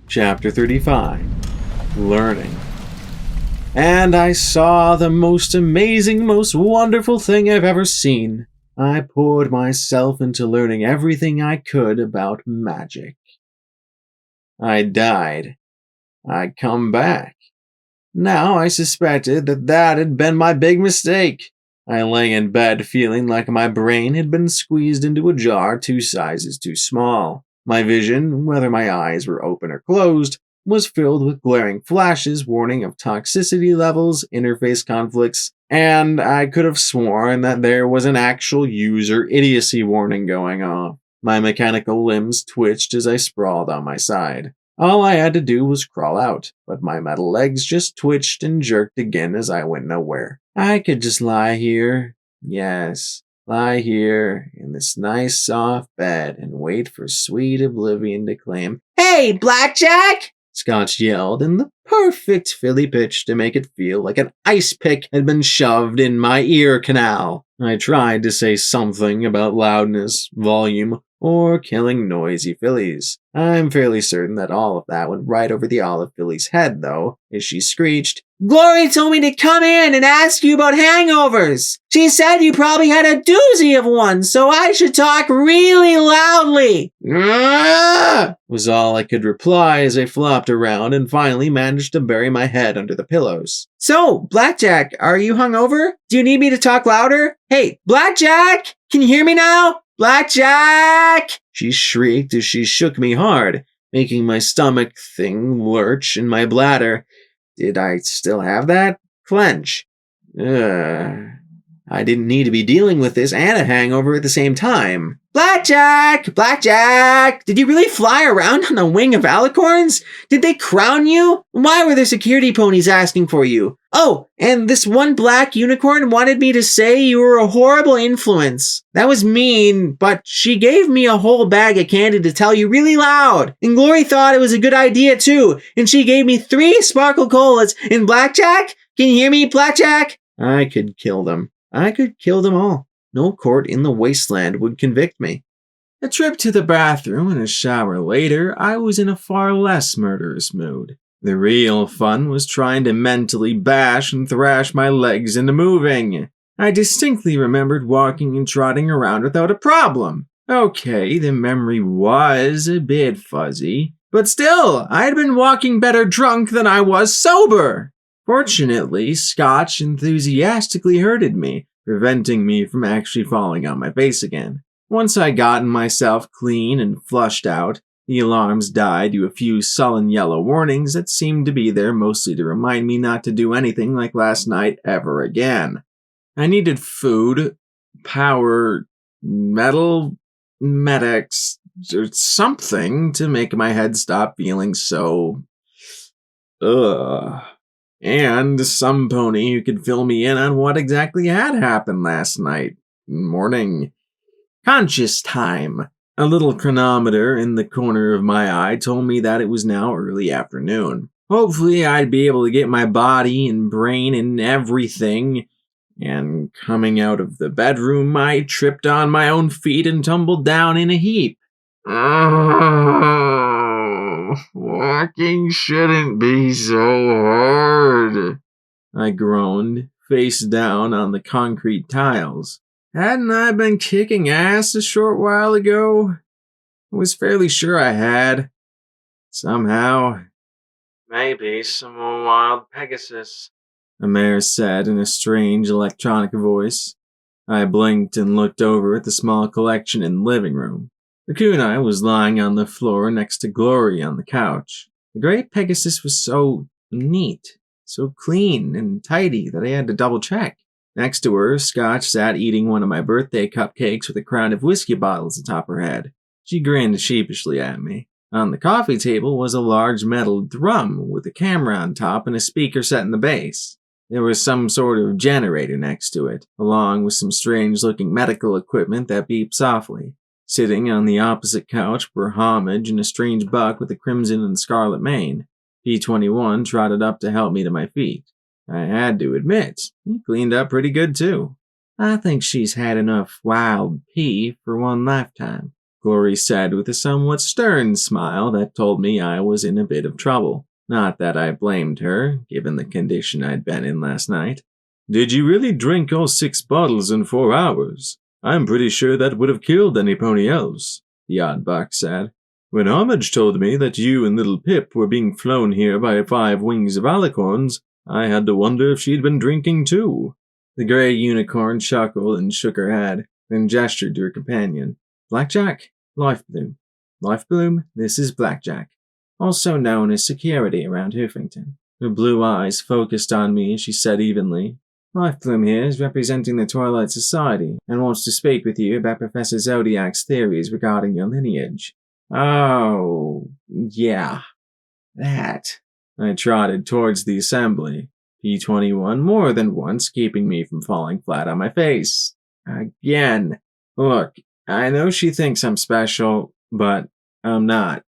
Chapter 35. Learning. And I saw the most amazing, most wonderful thing I've ever seen. I poured myself into learning everything I could about magic. I died. I'd come back. Now I suspected that had been my big mistake. I lay in bed feeling like my brain had been squeezed into a jar 2 sizes too small. My vision, whether my eyes were open or closed, was filled with glaring flashes warning of toxicity levels, interface conflicts, and I could have sworn that there was an actual user idiocy warning going off. My mechanical limbs twitched as I sprawled on my side. All I had to do was crawl out, but my metal legs just twitched and jerked again as I went nowhere. I could just lie here. Yes, lie here in this nice soft bed and wait for sweet oblivion to claim, "Hey, Blackjack!" Scotch yelled in the perfect Philly pitch to make it feel like an ice pick had been shoved in my ear canal. I tried to say something about loudness, volume, or killing noisy fillies. I'm fairly certain that all of that went right over the olive filly's head, though, as she screeched, "Glory told me to come in and ask you about hangovers. She said you probably had a doozy of one, so I should talk really loudly." Was all I could reply as I flopped around and finally managed to bury my head under the pillows. "So, Blackjack, are you hungover? Do you need me to talk louder? Hey, Blackjack! Can you hear me now? Blackjack!" She shrieked as she shook me hard, making my stomach thing lurch and my bladder. Did I still have that? Clench. I didn't need to be dealing with this and a hangover at the same time. "Blackjack! Blackjack! Did you really fly around on a wing of alicorns? Did they crown you? Why were there security ponies asking for you? Oh, and this one black unicorn wanted me to say you were a horrible influence. That was mean, but she gave me a whole bag of candy to tell you really loud. And Glory thought it was a good idea too, and she gave me 3 sparkle colas. And Blackjack? Can you hear me, Blackjack?" I could kill them. I could kill them all. No court in the wasteland would convict me. A trip to the bathroom and a shower later, I was in a far less murderous mood. The real fun was trying to mentally bash and thrash my legs into moving. I distinctly remembered walking and trotting around without a problem. Okay, the memory was a bit fuzzy, but still, I had been walking better drunk than I was sober. Fortunately, Scotch enthusiastically herded me, preventing me from actually falling on my face again. Once I gotten myself clean and flushed out, the alarms died to a few sullen yellow warnings that seemed to be there mostly to remind me not to do anything like last night ever again. I needed food, power, metal, medics, or something to make my head stop feeling so... And some pony who could fill me in on what exactly had happened last night. Morning. Conscious time. A little chronometer in the corner of my eye told me that it was now early afternoon. Hopefully I'd be able to get my body and brain and everything. And coming out of the bedroom, I tripped on my own feet and tumbled down in a heap. Walking shouldn't be so hard, I groaned, face down on the concrete tiles. Hadn't I been kicking ass a short while ago? I was fairly sure I had. Somehow. Maybe some wild Pegasus, the mayor said in a strange electronic voice. I blinked and looked over at the small collection in the living room. The kunai was lying on the floor next to Glory on the couch. The great Pegasus was so neat, so clean and tidy that I had to double check. Next to her, Scotch sat eating one of my birthday cupcakes with a crown of whiskey bottles atop her head. She grinned sheepishly at me. On the coffee table was a large metal drum with a camera on top and a speaker set in the base. There was some sort of generator next to it, along with some strange-looking medical equipment that beeped softly. Sitting on the opposite couch were Homage and a strange buck with a crimson and scarlet mane. P21 trotted up to help me to my feet. I had to admit, he cleaned up pretty good too. I think she's had enough wild pee for one lifetime. Glory said with a somewhat stern smile that told me I was in a bit of trouble. Not that I blamed her, given the condition I'd been in last night. Did you really drink all 6 bottles in 4 hours? I'm pretty sure that would have killed any pony else, the odd buck said. When Homage told me that you and little Pip were being flown here by 5 wings of alicorns, I had to wonder if she'd been drinking too. The gray unicorn chuckled and shook her head, then gestured to her companion. Blackjack? Lifebloom. Lifebloom, this is Blackjack, also known as security around Hoofington. Her blue eyes focused on me as she said evenly, Lifebloom here is representing the Twilight Society and wants to speak with you about Professor Zodiac's theories regarding your lineage. Oh, yeah. That. I trotted towards the assembly, P21 more than once keeping me from falling flat on my face. Again. Look, I know she thinks I'm special, but I'm not.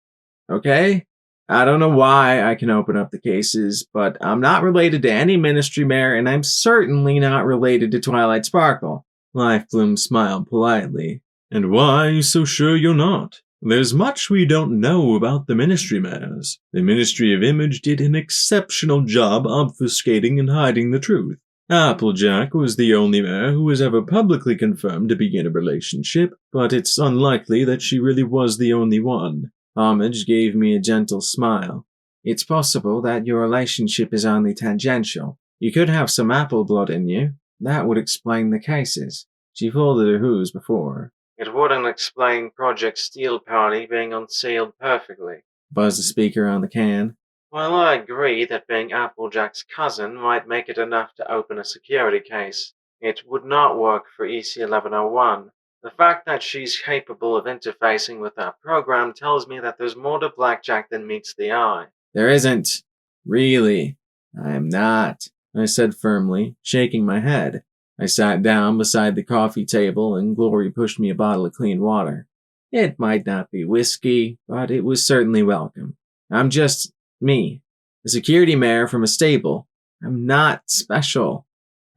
Okay? I don't know why I can open up the cases, but I'm not related to any ministry mayor, and I'm certainly not related to Twilight Sparkle. Lifebloom smiled politely. And why are you so sure you're not? There's much we don't know about the ministry mayors. The Ministry of Image did an exceptional job obfuscating and hiding the truth. Applejack was the only mayor who was ever publicly confirmed to be in a relationship, but it's unlikely that she really was the only one. Homage gave me a gentle smile. It's possible that your relationship is only tangential. You could have some apple blood in you. That would explain the cases. She folded her hooves before her. It wouldn't explain Project Steel Party being unsealed perfectly, buzzed the speaker on the can. Well, I agree that being Applejack's cousin might make it enough to open a security case. It would not work for EC-1101. The fact that she's capable of interfacing with that program tells me that there's more to Blackjack than meets the eye. There isn't. Really. I'm not, I said firmly, shaking my head. I sat down beside the coffee table and Glory pushed me a bottle of clean water. It might not be whiskey, but it was certainly welcome. I'm just me, a security mayor from a stable. I'm not special.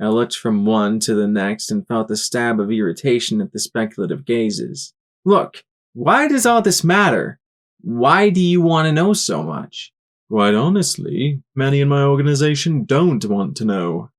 I looked from one to the next and felt a stab of irritation at the speculative gazes. Look, why does all this matter? Why do you want to know so much? Quite honestly, many in my organization don't want to know,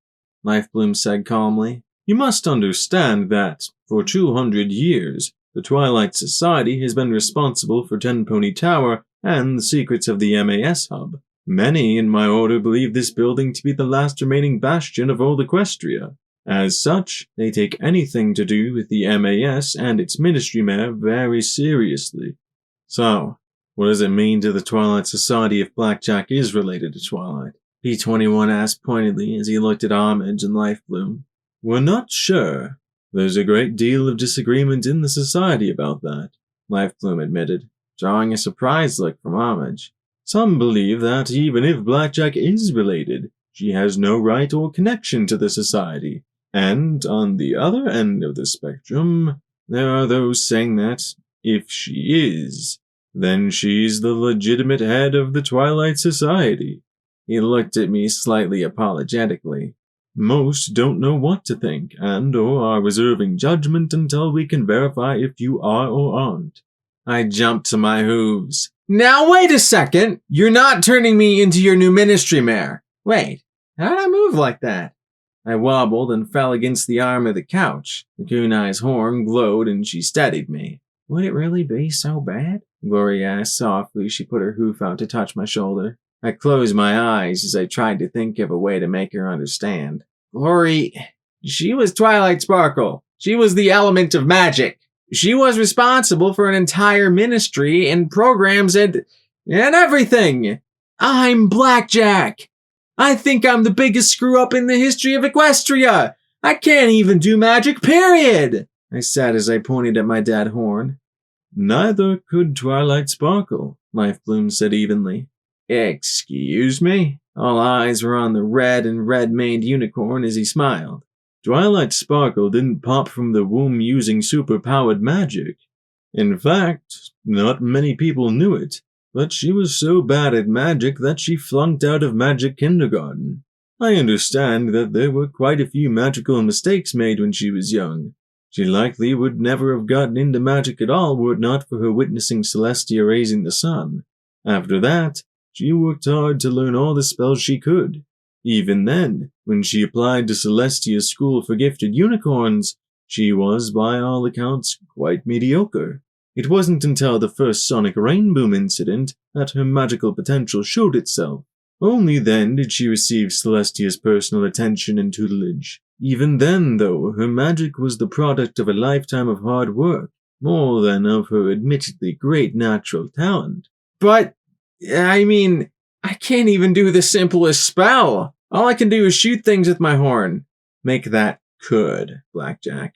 Lifebloom said calmly. You must understand that, for 200 years, the Twilight Society has been responsible for Tenpony Tower and the secrets of the MAS hub. Many in my order believe this building to be the last remaining bastion of old Equestria. As such, they take anything to do with the MAS and its ministry mayor very seriously. So, what does it mean to the Twilight Society if Blackjack is related to Twilight? P21 asked pointedly as he looked at Homage and Lifebloom. We're not sure. There's a great deal of disagreement in the society about that, Lifebloom admitted, drawing a surprised look from Homage. Some believe that even if Blackjack is related, she has no right or connection to the society. And on the other end of the spectrum, there are those saying that, if she is, then she's the legitimate head of the Twilight Society. He looked at me slightly apologetically. Most don't know what to think and or are reserving judgment until we can verify if you are or aren't. I jumped to my hooves. Now wait a second! You're not turning me into your new ministry mayor. Wait, how did I move like that? I wobbled and fell against the arm of the couch. The Kunai's horn glowed and she steadied me. Would it really be so bad? Glory asked softly as she put her hoof out to touch my shoulder. I closed my eyes as I tried to think of a way to make her understand. Glory, she was Twilight Sparkle. She was the element of magic. She was responsible for an entire ministry and programs and everything. I'm Blackjack. I think I'm the biggest screw-up in the history of Equestria. I can't even do magic, period, I said as I pointed at my dead horn. Neither could Twilight Sparkle, Lifebloom said evenly. Excuse me? All eyes were on the red and red-maned unicorn as he smiled. Twilight Sparkle didn't pop from the womb using super-powered magic. In fact, not many people knew it, but she was so bad at magic that she flunked out of magic kindergarten. I understand that there were quite a few magical mistakes made when she was young, She likely would never have gotten into magic at all were it not for her witnessing Celestia raising the sun. After that, she worked hard to learn all the spells she could. Even then, when she applied to Celestia's school for gifted unicorns, she was, by all accounts, quite mediocre. It wasn't until the first sonic rain boom incident that her magical potential showed itself. Only then did she receive Celestia's personal attention and tutelage. Even then, though, her magic was the product of a lifetime of hard work, more than of her admittedly great natural talent. But, I can't even do the simplest spell. All I can do is shoot things with my horn. Make that could, Blackjack.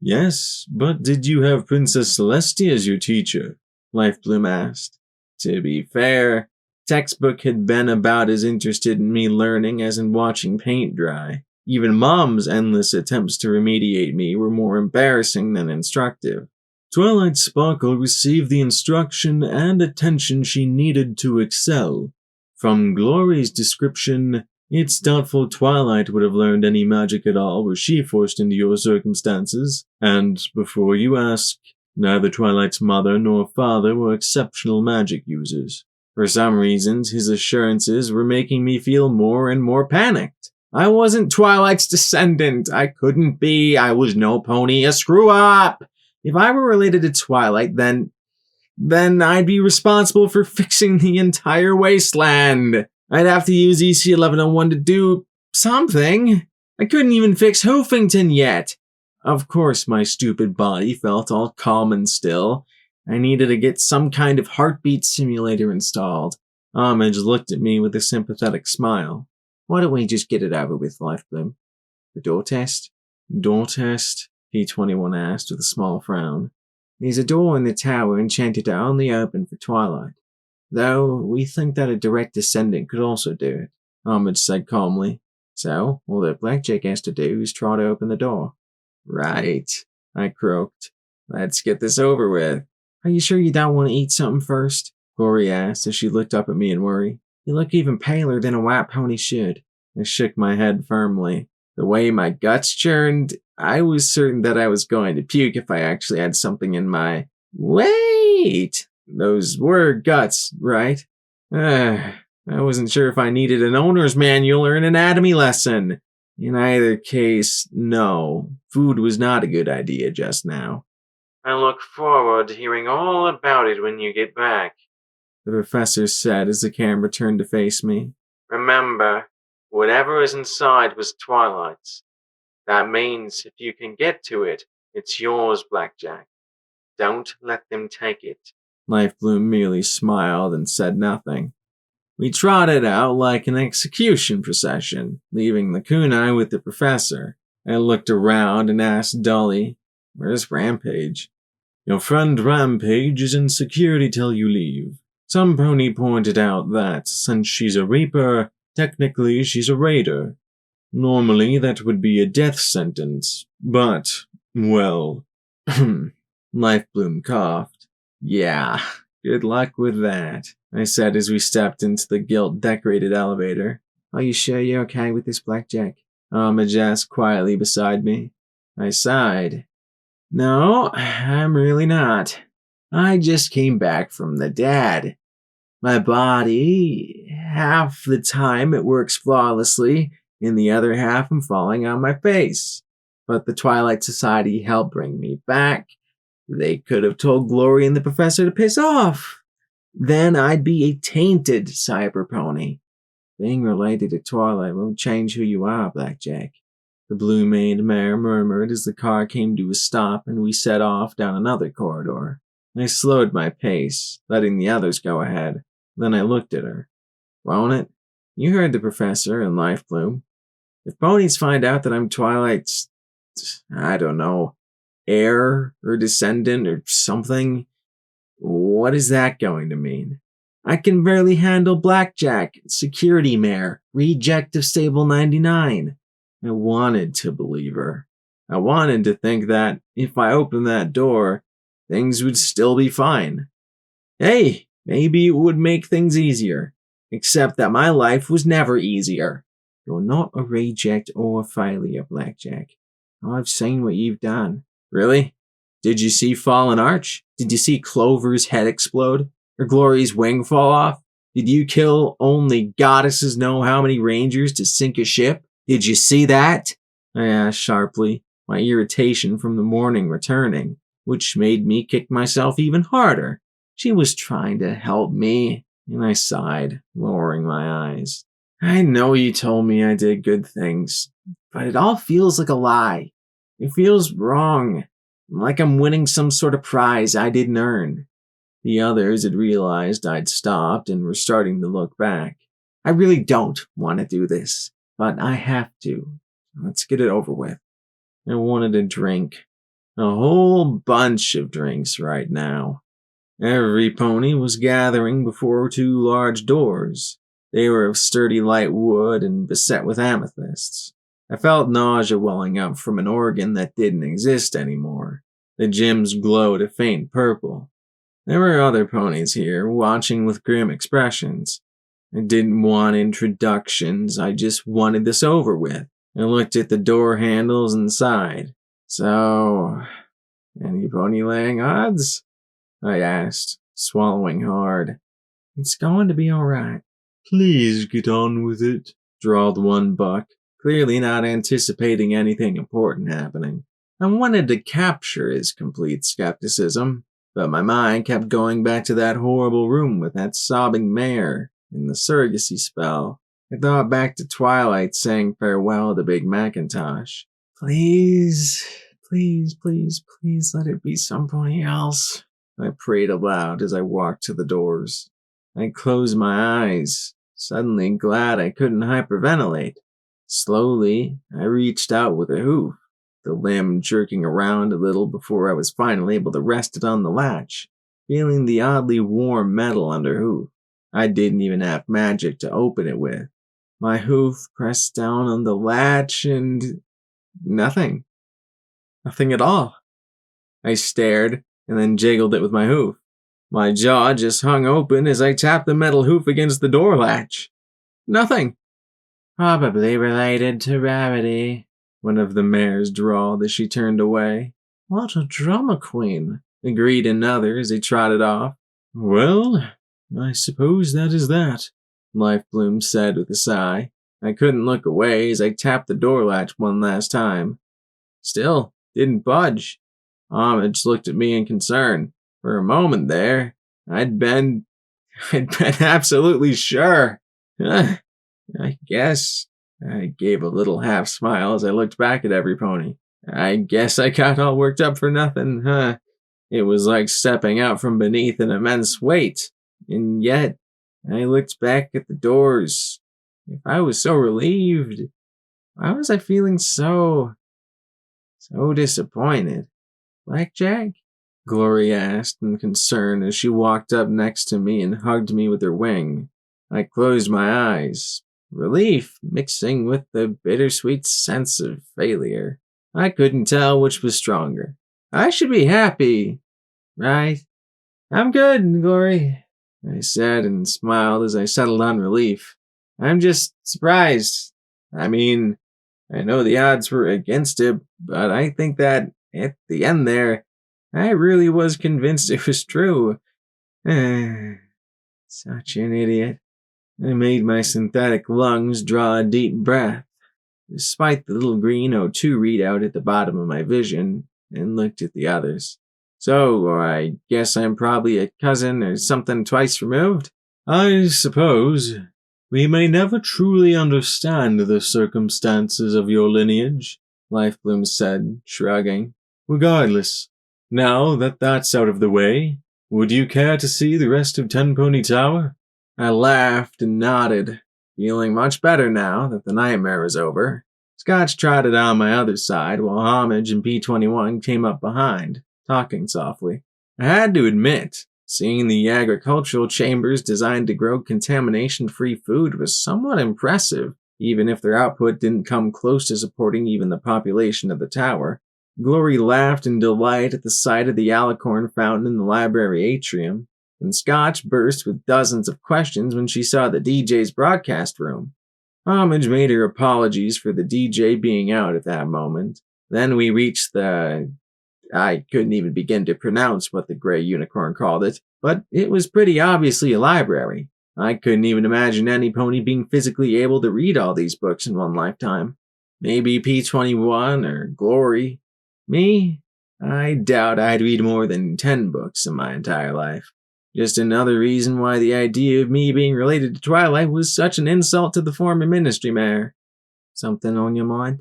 Yes, but did you have Princess Celestia as your teacher? Lifebloom asked. To be fair, textbook had been about as interested in me learning as in watching paint dry. Even Mom's endless attempts to remediate me were more embarrassing than instructive. Twilight Sparkle received the instruction and attention she needed to excel. From Glory's description, it's doubtful Twilight would have learned any magic at all were she forced into your circumstances. And before you ask, neither Twilight's mother nor father were exceptional magic users. For some reasons, his assurances were making me feel more and more panicked. I wasn't Twilight's descendant. I couldn't be. I was no pony, a screw-up. If I were related to Twilight, then I'd be responsible for fixing the entire wasteland. I'd have to use EC 1101 to do something. I couldn't even fix Hoofington yet. Of course, my stupid body felt all calm and still. I needed to get some kind of heartbeat simulator installed. Homage looked at me with a sympathetic smile. Why don't we just get it over with, Lifebloom? The door test? Door test? P21 asked with a small frown. There's a door in the tower enchanted to only open for Twilight. Though, we think that a direct descendant could also do it, Homage said calmly. So, all that Blackjack has to do is try to open the door. Right, I croaked. Let's get this over with. Are you sure you don't want to eat something first? Glory asked as she looked up at me in worry. You look even paler than a white pony should. I shook my head firmly. The way my guts churned, I was certain that I was going to puke if I actually had something in my... Wait! Those were guts, right? I wasn't sure if I needed an owner's manual or an anatomy lesson. In either case, no. Food was not a good idea just now. I look forward to hearing all about it when you get back, the professor said as the camera turned to face me. Remember, whatever is inside was Twilight's. That means if you can get to it, it's yours, Blackjack. Don't let them take it. Lifebloom merely smiled and said nothing. We trotted out like an execution procession, leaving the kunai with the professor. I looked around and asked dully, Where's Rampage? Your friend Rampage is in security till you leave. Some pony pointed out that, since she's a Reaper, technically she's a Raider. Normally that would be a death sentence, but, well, Lifebloom coughed. Yeah, good luck with that, I said as we stepped into the gilt-decorated elevator. Are you sure you're okay with this, Blackjack? Homage asked quietly beside me. I sighed. No, I'm really not. I just came back from the dead. My body, half the time it works flawlessly, and the other half I'm falling on my face. But the Twilight Society helped bring me back. They could have told Glory and the professor to piss off. Then I'd be a tainted cyber pony. Being related to Twilight won't change who you are, Blackjack. The blue-maned mare murmured as the car came to a stop and we set off down another corridor. I slowed my pace, letting the others go ahead. Then I looked at her. Won't it? You heard the professor and Lifebloom. If ponies find out that I'm Twilight's, I don't know, heir or descendant or something, what is that going to mean? I can barely handle Blackjack, security mare, reject of Stable 99. I wanted to believe her. I wanted to think that, if I opened that door, things would still be fine. Hey, maybe it would make things easier. Except that my life was never easier. You're not a reject or a failure, Blackjack. I've seen what you've done. Really? Did you see Fallen Arch? Did you see Clover's head explode? Or Glory's wing fall off? Did you kill only goddesses know how many rangers to sink a ship? Did you see that? I asked sharply, my irritation from the morning returning, which made me kick myself even harder. She was trying to help me, and I sighed, lowering my eyes. I know you told me I did good things, but it all feels like a lie. It feels wrong, like I'm winning some sort of prize I didn't earn. The others had realized I'd stopped and were starting to look back. I really don't want to do this, but I have to. Let's get it over with. I wanted a drink. A whole bunch of drinks right now. Every pony was gathering before two large doors. They were of sturdy light wood and beset with amethysts. I felt nausea welling up from an organ that didn't exist anymore. The gems glowed a faint purple. There were other ponies here, watching with grim expressions. I didn't want introductions, I just wanted this over with. I looked at the door handles and sighed. So, any pony laying odds? I asked, swallowing hard. It's going to be alright. Please get on with it, drawled one buck, clearly not anticipating anything important happening. I wanted to capture his complete skepticism, but my mind kept going back to that horrible room with that sobbing mare and the surrogacy spell. I thought back to Twilight saying farewell to Big Macintosh. Please, please, please, please let it be somebody else. I prayed aloud as I walked to the doors. I closed my eyes, suddenly glad I couldn't hyperventilate. Slowly, I reached out with a hoof, the limb jerking around a little before I was finally able to rest it on the latch, feeling the oddly warm metal under hoof. I didn't even have magic to open it with. My hoof pressed down on the latch and nothing. Nothing at all. I stared and then jiggled it with my hoof. My jaw just hung open as I tapped the metal hoof against the door latch. Nothing. Probably related to rarity, one of the mares drawled as she turned away. What a drama queen, agreed another as they trotted off. Well, I suppose that is that, Lifebloom said with a sigh. I couldn't look away as I tapped the door latch one last time. Still, didn't budge. Homage looked at me in concern. For a moment there, I'd been absolutely sure. I guess. I gave a little half smile as I looked back at every pony. I guess I got all worked up for nothing, huh? It was like stepping out from beneath an immense weight. And yet, I looked back at the doors. If I was so relieved, why was I feeling so disappointed? Blackjack? Glory asked in concern as she walked up next to me and hugged me with her wing. I closed my eyes, relief mixing with the bittersweet sense of failure. I couldn't tell which was stronger. I should be happy, right? I'm good, Glory, I said and smiled as I settled on relief. I'm just surprised. I mean, I know the odds were against it, but I think that at the end there, I really was convinced it was true. Such an idiot. I made my synthetic lungs draw a deep breath, despite the little green O2 readout at the bottom of my vision, and looked at the others. So, I guess I'm probably a cousin or something twice removed? I suppose. We may never truly understand the circumstances of your lineage, Lifebloom said, shrugging. Regardless, now that that's out of the way, would you care to see the rest of Ten Pony Tower? I laughed and nodded, feeling much better now that the nightmare was over. Scotch trotted on my other side while Homage and P21 came up behind, talking softly. I had to admit, seeing the agricultural chambers designed to grow contamination-free food was somewhat impressive, even if their output didn't come close to supporting even the population of the tower. Glory laughed in delight at the sight of the alicorn fountain in the library atrium, and Scotch burst with dozens of questions when she saw the DJ's broadcast room. Homage made her apologies for the DJ being out at that moment. Then we reached the I couldn't even begin to pronounce what the gray unicorn called it, but it was pretty obviously a library. I couldn't even imagine any pony being physically able to read all these books in one lifetime. Maybe P21 or Glory. Me? I doubt I'd read more than 10 books in my entire life. Just another reason why the idea of me being related to Twilight was such an insult to the former ministry mayor. Something on your mind?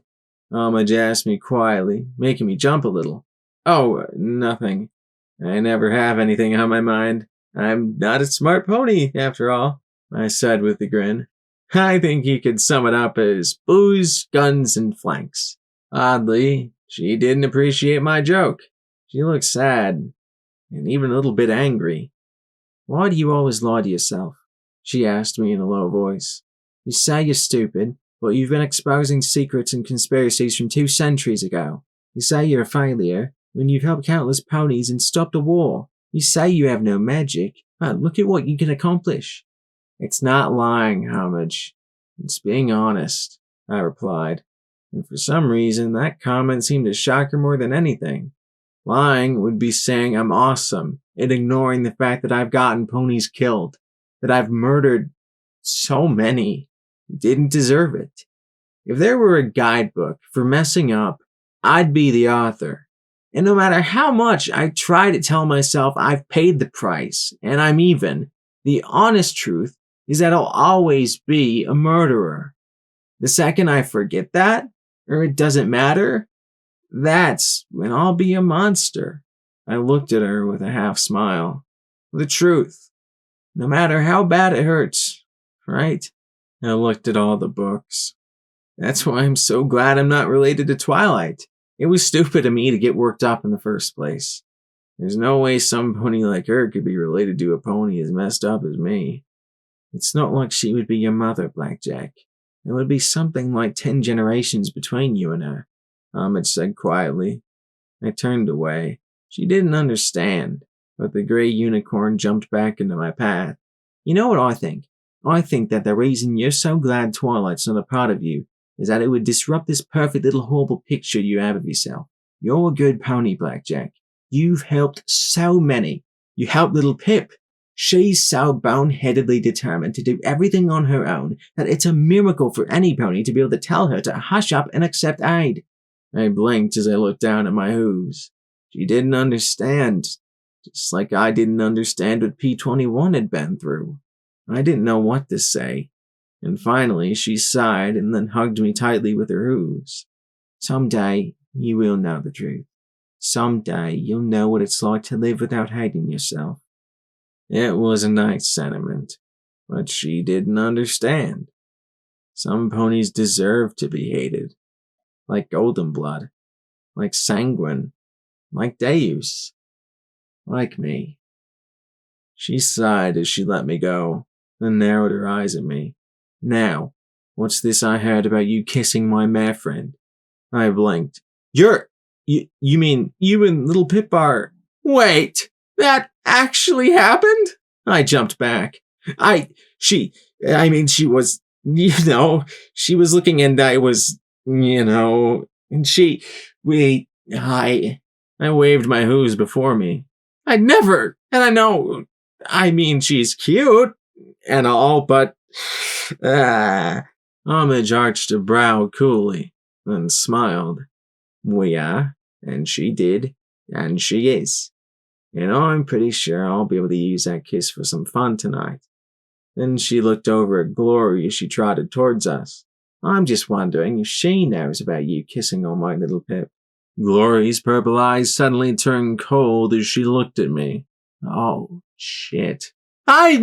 Homage asked me quietly, making me jump a little. Oh, nothing. I never have anything on my mind. I'm not a smart pony, after all, I said with a grin. I think you could sum it up as booze, guns, and flanks. Oddly, she didn't appreciate my joke. She looked sad, and even a little bit angry. Why do you always lie to yourself? She asked me in a low voice. You say you're stupid, but you've been exposing secrets and conspiracies from 2 centuries ago. You say you're a failure when you've helped countless ponies and stopped a war. You say you have no magic, but look at what you can accomplish. It's not lying, Homage. It's being honest, I replied. And for some reason, that comment seemed to shock her more than anything. Lying would be saying I'm awesome and ignoring the fact that I've gotten ponies killed, that I've murdered so many who didn't deserve it. If there were a guidebook for messing up, I'd be the author. And no matter how much I try to tell myself I've paid the price and I'm even, the honest truth is that I'll always be a murderer. The second I forget that, or it doesn't matter, that's when I'll be a monster. I looked at her with a half smile. The truth, no matter how bad it hurts, right? I looked at all the books. That's why I'm so glad I'm not related to Twilight. It was stupid of me to get worked up in the first place. There's no way some pony like her could be related to a pony as messed up as me. It's not like she would be your mother, Blackjack. There would be something like 10 generations between you and her, Homage said quietly. I turned away. She didn't understand, but the gray unicorn jumped back into my path. You know what I think? I think that the reason you're so glad Twilight's not a part of you is that it would disrupt this perfect little horrible picture you have of yourself. You're a good pony, Blackjack. You've helped so many. You helped little Pip. She's so boneheadedly determined to do everything on her own that it's a miracle for any pony to be able to tell her to hush up and accept aid. I blinked as I looked down at my hooves. She didn't understand, just like I didn't understand what P21 had been through. I didn't know what to say. And finally, she sighed and then hugged me tightly with her hooves. Someday, you will know the truth. Someday, you'll know what it's like to live without hating yourself. It was a nice sentiment, but she didn't understand. Some ponies deserve to be hated. Like Golden Blood. Like Sanguine. Like Deus. Like me. She sighed as she let me go, then narrowed her eyes at me. Now, what's this I heard about you kissing my mare friend? I blinked. You mean you and little Pip are... Wait, that actually happened? I jumped back. She was, she was looking and I was, and I waved my hooves before me. I'd never, and I know, she's cute and all, but, Homage arched a brow coolly, then smiled. Well, yeah, and she did, and she is. And I'm pretty sure I'll be able to use that kiss for some fun tonight. Then she looked over at Glory as she trotted towards us. I'm just wondering if she knows about you kissing on my little Pip. Glory's purple eyes suddenly turned cold as she looked at me. Oh, shit. I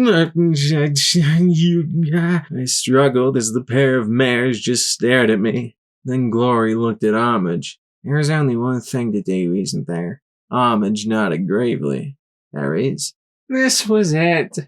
struggled as the pair of mares just stared at me. Then Glory looked at Homage. There's only one thing to do, isn't there? Homage nodded gravely. There is. This was it.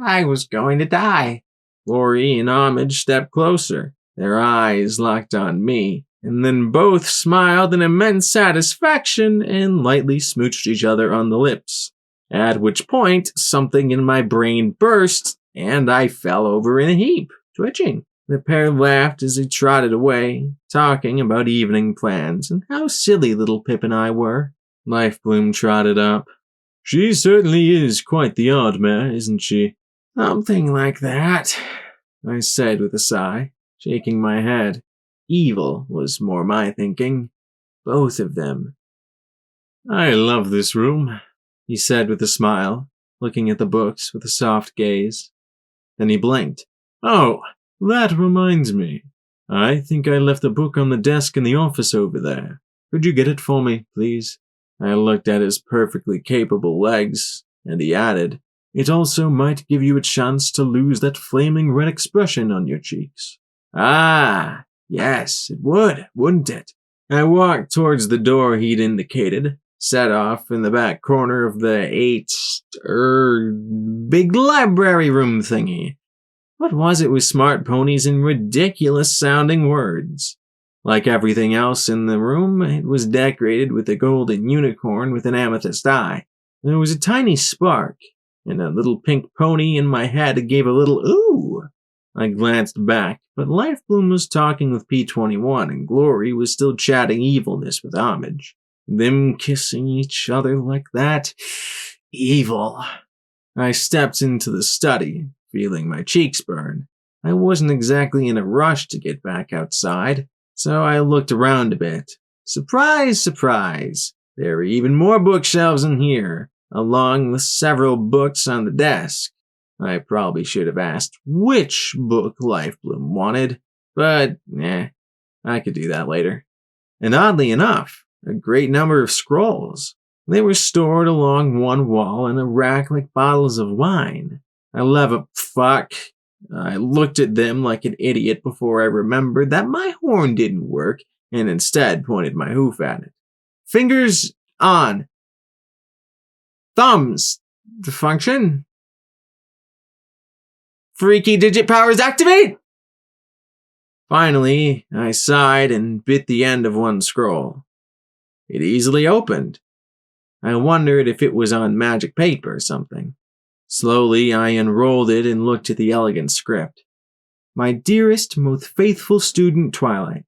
I was going to die. Glory and Homage stepped closer, their eyes locked on me, and then both smiled in immense satisfaction and lightly smooched each other on the lips. At which point, something in my brain burst, and I fell over in a heap, twitching. The pair laughed as they trotted away, talking about evening plans and how silly little Pip and I were. Lifebloom trotted up. She certainly is quite the odd mare, isn't she? Something like that, I said with a sigh, shaking my head. Evil was more my thinking. Both of them. I love this room, he said with a smile, looking at the books with a soft gaze. Then he blinked. Oh, that reminds me. I think I left a book on the desk in the office over there. Could you get it for me, please? I looked at his perfectly capable legs, and he added, It also might give you a chance to lose that flaming red expression on your cheeks. Ah, yes, it would, wouldn't it? I walked towards the door he'd indicated, set off in the back corner of the big library room thingy. What was it with smart ponies and ridiculous sounding words? Like everything else in the room, it was decorated with a golden unicorn with an amethyst eye. There was a tiny spark, and a little pink pony in my head gave a little ooh. I glanced back, but Lifebloom was talking with P21 and Glory was still chatting evilness with Homage. Them kissing each other like that? Evil. I stepped into the study, feeling my cheeks burn. I wasn't exactly in a rush to get back outside, so I looked around a bit. Surprise, surprise! There were even more bookshelves in here, along with several books on the desk. I probably should have asked which book Lifebloom wanted, but I could do that later. And oddly enough, a great number of scrolls. They were stored along one wall in a rack like bottles of wine. I looked at them like an idiot before I remembered that my horn didn't work and instead pointed my hoof at it. Fingers on. Thumbs. The function. Freaky digit powers activate! Finally, I sighed and bit the end of one scroll. It easily opened. I wondered if it was on magic paper or something. Slowly, I unrolled it and looked at the elegant script. My dearest, most faithful student, Twilight.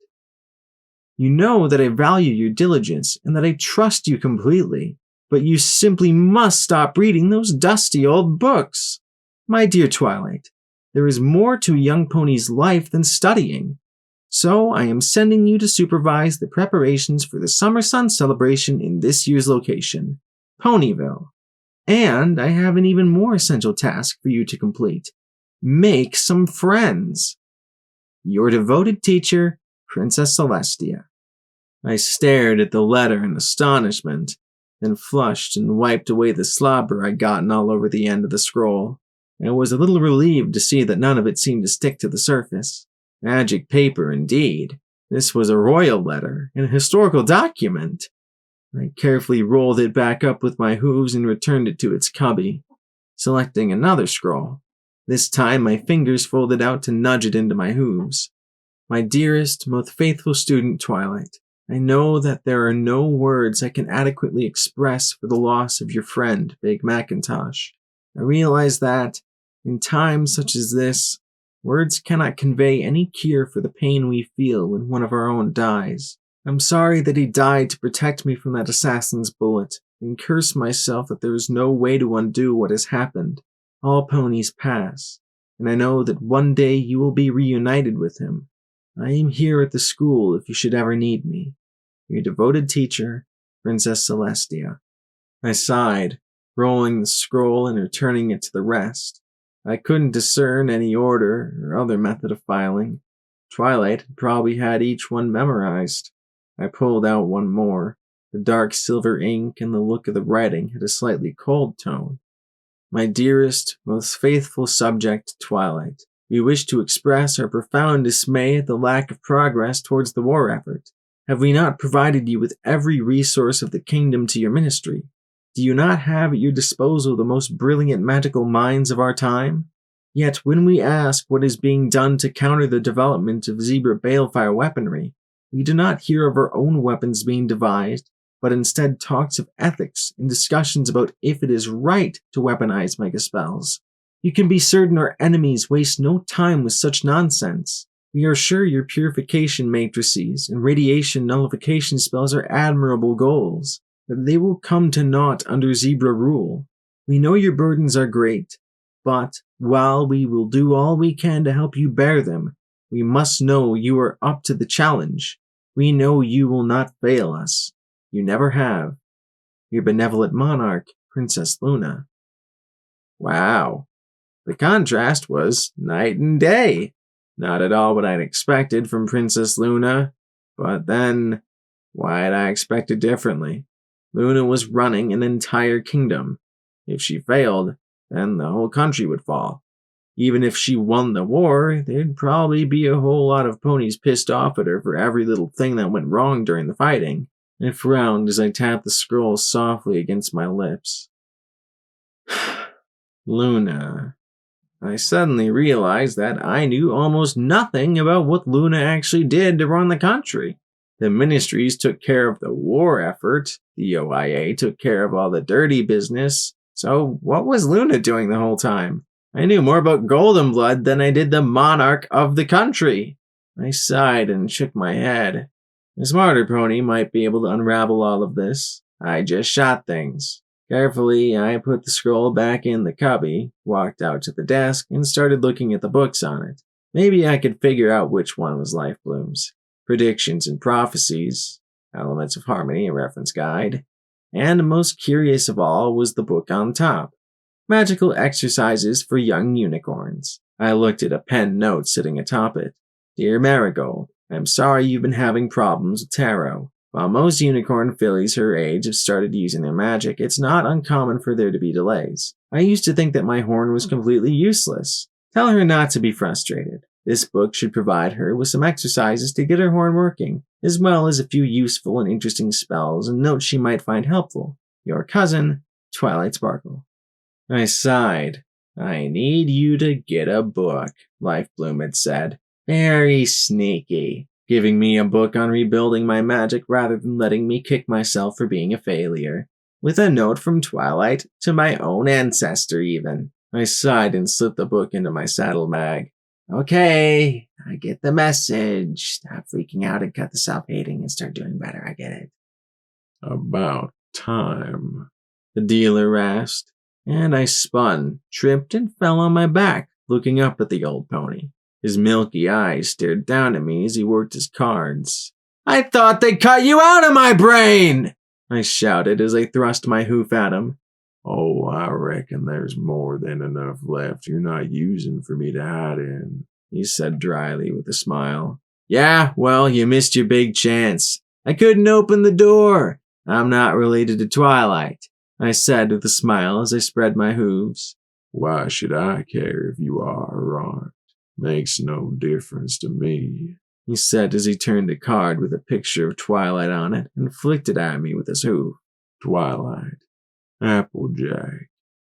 You know that I value your diligence and that I trust you completely, but you simply must stop reading those dusty old books. My dear Twilight, there is more to a young pony's life than studying. So I am sending you to supervise the preparations for the Summer Sun celebration in this year's location, Ponyville. And I have an even more essential task for you to complete. Make some friends. Your devoted teacher, Princess Celestia. I stared at the letter in astonishment, then flushed and wiped away the slobber I'd gotten all over the end of the scroll. I was a little relieved to see that none of it seemed to stick to the surface. Magic paper, indeed. This was a royal letter, and a historical document. I carefully rolled it back up with my hooves and returned it to its cubby, selecting another scroll. This time my fingers folded out to nudge it into my hooves. My dearest, most faithful student, Twilight, I know that there are no words I can adequately express for the loss of your friend, Big Macintosh. I realize that, in times such as this, words cannot convey any cure for the pain we feel when one of our own dies. I'm sorry that he died to protect me from that assassin's bullet, and curse myself that there is no way to undo what has happened. All ponies pass, and I know that one day you will be reunited with him. I am here at the school if you should ever need me. Your devoted teacher, Princess Celestia. I sighed, rolling the scroll and returning it to the rest. I couldn't discern any order or other method of filing. Twilight had probably had each one memorized. I pulled out one more. The dark silver ink and the look of the writing had a slightly cold tone. My dearest, most faithful subject, Twilight, we wish to express our profound dismay at the lack of progress towards the war effort. Have we not provided you with every resource of the kingdom to your ministry? Do you not have at your disposal the most brilliant magical minds of our time? Yet when we ask what is being done to counter the development of zebra balefire weaponry, we do not hear of our own weapons being devised, but instead talks of ethics and discussions about if it is right to weaponize megaspells. You can be certain our enemies waste no time with such nonsense. We are sure your purification matrices and radiation nullification spells are admirable goals, but they will come to naught under zebra rule. We know your burdens are great, but while we will do all we can to help you bear them, we must know you are up to the challenge. We know you will not fail us. You never have. Your benevolent monarch, Princess Luna. Wow. The contrast was night and day. Not at all what I'd expected from Princess Luna, but then, why had I expected differently? Luna was running an entire kingdom. If she failed, then the whole country would fall. Even if she won the war, there'd probably be a whole lot of ponies pissed off at her for every little thing that went wrong during the fighting. I frowned as I tapped the scroll softly against my lips. Luna. I suddenly realized that I knew almost nothing about what Luna actually did to run the country. The ministries took care of the war effort, the OIA took care of all the dirty business, so what was Luna doing the whole time? I knew more about Golden Blood than I did the monarch of the country. I sighed and shook my head. A smarter pony might be able to unravel all of this. I just shot things. Carefully, I put the scroll back in the cubby, walked out to the desk, and started looking at the books on it. Maybe I could figure out which one was Life Bloom's. Predictions and Prophecies, Elements of Harmony, a reference guide, and most curious of all was the book on top. Magical Exercises for Young Unicorns. I looked at a pen note sitting atop it. Dear Marigold, I'm sorry you've been having problems with tarot. While most unicorn fillies her age have started using their magic, it's not uncommon for there to be delays. I used to think that my horn was completely useless. Tell her not to be frustrated. This book should provide her with some exercises to get her horn working, as well as a few useful and interesting spells and notes she might find helpful. Your cousin, Twilight Sparkle. I sighed. I need you to get a book, Life Bloom had said. Very sneaky. Giving me a book on rebuilding my magic rather than letting me kick myself for being a failure. With a note from Twilight to my own ancestor even. I sighed and slipped the book into my saddlebag. Okay, I get the message. Stop freaking out and cut the self-hating and start doing better. I get it. About time, the dealer rasped, and I spun, tripped, and fell on my back, looking up at the old pony. His milky eyes stared down at me as he worked his cards. I thought they cut you out of my brain! I shouted as I thrust my hoof at him. Oh, I reckon there's more than enough left you're not using for me to hide in, he said dryly with a smile. Yeah, well, you missed your big chance. I couldn't open the door. I'm not related to Twilight, I said with a smile as I spread my hooves. Why should I care if you are or aren't? Makes no difference to me, he said as he turned a card with a picture of Twilight on it and flicked it at me with his hoof. Twilight, Applejack,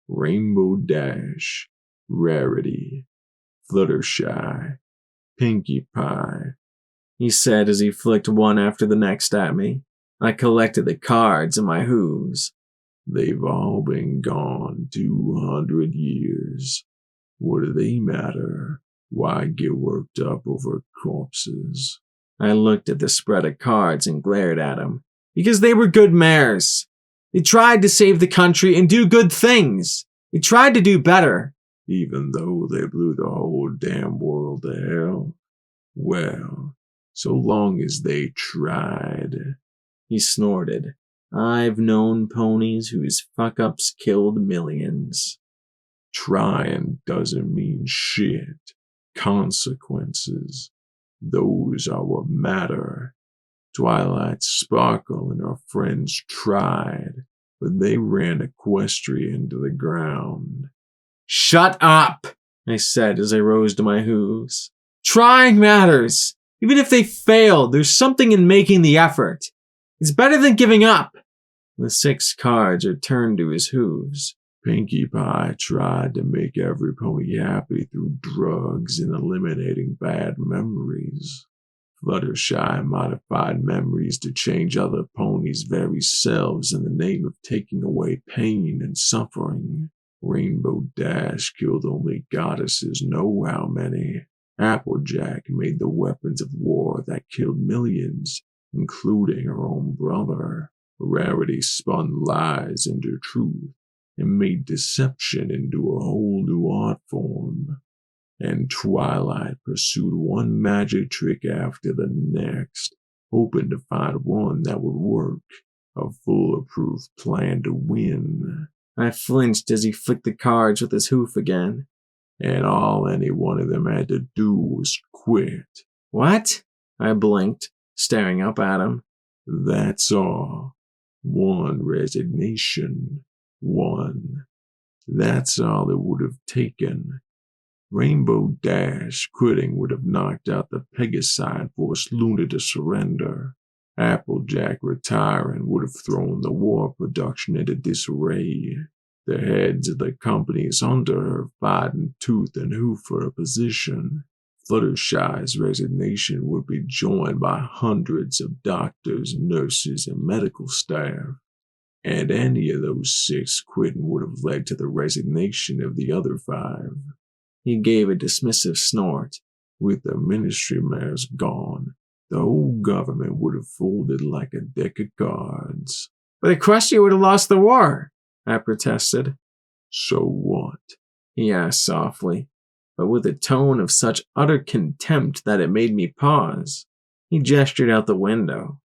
Rainbow Dash, Rarity, Fluttershy, Pinkie Pie, he said as he flicked one after the next at me. I collected the cards in my hooves. They've all been gone 200 years. What do they matter? Why get worked up over corpses? I looked at the spread of cards and glared at him. Because they were good mares. They tried to save the country and do good things. They tried to do better. Even though they blew the whole damn world to hell? Well, so long as they tried. He snorted. I've known ponies whose fuck-ups killed millions. Trying doesn't mean shit. Consequences. Those are what matter. Twilight Sparkle and her friends tried, but they ran Equestria into the ground. Shut up, I said as I rose to my hooves. Trying matters. Even if they failed, there's something in making the effort. It's better than giving up. The 6 cards returned to his hooves. Pinkie Pie tried to make every pony happy through drugs and eliminating bad memories. Fluttershy modified memories to change other ponies' very selves in the name of taking away pain and suffering. Rainbow Dash killed only goddesses know how many. Applejack made the weapons of war that killed millions, including her own brother. Rarity spun lies into truth and made deception into a whole new art form. And Twilight pursued one magic trick after the next, hoping to find one that would work, a foolproof plan to win. I flinched as he flicked the cards with his hoof again. And all any one of them had to do was quit. What? I blinked, staring up at him. That's all. One resignation. One. That's all it would have taken. Rainbow Dash quitting would have knocked out the Pegasi and forced Luna to surrender. Applejack retiring would have thrown the war production into disarray. The heads of the companies under her fighting tooth and hoof for a position. Fluttershy's resignation would be joined by hundreds of doctors, nurses, and medical staff. And any of those 6 quitting would have led to the resignation of the other 5. He gave a dismissive snort. With the ministry mayors gone, the whole government would have folded like a deck of cards. But Equestria would have lost the war, I protested. So what? He asked softly, but with a tone of such utter contempt that it made me pause. He gestured out the window.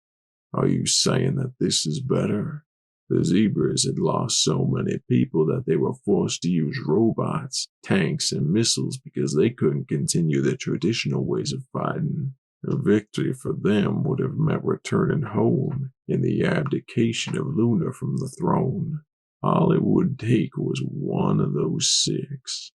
Are you saying that this is better? The Zebras had lost so many people that they were forced to use robots, tanks, and missiles because they couldn't continue the traditional ways of fighting. A victory for them would have meant returning home and the abdication of Luna from the throne. All it would take was one of those 6.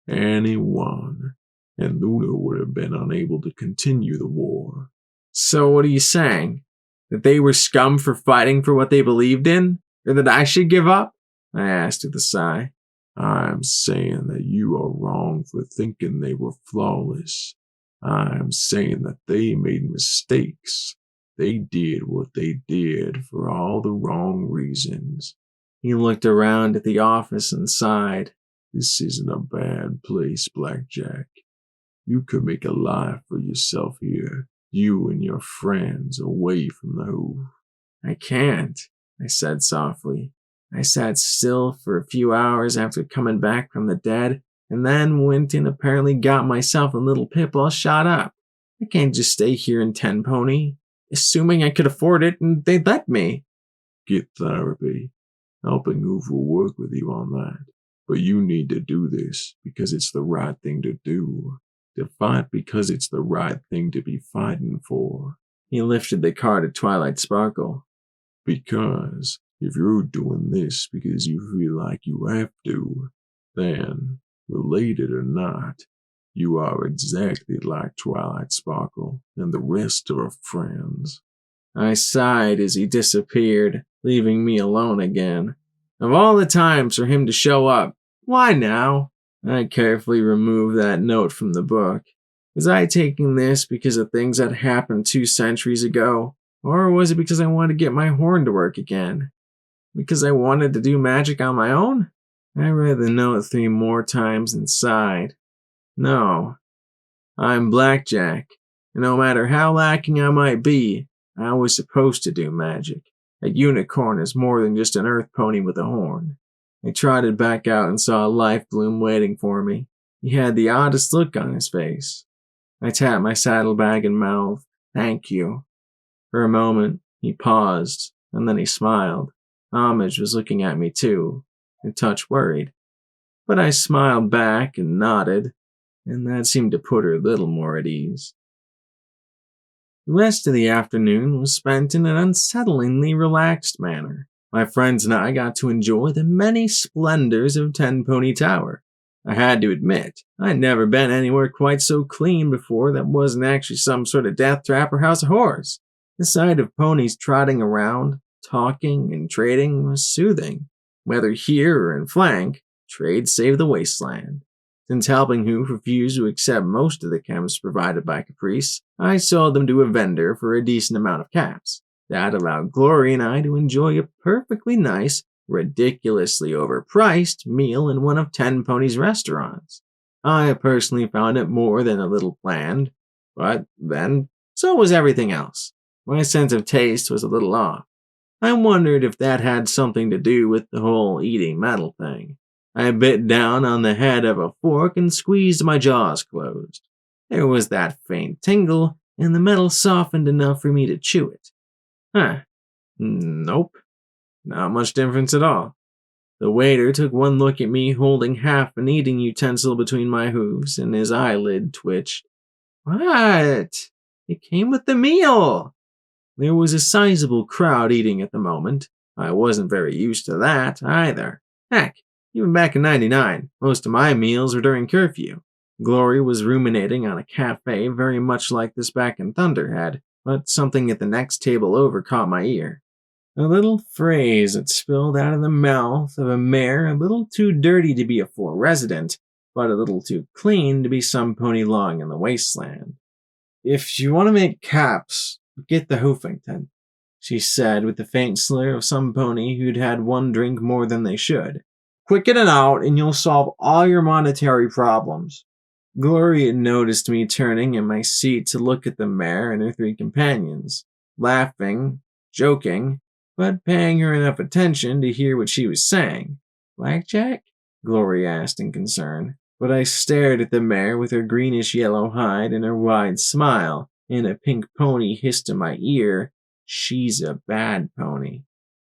Any one, and Luna would have been unable to continue the war. So what are you saying? That they were scum for fighting for what they believed in? Or that I should give up? I asked with a sigh. I'm saying that you are wrong for thinking they were flawless. I'm saying that they made mistakes. They did what they did for all the wrong reasons. He looked around at the office and sighed. This isn't a bad place, Blackjack. You could make a life for yourself here. You and your friends away from the hoof. I can't, I said softly. I sat still for a few hours after coming back from the dead, and then went and apparently got myself and little Pip all shot up. I can't just stay here in Ten Pony, assuming I could afford it and they'd let me. Get therapy. Helping Hoof will work with you on that. But you need to do this because it's the right thing to do. To fight because it's the right thing to be fighting for. He lifted the card to Twilight Sparkle. Because if you're doing this because you feel like you have to, then, related or not, you are exactly like Twilight Sparkle and the rest of her friends. I sighed as he disappeared, leaving me alone again. Of all the times for him to show up, why now? I carefully removed that note from the book. Was I taking this because of things that happened 2 centuries ago? Or was it because I wanted to get my horn to work again? Because I wanted to do magic on my own? I read the note 3 more times and sighed. No. I'm Blackjack, and no matter how lacking I might be, I was supposed to do magic. A unicorn is more than just an earth pony with a horn. I trotted back out and saw Life Bloom waiting for me. He had the oddest look on his face. I tapped my saddlebag and mouthed, "Thank you." For a moment, he paused, and then he smiled. Homage was looking at me too, a touch worried. But I smiled back and nodded, and that seemed to put her a little more at ease. The rest of the afternoon was spent in an unsettlingly relaxed manner. My friends and I got to enjoy the many splendors of Ten Pony Tower. I had to admit, I'd never been anywhere quite so clean before that wasn't actually some sort of death trap or house of horrors. The sight of ponies trotting around, talking, and trading was soothing. Whether here or in flank, trade saved the wasteland. Since Helping Hoof refused to accept most of the chems provided by Caprice, I sold them to a vendor for a decent amount of caps. That allowed Glory and I to enjoy a perfectly nice, ridiculously overpriced meal in one of Ten Pony's restaurants. I personally found it more than a little bland, but then, so was everything else. My sense of taste was a little off. I wondered if that had something to do with the whole eating metal thing. I bit down on the head of a fork and squeezed my jaws closed. There was that faint tingle, and the metal softened enough for me to chew it. Nope. Not much difference at all. The waiter took one look at me holding half an eating utensil between my hooves, and his eyelid twitched. What? It came with the meal! There was a sizable crowd eating at the moment. I wasn't very used to that, either. Heck, even back in '99, most of my meals were during curfew. Glory was ruminating on a cafe very much like this back in Thunderhead, but something at the next table over caught my ear. A little phrase that spilled out of the mouth of a mare a little too dirty to be a full resident, but a little too clean to be some pony long in the wasteland. If you want to make caps, get the Hoofington, she said with the faint slur of some pony who'd had one drink more than they should. Quicken it out and you'll solve all your monetary problems. Glory had noticed me turning in my seat to look at the mare and her three companions, laughing, joking, but paying her enough attention to hear what she was saying. Blackjack? Glory asked in concern, but I stared at the mare with her greenish-yellow hide and her wide smile, and a pink pony hissed in my ear, She's a bad pony.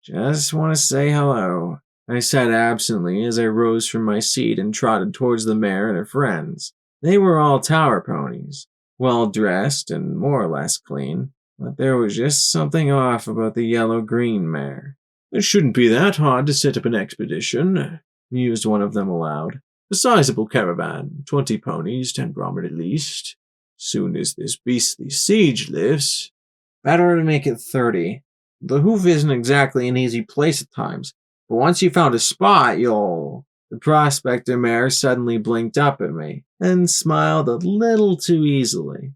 Just want to say hello, I said absently as I rose from my seat and trotted towards the mare and her friends. They were all tower ponies, well-dressed and more or less clean, but there was just something off about the yellow-green mare. It shouldn't be that hard to set up an expedition, mused one of them aloud. A sizable caravan, 20 ponies, 10 brahmin at least. Soon as this beastly siege lifts. Better to make it 30. The hoof isn't exactly an easy place at times, but once you found a spot, you'll... The prospector mare suddenly blinked up at me, and smiled a little too easily.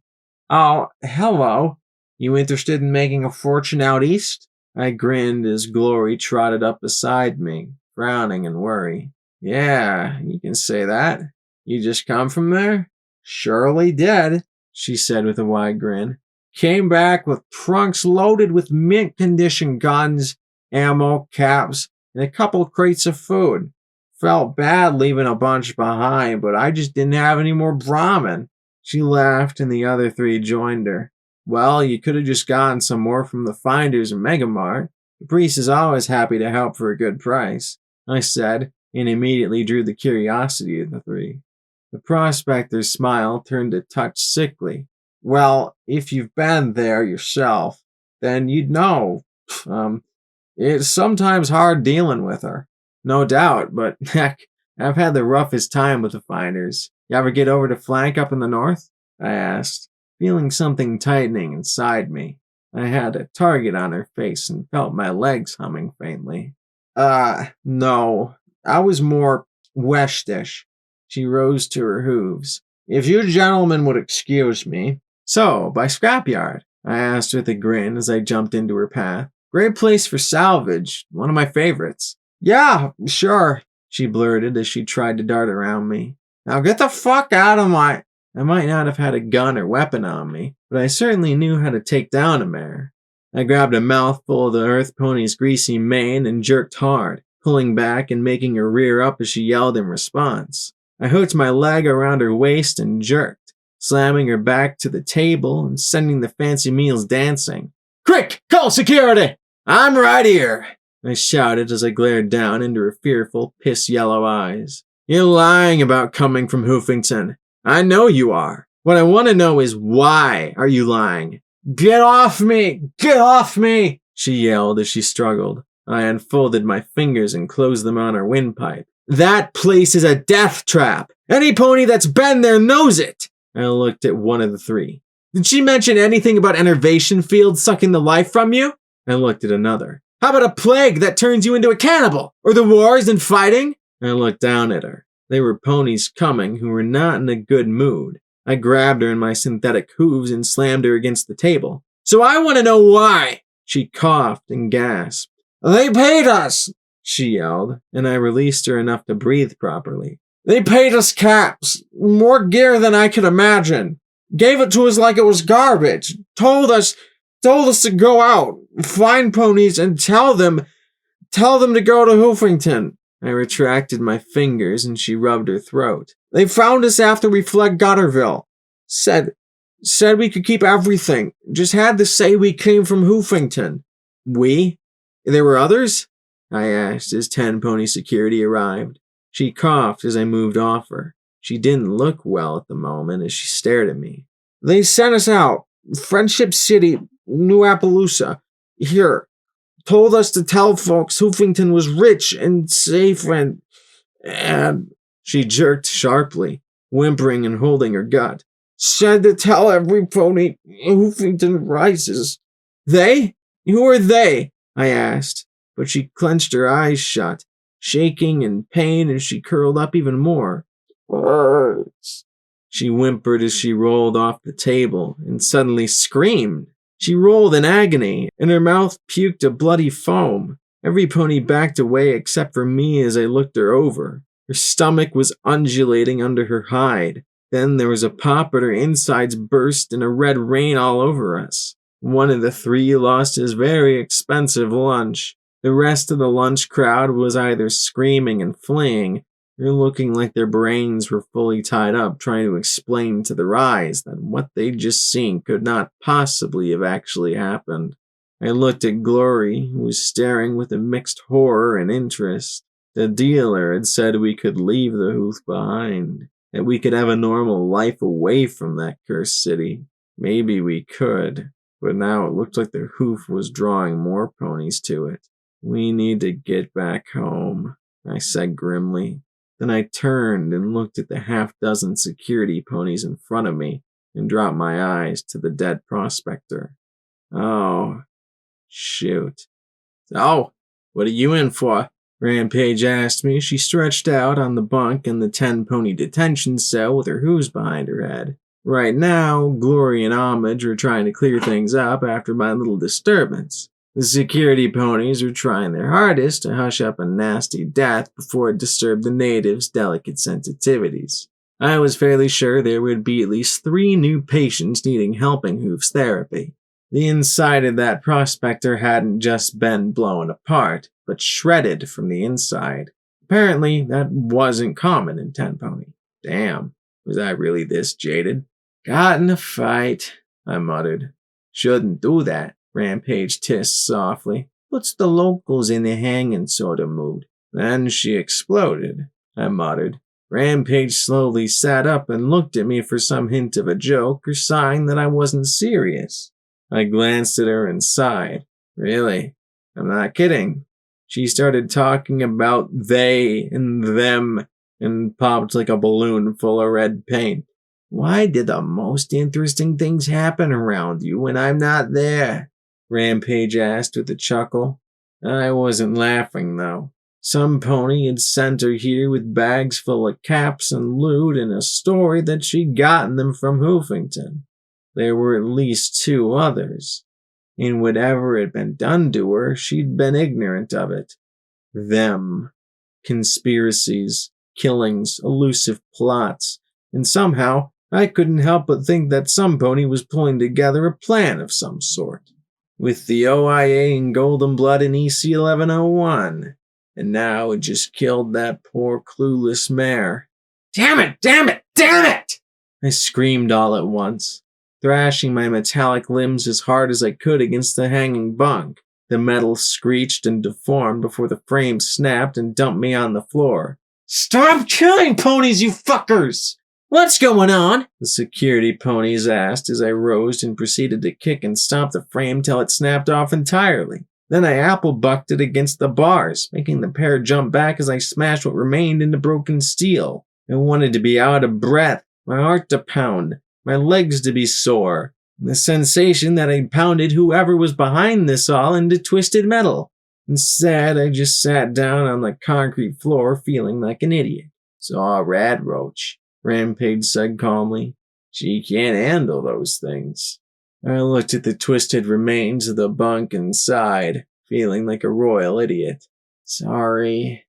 Oh, hello. You interested in making a fortune out east? I grinned as Glory trotted up beside me, frowning in worry. Yeah, you can say that. You just come from there? Surely did, she said with a wide grin. Came back with trunks loaded with mint-condition guns, ammo, caps, and a couple crates of food. Felt bad leaving a bunch behind, but I just didn't have any more Brahmin. She laughed and the other three joined her. Well, you could have just gotten some more from the finders in Megamart. The priest is always happy to help for a good price, I said, and immediately drew the curiosity of the three. The prospector's smile turned a touch sickly. Well, if you've been there yourself, then you'd know. It's sometimes hard dealing with her. No doubt, but heck, I've had the roughest time with the finders. You ever get over to Flank up in the north? I asked, feeling something tightening inside me. I had a target on her face and felt my legs humming faintly. No. I was more westish. She rose to her hooves. If you gentlemen would excuse me. So, by Scrapyard? I asked with a grin as I jumped into her path. Great place for salvage. One of my favorites. Yeah, sure, she blurted as she tried to dart around me. Now get the fuck out of my... I might not have had a gun or weapon on me, but I certainly knew how to take down a mare. I grabbed a mouthful of the earth pony's greasy mane and jerked hard, pulling back and making her rear up as she yelled in response. I hooked my leg around her waist and jerked, slamming her back to the table and sending the fancy meals dancing. Quick, call security! I'm right here! I shouted as I glared down into her fearful, piss-yellow eyes. You're lying about coming from Hoofington. I know you are. What I want to know is why are you lying? Get off me! Get off me! She yelled as she struggled. I unfolded my fingers and closed them on her windpipe. That place is a death trap. Any pony that's been there knows it. I looked at one of the three. Did she mention anything about enervation fields sucking the life from you? I looked at another. How about a plague that turns you into a cannibal? Or the wars and fighting? I looked down at her. They were ponies coming who were not in a good mood. I grabbed her in my synthetic hooves and slammed her against the table. So I want to know why. She coughed and gasped. They paid us, she yelled, and I released her enough to breathe properly. They paid us caps, more gear than I could imagine. Gave it to us like it was garbage. Told us told us to go out, find ponies, and tell them to go to Hoofington. I retracted my fingers and she rubbed her throat. They found us after we fled Gutterville. Said we could keep everything. Just had to say we came from Hoofington. We? There were others? I asked as 10 pony security arrived. She coughed as I moved off her. She didn't look well at the moment as she stared at me. They sent us out. Friendship City, New Appaloosa. Here. Told us to tell folks Hoofington was rich and safe and she jerked sharply, whimpering and holding her gut. Said to tell every pony Hoofington rises. They? Who are they? I asked, but she clenched her eyes shut, shaking in pain as she curled up even more. Birds. She whimpered as she rolled off the table and suddenly screamed. She rolled in agony, and her mouth puked a bloody foam. Every pony backed away except for me as I looked her over. Her stomach was undulating under her hide. Then there was a pop and her insides burst and a red rain all over us. One of the 3 lost his very expensive lunch. The rest of the lunch crowd was either screaming and fleeing, or looking like their brains were fully tied up trying to explain to their eyes that what they'd just seen could not possibly have actually happened. I looked at Glory, who was staring with a mixed horror and interest. The dealer had said we could leave the Hoof behind, that we could have a normal life away from that cursed city. Maybe we could, but now it looked like the Hoof was drawing more ponies to it. We need to get back home, I said grimly. Then I turned and looked at the half-dozen security ponies in front of me and dropped my eyes to the dead prospector. Oh, shoot. So, what are you in for? Rampage asked me. She stretched out on the bunk in the 10-pony detention cell with her hooves behind her head. Right now, Glory and Homage are trying to clear things up after my little disturbance. The security ponies are trying their hardest to hush up a nasty death before it disturbed the natives' delicate sensitivities. I was fairly sure there would be at least 3 new patients needing helping hoofs therapy. The inside of that prospector hadn't just been blown apart, but shredded from the inside. Apparently, that wasn't common in 10-pony. Damn, was I really this jaded? Got in a fight, I muttered. Shouldn't do that, Rampage tissed softly. Puts the locals in a hanging sort of mood. Then she exploded, I muttered. Rampage slowly sat up and looked at me for some hint of a joke or sign that I wasn't serious. I glanced at her and sighed. Really? I'm not kidding. She started talking about they and them and popped like a balloon full of red paint. Why did the most interesting things happen around you when I'm not there? Rampage asked with a chuckle. I wasn't laughing, though. Some pony had sent her here with bags full of caps and loot and a story that she'd gotten them from Hoofington. There were at least 2 others. In whatever had been done to her, she'd been ignorant of it. Them. Conspiracies, killings, elusive plots, and somehow I couldn't help but think that some pony was pulling together a plan of some sort. With the OIA and Golden Blood in EC 1101. And now it just killed that poor clueless mare. Damn it! Damn it! Damn it! I screamed all at once, thrashing my metallic limbs as hard as I could against the hanging bunk. The metal screeched and deformed before the frame snapped and dumped me on the floor. Stop killing ponies, you fuckers! What's going on? The security ponies asked as I rose and proceeded to kick and stomp the frame till it snapped off entirely. Then I apple-bucked it against the bars, making the pair jump back as I smashed what remained into broken steel. I wanted to be out of breath, my heart to pound, my legs to be sore, and the sensation that I'd pounded whoever was behind this all into twisted metal. Instead, I just sat down on the concrete floor feeling like an idiot. Saw a rad roach, Rampage said calmly. She can't handle those things. I looked at the twisted remains of the bunk and sighed, feeling like a royal idiot. Sorry.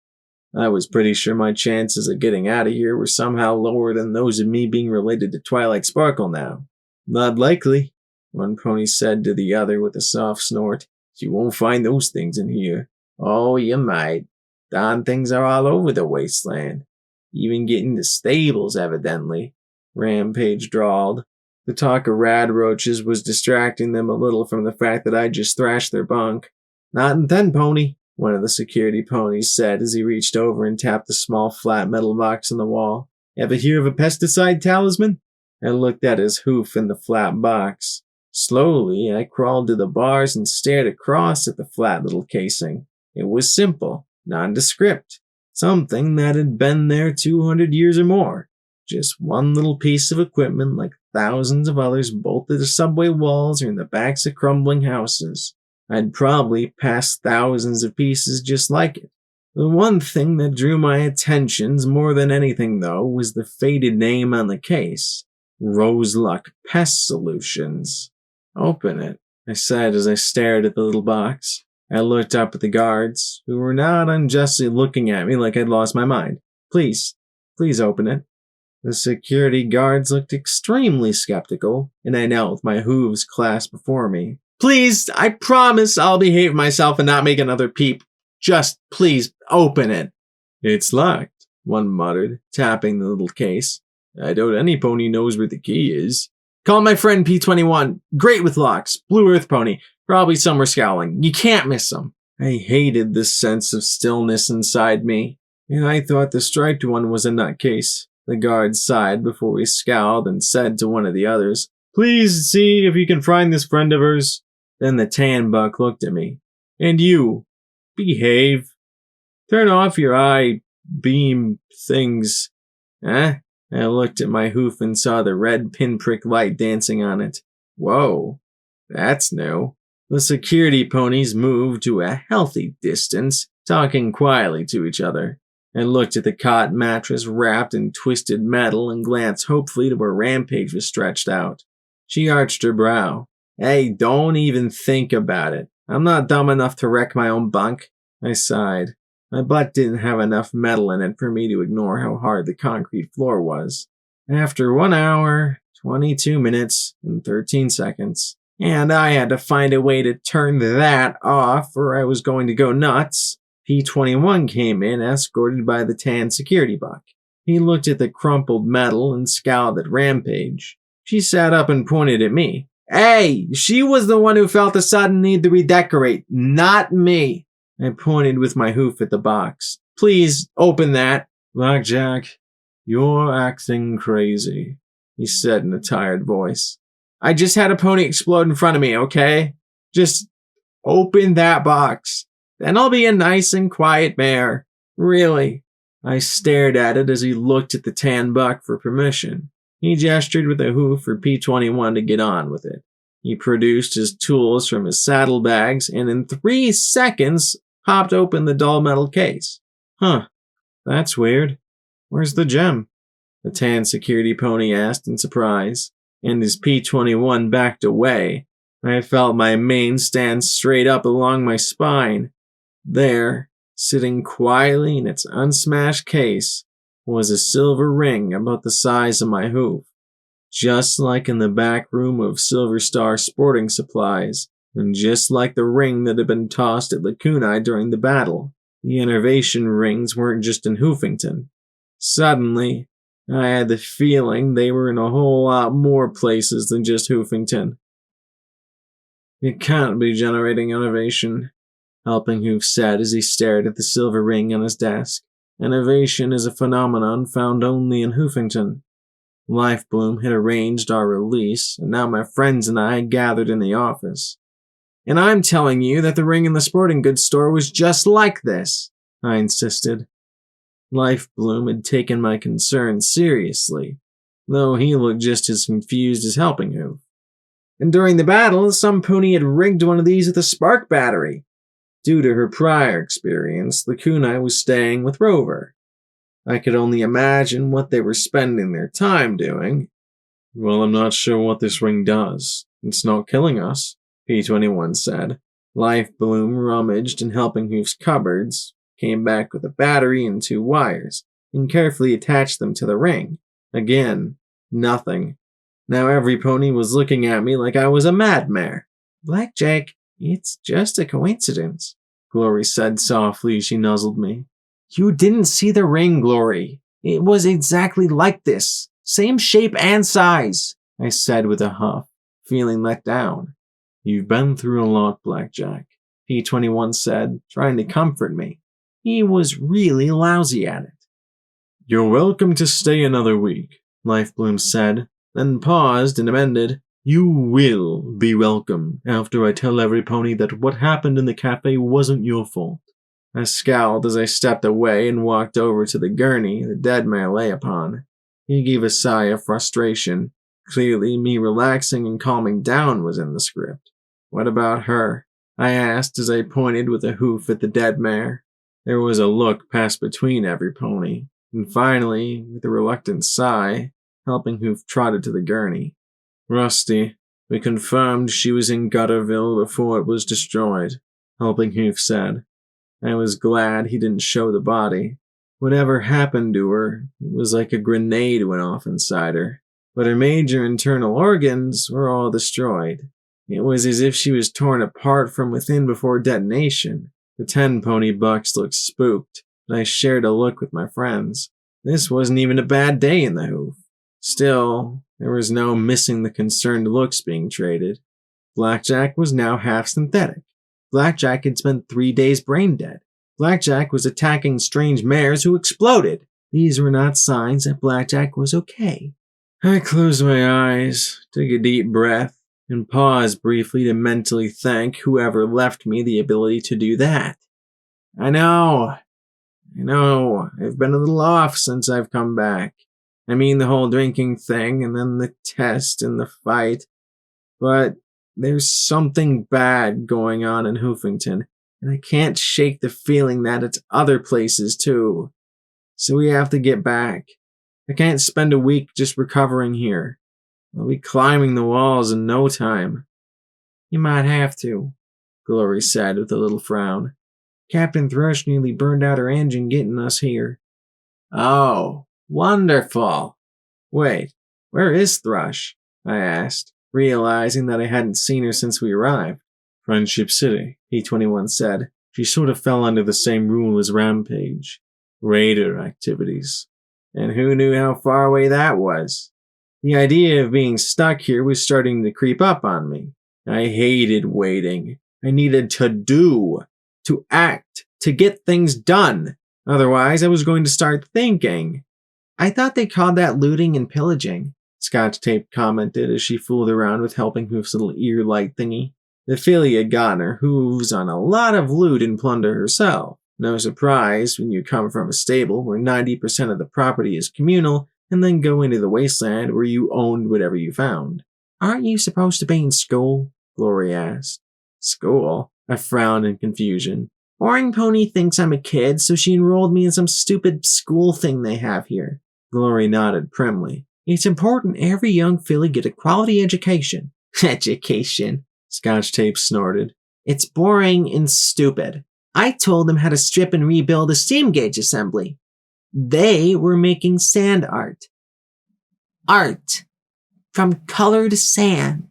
I was pretty sure my chances of getting out of here were somehow lower than those of me being related to Twilight Sparkle now. Not likely. one pony said to the other with a soft snort. You won't find those things in here. Oh, you might. Darn things are all over the wasteland. Even getting to stables, evidently, Rampage drawled. The talk of rad roaches was distracting them a little from the fact that I just thrashed their bunk. Not in 10, pony, one of the security ponies said as he reached over and tapped the small flat metal box on the wall. Ever hear of a pesticide talisman? I looked at his hoof in the flat box. Slowly, I crawled to the bars and stared across at the flat little casing. It was simple, nondescript, something that had been there 200 years or more. Just one little piece of equipment like thousands of others bolted to subway walls or in the backs of crumbling houses. I'd probably passed thousands of pieces just like it. The one thing that drew my attentions more than anything, though, was the faded name on the case. Roseluck Pest Solutions. Open it, I said as I stared at the little box. I looked up at the guards, who were not unjustly looking at me like I'd lost my mind. Please open it. The security guards looked extremely skeptical, and I knelt with my hooves clasped before me. Please, I promise I'll behave myself and not make another peep. Just please open it. It's locked, one muttered, tapping the little case. I doubt any pony knows where the key is. Call my friend P21. Great with locks. Blue Earth pony. Probably somewhere scowling. You can't miss him. I hated this sense of stillness inside me, and I thought the striped one was a nutcase. The guard sighed before he scowled and said to one of the others, Please see if you can find this friend of hers. Then the tan buck looked at me. And you. Behave. Turn off your eye beam things. Huh? I looked at my hoof and saw the red pinprick light dancing on it. Whoa, that's new. The security ponies moved to a healthy distance, talking quietly to each other. I looked at the cot mattress wrapped in twisted metal and glanced hopefully to where Rampage was stretched out. She arched her brow. Hey, don't even think about it. I'm not dumb enough to wreck my own bunk. I sighed. My butt didn't have enough metal in it for me to ignore how hard the concrete floor was. After 1 hour, 22 minutes, and 13 seconds, and I had to find a way to turn that off or I was going to go nuts, P21 came in, escorted by the tan security buck. He looked at the crumpled metal and scowled at Rampage. She sat up and pointed at me. Hey, she was the one who felt a sudden need to redecorate, not me. I pointed with my hoof at the box. Please, open that. Blackjack, you're acting crazy, he said in a tired voice. I just had a pony explode in front of me, okay? Just open that box. Then I'll be a nice and quiet mare. Really. I stared at it as he looked at the tan buck for permission. He gestured with a hoof for P21 to get on with it. He produced his tools from his saddlebags and in 3 seconds popped open the dull metal case. Huh, that's weird. Where's the gem? The tan security pony asked in surprise, and as P21 backed away, I felt my mane stand straight up along my spine. There, sitting quietly in its unsmashed case, was a silver ring about the size of my hoof, just like in the back room of Silver Star Sporting Supplies, and just like the ring that had been tossed at Lacuni during the battle. The innervation rings weren't just in Hoofington. Suddenly, I had the feeling they were in a whole lot more places than just Hoofington. It can't be generating innervation, Helping Hoof said as he stared at the silver ring on his desk. Innervation is a phenomenon found only in Hoofington. Lifebloom had arranged our release, and now my friends and I had gathered in the office. And I'm telling you that the ring in the sporting goods store was just like this, I insisted. Lifebloom had taken my concerns seriously, though he looked just as confused as Helping Hoof. And during the battle, some pony had rigged one of these with a spark battery. Due to her prior experience, Lacuni was staying with Rover. I could only imagine what they were spending their time doing. Well, I'm not sure what this ring does. It's not killing us, P21 said. Lifebloom rummaged in Helping Hoof's cupboards, came back with a battery and 2 wires, and carefully attached them to the ring. Again, nothing. Now every pony was looking at me like I was a madmare. Blackjack, it's just a coincidence, Glory said softly as she nuzzled me. You didn't see the ring, Glory. It was exactly like this. Same shape and size, I said with a huff, feeling let down. You've been through a lot, Blackjack, P21 said, trying to comfort me. He was really lousy at it. You're welcome to stay another week, Lifebloom said, then paused and amended. You will be welcome after I tell every pony that what happened in the cafe wasn't your fault. I scowled as I stepped away and walked over to the gurney the dead mare lay upon. He gave a sigh of frustration. Clearly, me relaxing and calming down was in the script. What about her? I asked as I pointed with a hoof at the dead mare. There was a look passed between every pony, and finally, with a reluctant sigh, Helping Hoof trotted to the gurney. Rusty, we confirmed she was in Gutterville before it was destroyed, Helping Hoof said. I was glad he didn't show the body. Whatever happened to her, it was like a grenade went off inside her. But her major internal organs were all destroyed. It was as if she was torn apart from within before detonation. The 10-pony bucks looked spooked, and I shared a look with my friends. This wasn't even a bad day in the hoof. Still, there was no missing the concerned looks being traded. Blackjack was now half synthetic. Blackjack had spent 3 days brain dead. Blackjack was attacking strange mares who exploded. These were not signs that Blackjack was okay. I closed my eyes, took a deep breath, and paused briefly to mentally thank whoever left me the ability to do that. I know, I've been a little off since I've come back. I mean the whole drinking thing, and then the test and the fight. But there's something bad going on in Hoofington, and I can't shake the feeling that it's other places too. So we have to get back. I can't spend a week just recovering here. I'll be climbing the walls in no time. You might have to, Glory said with a little frown. Captain Thrush nearly burned out her engine getting us here. Oh, wonderful. Wait, where is Thrush? I asked, realizing that I hadn't seen her since we arrived. Friendship City, P21 said. She sort of fell under the same rule as Rampage. Raider activities. And who knew how far away that was? The idea of being stuck here was starting to creep up on me. I hated waiting. I needed to do, to act, to get things done. Otherwise, I was going to start thinking. I thought they called that looting and pillaging, Scotch Tape commented as she fooled around with Helping Hoof's little ear light thingy. The filly had gotten her hooves on a lot of loot and plunder herself. No surprise when you come from a stable where 90% of the property is communal and then go into the wasteland where you owned whatever you found. Aren't you supposed to be in school? Glory asked. School? I frowned in confusion. Boring Pony thinks I'm a kid, so she enrolled me in some stupid school thing they have here. Glory nodded primly. It's important every young filly get a quality education. Education, Scotch Tape snorted. It's boring and stupid. I told them how to strip and rebuild a steam gauge assembly. They were making sand art. Art. From colored sand.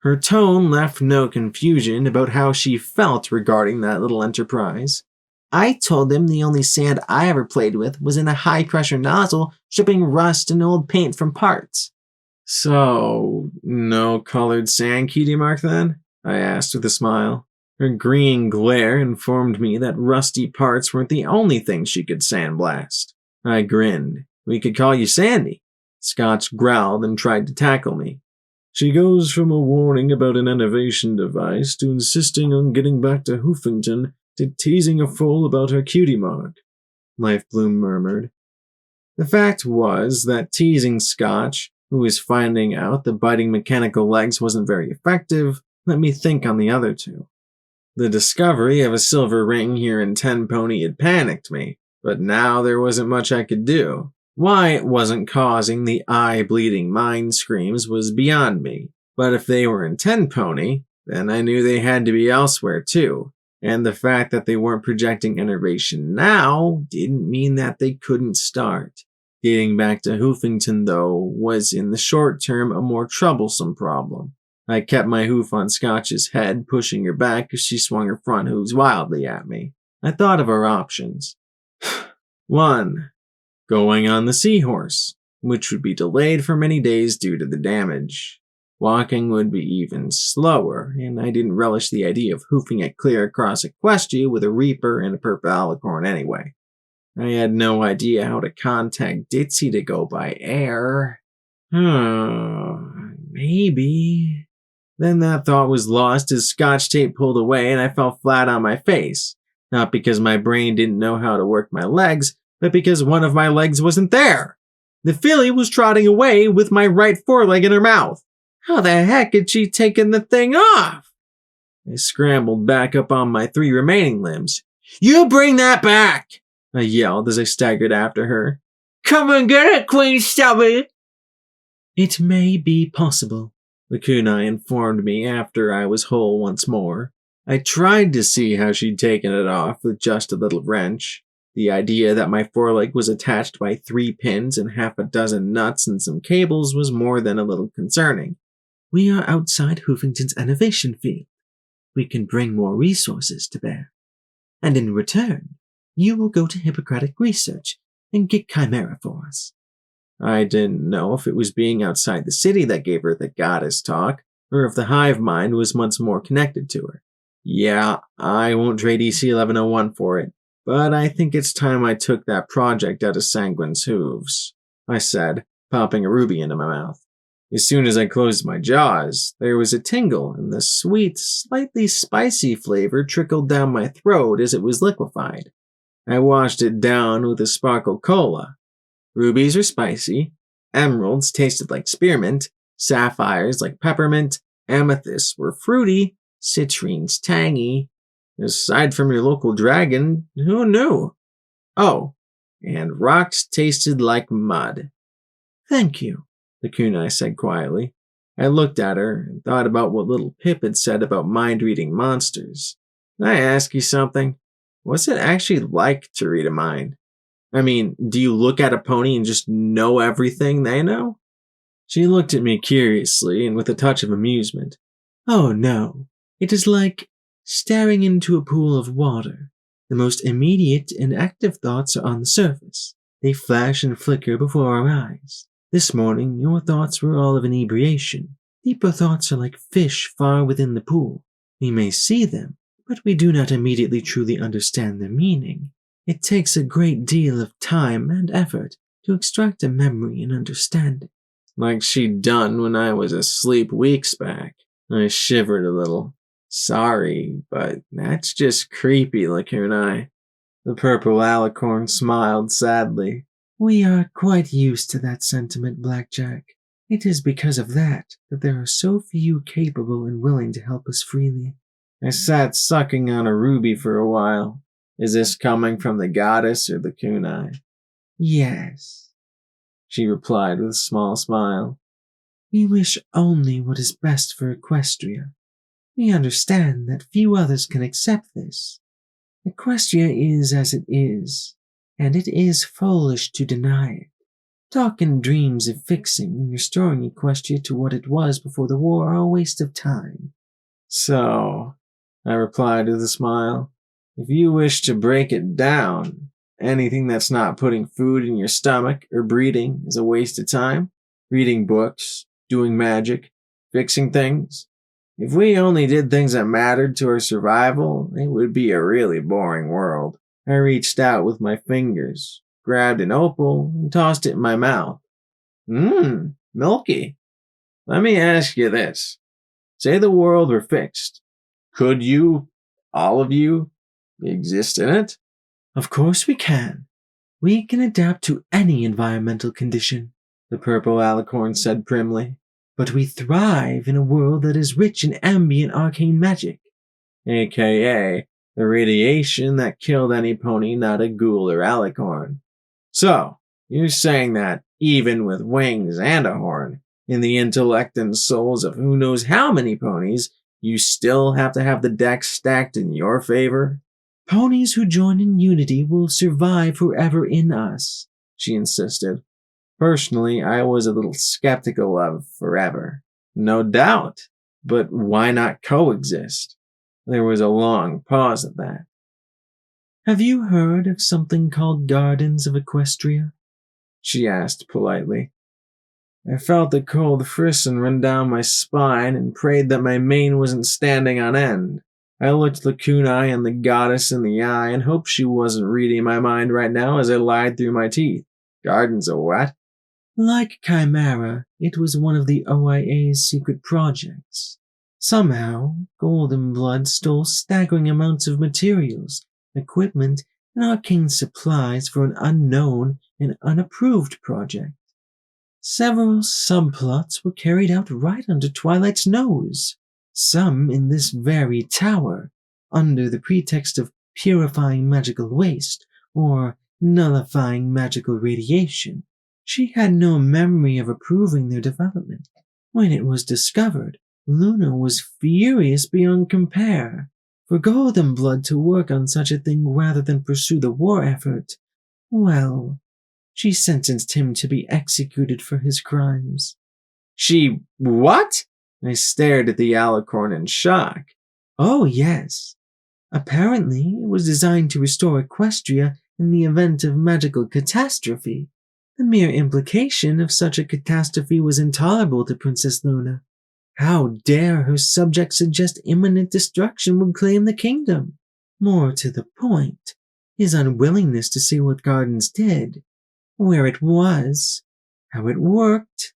Her tone left no confusion about how she felt regarding that little enterprise. I told them the only sand I ever played with was in a high-pressure nozzle stripping rust and old paint from parts. So, no colored sand, Cutie Mark, then? I asked with a smile. Her green glare informed me that rusty parts weren't the only thing she could sandblast. I grinned. We could call you Sandy. Scotch growled and tried to tackle me. She goes from a warning about an innovation device to insisting on getting back to Hoofington to teasing a fool about her cutie mark, Lifebloom murmured. The fact was that teasing Scotch, who was finding out the biting mechanical legs wasn't very effective, let me think on the other two. The discovery of a silver ring here in 10-pony had panicked me, but now there wasn't much I could do. Why it wasn't causing the eye-bleeding mind screams was beyond me, but if they were in 10-pony, then I knew they had to be elsewhere too, and the fact that they weren't projecting innervation now didn't mean that they couldn't start. Getting back to Hoofington, though, was in the short term a more troublesome problem. I kept my hoof on Scotch's head, pushing her back as she swung her front hooves wildly at me. I thought of our options. 1. Going on the seahorse, which would be delayed for many days due to the damage. Walking would be even slower, and I didn't relish the idea of hoofing it clear across Equestria with a Reaper and a purple alicorn anyway. I had no idea how to contact Ditzy to go by air. Maybe. Then that thought was lost as Scotch tape pulled away and I fell flat on my face. Not because my brain didn't know how to work my legs, but because one of my legs wasn't there. The filly was trotting away with my right foreleg in her mouth. How the heck had she taken the thing off? I scrambled back up on my 3 remaining limbs. You bring that back! I yelled as I staggered after her. Come and get it, Queen Stubby! It may be possible, the kunai informed me after I was whole once more. I tried to see how she'd taken it off with just a little wrench. The idea that my foreleg was attached by 3 pins and half a dozen nuts and some cables was more than a little concerning. We are outside Hoofington's innovation field. We can bring more resources to bear. And in return, you will go to Hippocratic Research and get Chimera for us. I didn't know if it was being outside the city that gave her the goddess talk, or if the hive mind was once more connected to her. Yeah, I won't trade EC1101 for it, but I think it's time I took that project out of Sanguine's hooves, I said, popping a ruby into my mouth. As soon as I closed my jaws, there was a tingle and the sweet, slightly spicy flavor trickled down my throat as it was liquefied. I washed it down with a sparkle cola. Rubies are spicy, emeralds tasted like spearmint, sapphires like peppermint, amethysts were fruity, citrines tangy. Aside from your local dragon, who knew? Oh, and rocks tasted like mud. Thank you, the kunai said quietly. I looked at her and thought about what little Pip had said about mind-reading monsters. Can I ask you something? What's it actually like to read a mind? I mean, do you look at a pony and just know everything they know? She looked at me curiously and with a touch of amusement. Oh no, it is like staring into a pool of water. The most immediate and active thoughts are on the surface. They flash and flicker before our eyes. This morning, your thoughts were all of inebriation. Deeper thoughts are like fish far within the pool. We may see them, but we do not immediately truly understand their meaning. It takes a great deal of time and effort to extract a memory and understanding. Like she'd done when I was asleep weeks back. I shivered a little. Sorry, but that's just creepy, Lakunai. The purple alicorn smiled sadly. We are quite used to that sentiment, Blackjack. It is because of that there are so few capable and willing to help us freely. I sat sucking on a ruby for a while. Is this coming from the goddess or the kunai? Yes, she replied with a small smile. We wish only what is best for Equestria. We understand that few others can accept this. Equestria is as it is, and it is foolish to deny it. Talk and dreams of fixing and restoring Equestria to what it was before the war are a waste of time. So, I replied with a smile, if you wish to break it down, anything that's not putting food in your stomach or breeding is a waste of time. Reading books, doing magic, fixing things. If we only did things that mattered to our survival, it would be a really boring world. I reached out with my fingers, grabbed an opal, and tossed it in my mouth. Milky. Let me ask you this. Say the world were fixed. Could you, all of you, exist in it? Of course we can. We can adapt to any environmental condition, the purple alicorn said primly. But we thrive in a world that is rich in ambient arcane magic. AKA the radiation that killed any pony not a ghoul or alicorn. So, you're saying that even with wings and a horn, in the intellect and souls of who knows how many ponies, you still have to have the deck stacked in your favor? Ponies who join in unity will survive forever in us, she insisted. Personally, I was a little skeptical of forever. No doubt, but why not coexist? There was a long pause at that. Have you heard of something called Gardens of Equestria? She asked politely. I felt the cold frisson run down my spine and prayed that my mane wasn't standing on end. I looked Lacunae and the goddess in the eye and hoped she wasn't reading my mind right now as I lied through my teeth. Gardens of what? Like Chimera, it was one of the OIA's secret projects. Somehow, Golden Blood stole staggering amounts of materials, equipment, and arcane supplies for an unknown and unapproved project. Several subplots were carried out right under Twilight's nose, some in this very tower, under the pretext of purifying magical waste or nullifying magical radiation. She had no memory of approving their development. When it was discovered, Luna was furious beyond compare. For Golden Blood to work on such a thing rather than pursue the war effort, well, she sentenced him to be executed for his crimes. She what? I stared at the alicorn in shock. Oh, yes. Apparently, it was designed to restore Equestria in the event of magical catastrophe. The mere implication of such a catastrophe was intolerable to Princess Luna. How dare her subjects suggest imminent destruction would claim the kingdom? More to the point, his unwillingness to see what Gardens did, where it was, how it worked.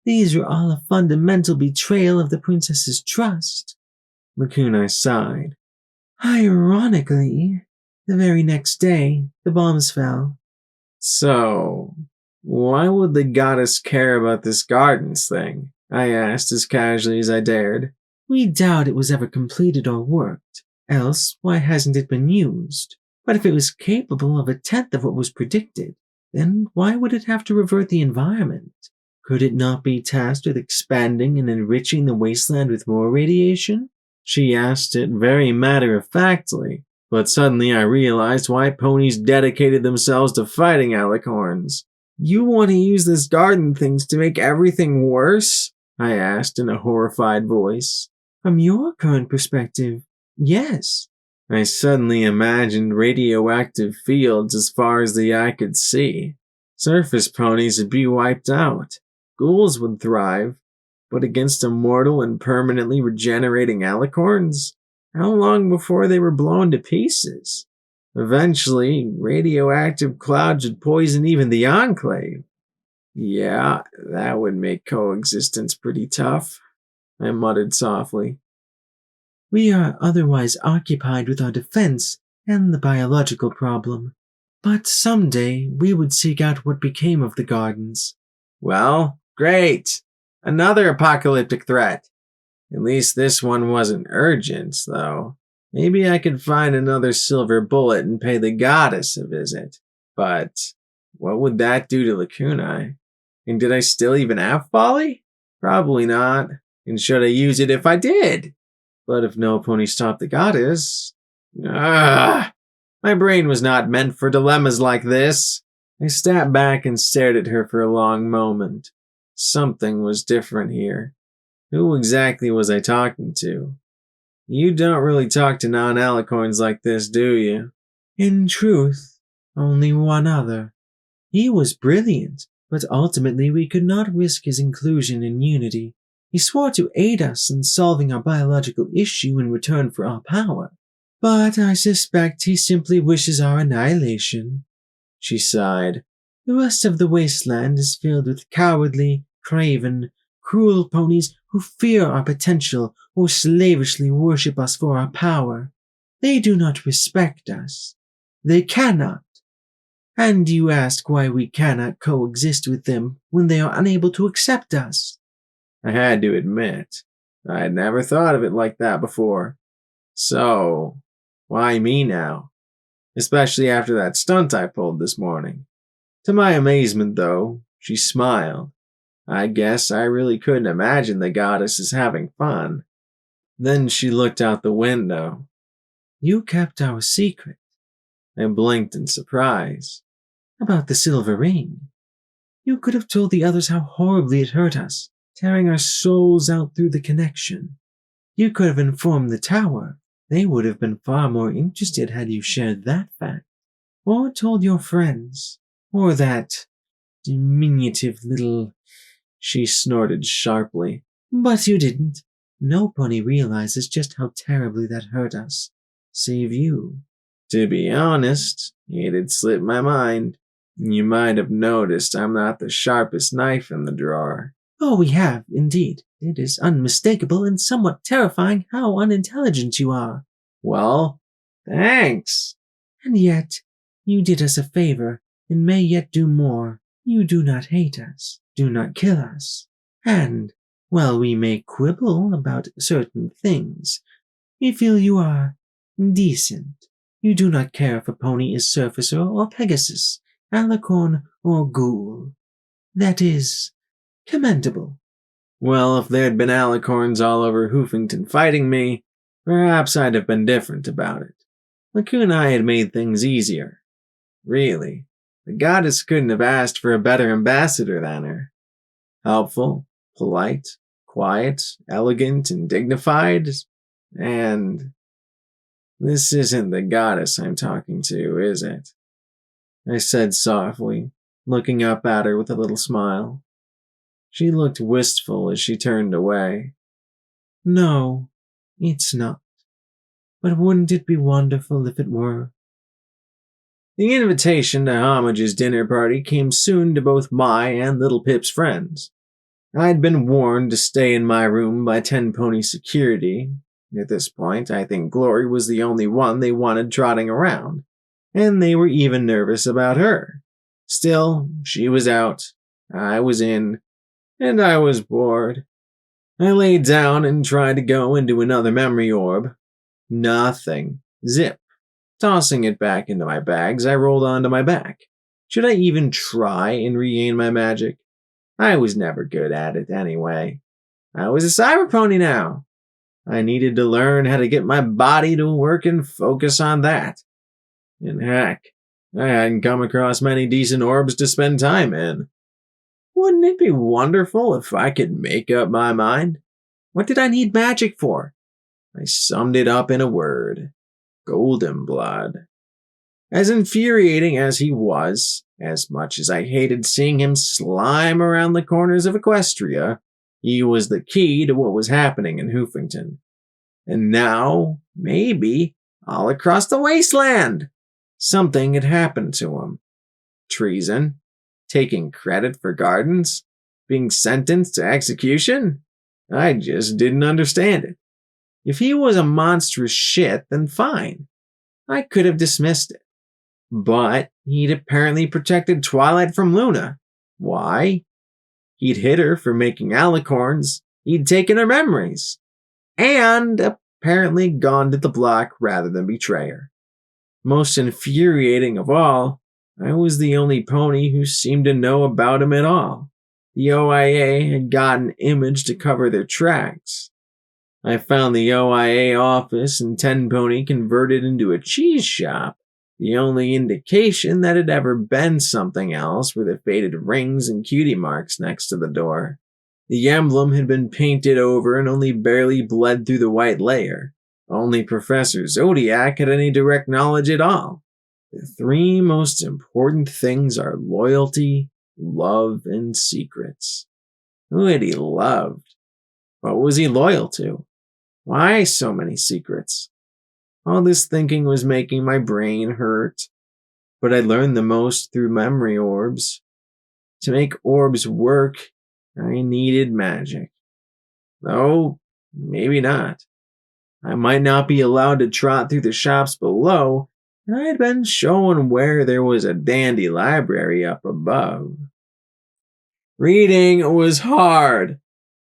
These were all a fundamental betrayal of the princess's trust. Lacunae sighed. Ironically, the very next day, the bombs fell. So, why would the goddess care about this Gardens thing? I asked as casually as I dared. We doubt it was ever completed or worked. Else, why hasn't it been used? But if it was capable of a tenth of what was predicted, then why would it have to revert the environment? Could it not be tasked with expanding and enriching the wasteland with more radiation? She asked it very matter-of-factly, but suddenly I realized why ponies dedicated themselves to fighting alicorns. You want to use this garden things to make everything worse? I asked in a horrified voice. From your current perspective, yes. I suddenly imagined radioactive fields as far as the eye could see. Surface ponies would be wiped out. Ghouls would thrive. But against immortal and permanently regenerating alicorns? How long before they were blown to pieces? Eventually, radioactive clouds would poison even the Enclave. Yeah, that would make coexistence pretty tough, I muttered softly. We are otherwise occupied with our defense and the biological problem. But someday we would seek out what became of the gardens. Well, great. Another apocalyptic threat. At least this one wasn't urgent, though. Maybe I could find another silver bullet and pay the goddess a visit. But what would that do to Lacunae? And did I still even have folly? Probably not. And should I use it if I did? But if no pony stopped the goddess... My brain was not meant for dilemmas like this. I stepped back and stared at her for a long moment. Something was different here. Who exactly was I talking to? You don't really talk to non-alicorns like this, do you? In truth, only one other. He was brilliant, but ultimately we could not risk his inclusion in Unity. He swore to aid us in solving our biological issue in return for our power. But I suspect he simply wishes our annihilation. She sighed. The rest of the wasteland is filled with cowardly, craven, cruel ponies who fear our potential or slavishly worship us for our power. They do not respect us. They cannot. And you ask why we cannot coexist with them when they are unable to accept us. I had to admit, I had never thought of it like that before. So, why me now? Especially after that stunt I pulled this morning. To my amazement, though, she smiled. I guess I really couldn't imagine the goddess as having fun. Then she looked out the window. You kept our secret. I blinked in surprise. About the silver ring. You could have told the others how horribly it hurt us, tearing our souls out through the connection. You could have informed the tower. They would have been far more interested had you shared that fact. Or told your friends. Or that diminutive little... She snorted sharply. But you didn't. No pony realizes just how terribly that hurt us. Save you. To be honest, it had slipped my mind. You might have noticed I'm not the sharpest knife in the drawer. Oh, we have, indeed. It is unmistakable and somewhat terrifying how unintelligent you are. Well, thanks. And yet, you did us a favor, and may yet do more. You do not hate us, do not kill us. And, while we may quibble about certain things, we feel you are decent. You do not care if a pony is Surfacer or Pegasus, Alicorn or Ghoul. That is commendable. Well, if there'd been alicorns all over Hoofington fighting me, perhaps I'd have been different about it. Lacoonai had made things easier. Really, the goddess couldn't have asked for a better ambassador than her. Helpful, polite, quiet, elegant, and dignified, and... This isn't the goddess I'm talking to, is it? I said softly, looking up at her with a little smile. She looked wistful as she turned away. No, it's not. But wouldn't it be wonderful if it were? The invitation to Homage's dinner party came soon to both my and Little Pip's friends. I'd been warned to stay in my room by 10 pony security. At this point, I think Glory was the only one they wanted trotting around, and they were even nervous about her. Still, she was out, I was in, and I was bored. I laid down and tried to go into another memory orb. Nothing. Zip. Tossing it back into my bags, I rolled onto my back. Should I even try and regain my magic? I was never good at it anyway. I was a cyber pony now. I needed to learn how to get my body to work and focus on that. And heck, I hadn't come across many decent orbs to spend time in. Wouldn't it be wonderful if I could make up my mind? What did I need magic for? I summed it up in a word. Golden blood. As infuriating as he was, as much as I hated seeing him slime around the corners of Equestria, he was the key to what was happening in Hoofington. And now, maybe, all across the wasteland, something had happened to him. Treason? Taking credit for gardens? Being sentenced to execution? I just didn't understand it. If he was a monstrous shit, then fine. I could have dismissed it. But he'd apparently protected Twilight from Luna. Why? He'd hit her for making alicorns, he'd taken her memories, and apparently gone to the block rather than betray her. Most infuriating of all, I was the only pony who seemed to know about him at all. The OIA had got an image to cover their tracks. I found the OIA office and 10 Pony converted into a cheese shop. The only indication that it had ever been something else were the faded rings and cutie marks next to the door. The emblem had been painted over and only barely bled through the white layer. Only Professor Zodiac had any direct knowledge at all. The 3 most important things are loyalty, love, and secrets. Who had he loved? What was he loyal to? Why so many secrets? All this thinking was making my brain hurt, but I learned the most through memory orbs. To make orbs work, I needed magic. Though, maybe not. I might not be allowed to trot through the shops below, and I'd been shown where there was a dandy library up above. Reading was hard.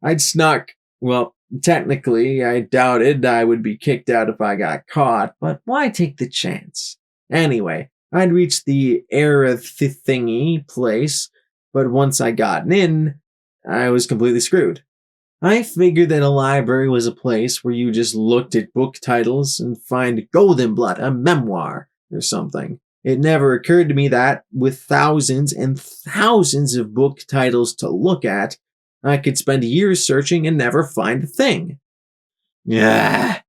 I'd snuck, well, technically, I doubted I would be kicked out if I got caught, but why take the chance? Anyway, I'd reached the thingy place, but once I got in, I was completely screwed. I figured that a library was a place where you just looked at book titles and find Golden Blood, a memoir, or something. It never occurred to me that, with thousands and thousands of book titles to look at, I could spend years searching and never find a thing. Ah,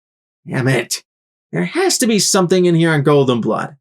damn it. There has to be something in here on Golden Blood.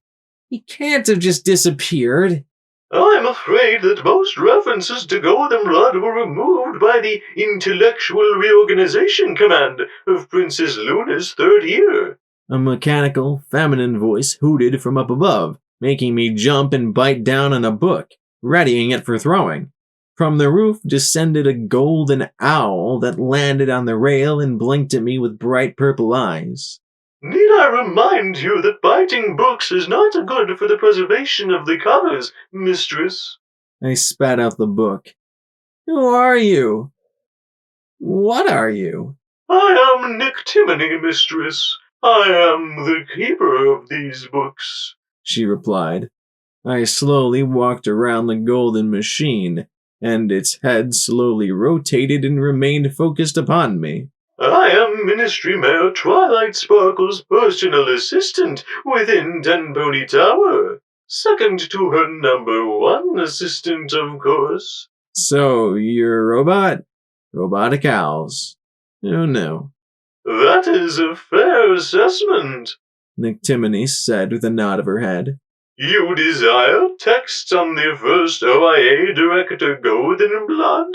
He can't have just disappeared. I'm afraid that most references to Golden Blood were removed by the Intellectual Reorganization Command of Princess Luna's third year. A mechanical, feminine voice hooted from up above, making me jump and bite down on a book, readying it for throwing. From the roof descended a golden owl that landed on the rail and blinked at me with bright purple eyes. Need I remind you that biting books is not good for the preservation of the covers, mistress? I spat out the book. Who are you? What are you? I am Nictimony, mistress. I am the keeper of these books, she replied. I slowly walked around the golden machine, and its head slowly rotated and remained focused upon me. I am Ministry Mayor Twilight Sparkle's personal assistant within Tenpony Tower. Second to her number one assistant, of course. So, you're a robot? Robotic owls. Who knew? That is a fair assessment, Nictimony said with a nod of her head. You desire text on the first OIA Director Golden Blood?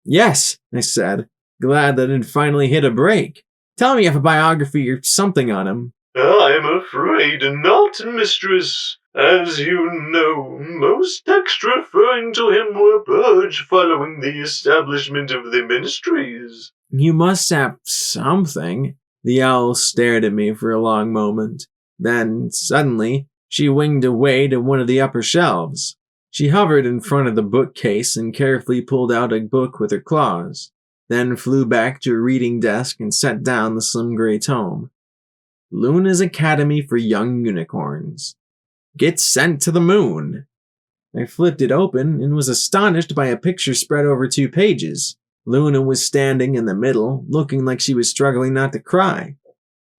Yes, I said, glad that it finally hit a break. Tell me you have a biography or something on him. I'm afraid not, mistress. As you know, most texts referring to him were purged following the establishment of the ministries. You must have something. The owl stared at me for a long moment. Then, suddenly, she winged away to one of the upper shelves. She hovered in front of the bookcase and carefully pulled out a book with her claws, then flew back to a reading desk and set down the slim gray tome. Luna's Academy for Young Unicorns. Get sent to the moon. I flipped it open and was astonished by a picture spread over 2 pages. Luna was standing in the middle, looking like she was struggling not to cry.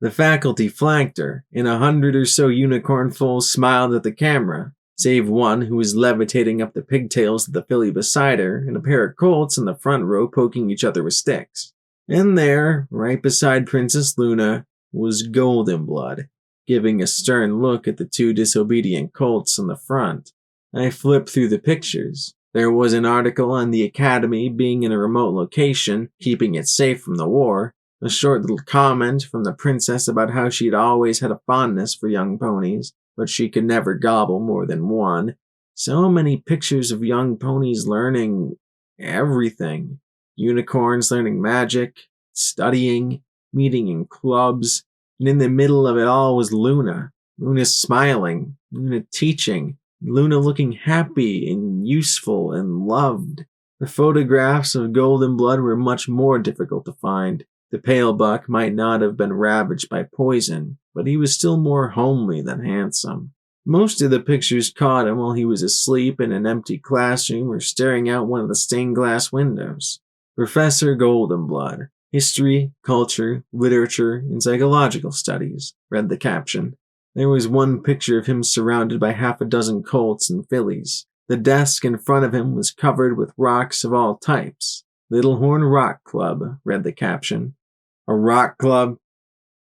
The faculty flanked her, and 100 or so unicorn foals smiled at the camera, save one who was levitating up the pigtails of the filly beside her and a pair of colts in the front row poking each other with sticks. And there, right beside Princess Luna, was Golden Blood, giving a stern look at the 2 disobedient colts in the front. I flipped through the pictures. There was an article on the Academy being in a remote location, keeping it safe from the war, a short little comment from the princess about how she'd always had a fondness for young ponies, but she could never gobble more than one. So many pictures of young ponies learning everything. Unicorns learning magic, studying, meeting in clubs, and in the middle of it all was Luna. Luna smiling, Luna teaching, Luna looking happy and useful and loved. The photographs of Golden Blood were much more difficult to find. The pale buck might not have been ravaged by poison, but he was still more homely than handsome. Most of the pictures caught him while he was asleep in an empty classroom or staring out one of the stained glass windows. Professor Golden Blood, History, Culture, Literature, and Psychological Studies, read the caption. There was one picture of him surrounded by 6 colts and fillies. The desk in front of him was covered with rocks of all types. Little Horn Rock Club, read the caption. A rock club?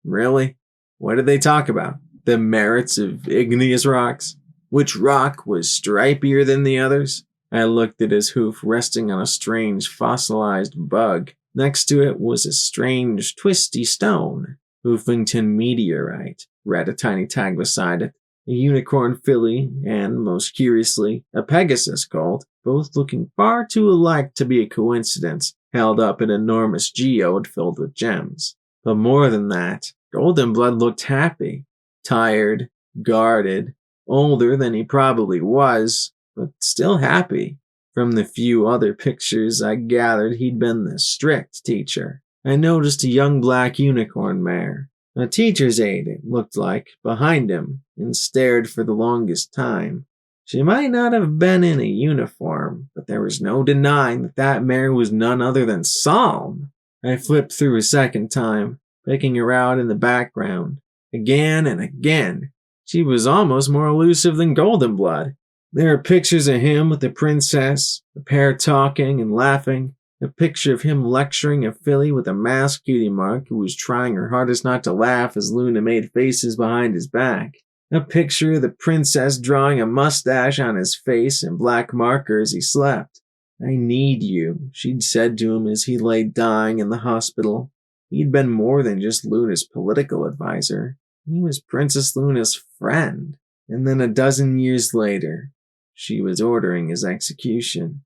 Really? What did they talk about? The merits of igneous rocks? Which rock was stripier than the others? I looked at his hoof resting on a strange fossilized bug. Next to it was a strange twisty stone. Hoofington Meteorite, read a tiny tag beside it. A unicorn filly and, most curiously, a Pegasus colt, both looking far too alike to be a coincidence, held up an enormous geode filled with gems. But more than that, Golden Blood looked happy. Tired, guarded, older than he probably was, but still happy. From the few other pictures, I gathered he'd been the strict teacher. I noticed a young black unicorn mare. A teacher's aide, it looked like, behind him, and stared for the longest time. She might not have been in a uniform, but there was no denying that that mare was none other than Psalm. I flipped through a second time, picking her out in the background. Again and again, She was almost more elusive than Goldenblood. There are pictures of him with the princess, the pair talking and laughing, a picture of him lecturing a filly with a masked cutie mark who was trying her hardest not to laugh as Luna made faces behind his back, a picture of the princess drawing a mustache on his face and black marker as he slept. "I need you," she'd said to him as he lay dying in the hospital. He'd been more than just Luna's political advisor. He was Princess Luna's friend. And then a dozen years later, she was ordering his execution.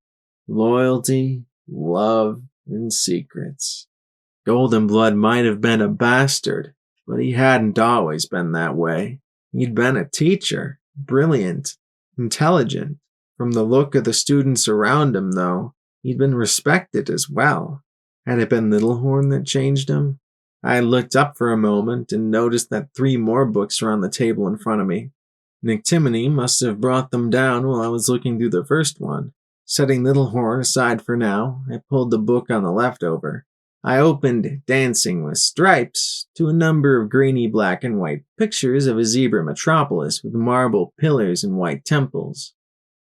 Loyalty, love, and secrets. Goldenblood might have been a bastard, but he hadn't always been that way. He'd been a teacher, brilliant, intelligent. From the look of the students around him, though, he'd been respected as well. Had it been Littlehorn that changed him? I looked up for a moment and noticed that 3 more books were on the table in front of me. Nictimony must have brought them down while I was looking through the first one. Setting Littlehorn aside for now, I pulled the book on the left over. I opened Dancing with Stripes to a number of grainy black and white pictures of a zebra metropolis with marble pillars and white temples.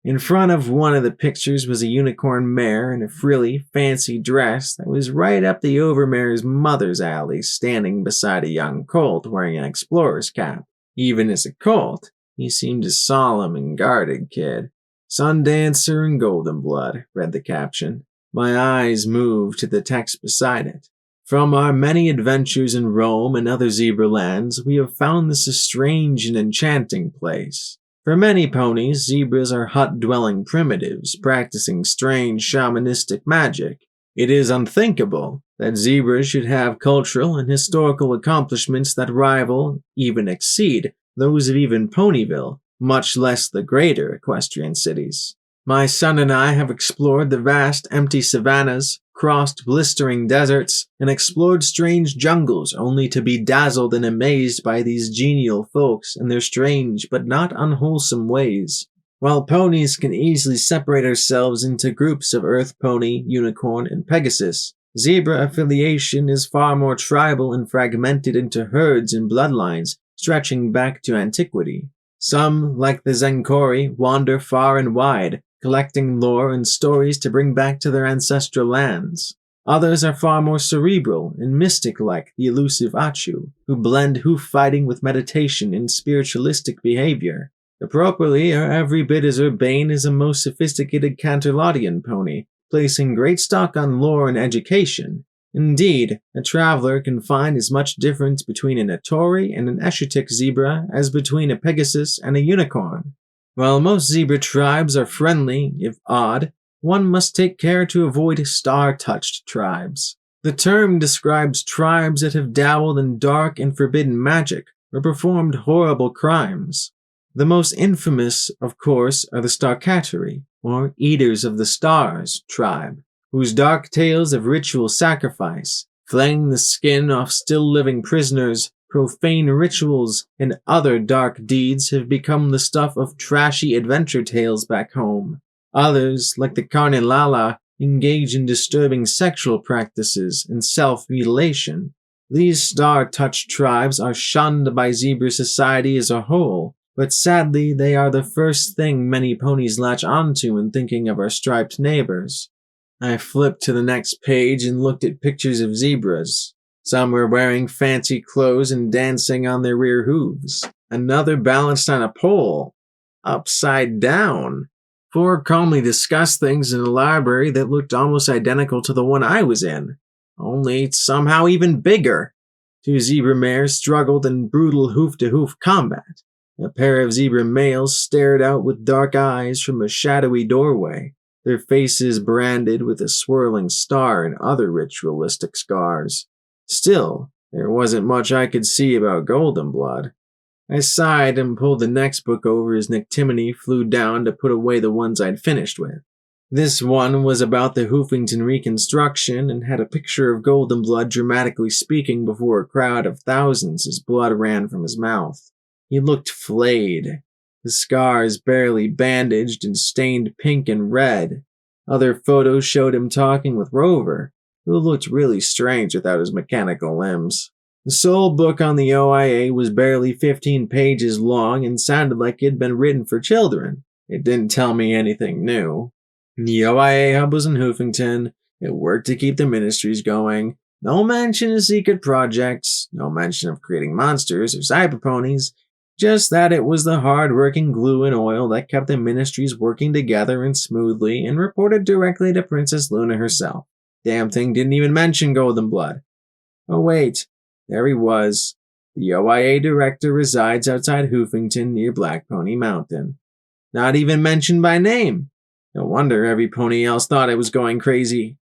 In front of one of the pictures was a unicorn mare in a frilly, fancy dress that was right up the overmare's mother's alley, standing beside a young colt wearing an explorer's cap. Even as a colt, he seemed a solemn and guarded kid. "Sundancer and Goldenblood," read the caption. My eyes moved to the text beside it. "From our many adventures in Rome and other zebra lands, we have found this a strange and enchanting place. For many ponies, zebras are hut-dwelling primitives, practicing strange shamanistic magic. It is unthinkable that zebras should have cultural and historical accomplishments that rival, even exceed, those of even Ponyville, much less the greater equestrian cities. My son and I have explored the vast empty savannas, crossed blistering deserts, and explored strange jungles only to be dazzled and amazed by these genial folks and their strange but not unwholesome ways. While ponies can easily separate ourselves into groups of Earth Pony, Unicorn, and Pegasus, zebra affiliation is far more tribal and fragmented into herds and bloodlines stretching back to antiquity. Some, like the Zenkori, wander far and wide, collecting lore and stories to bring back to their ancestral lands. Others are far more cerebral and mystic like the elusive Achu, who blend hoof fighting with meditation and spiritualistic behavior. The Propoli are every bit as urbane as a most sophisticated Canterlottian pony, placing great stock on lore and education. Indeed, a traveler can find as much difference between an Atori and an Eschatic zebra as between a Pegasus and a unicorn. While most zebra tribes are friendly, if odd, one must take care to avoid star-touched tribes. The term describes tribes that have dabbled in dark and forbidden magic or performed horrible crimes. The most infamous, of course, are the Starkateri, or Eaters of the Stars tribe, whose dark tales of ritual sacrifice, flaying the skin off still-living prisoners, profane rituals, and other dark deeds have become the stuff of trashy adventure tales back home. Others, like the Karnilala, engage in disturbing sexual practices and self-mutilation. These star-touched tribes are shunned by zebra society as a whole, but sadly they are the first thing many ponies latch onto when thinking of our striped neighbors. I flipped to the next page and looked at pictures of zebras. Some were wearing fancy clothes and dancing on their rear hooves. Another balanced on a pole, upside down. 4 calmly discussed things in a library that looked almost identical to the one I was in, only somehow even bigger. 2 zebra mares struggled in brutal hoof-to-hoof combat. A pair of zebra males stared out with dark eyes from a shadowy doorway, their faces branded with a swirling star and other ritualistic scars. Still, there wasn't much I could see about Goldenblood. I sighed and pulled the next book over as Nictimony flew down to put away the ones I'd finished with. This one was about the Hoofington reconstruction and had a picture of Goldenblood dramatically speaking before a crowd of thousands as blood ran from his mouth. He looked flayed, the scars barely bandaged and stained pink and red. Other photos showed him talking with Rover, who looked really strange without his mechanical limbs. The sole book on the OIA was barely 15 pages long and sounded like it had been written for children. It didn't tell me anything new. The OIA hub was in Hoofington. It worked to keep the ministries going. No mention of secret projects, no mention of creating monsters or cyber ponies, just that it was the hard-working glue and oil that kept the ministries working together and smoothly and reported directly to Princess Luna herself. Damn thing didn't even mention Golden Blood. Oh wait, there he was. The OIA director resides outside Hoofington near Black Pony Mountain. Not even mentioned by name. No wonder every pony else thought I was going crazy.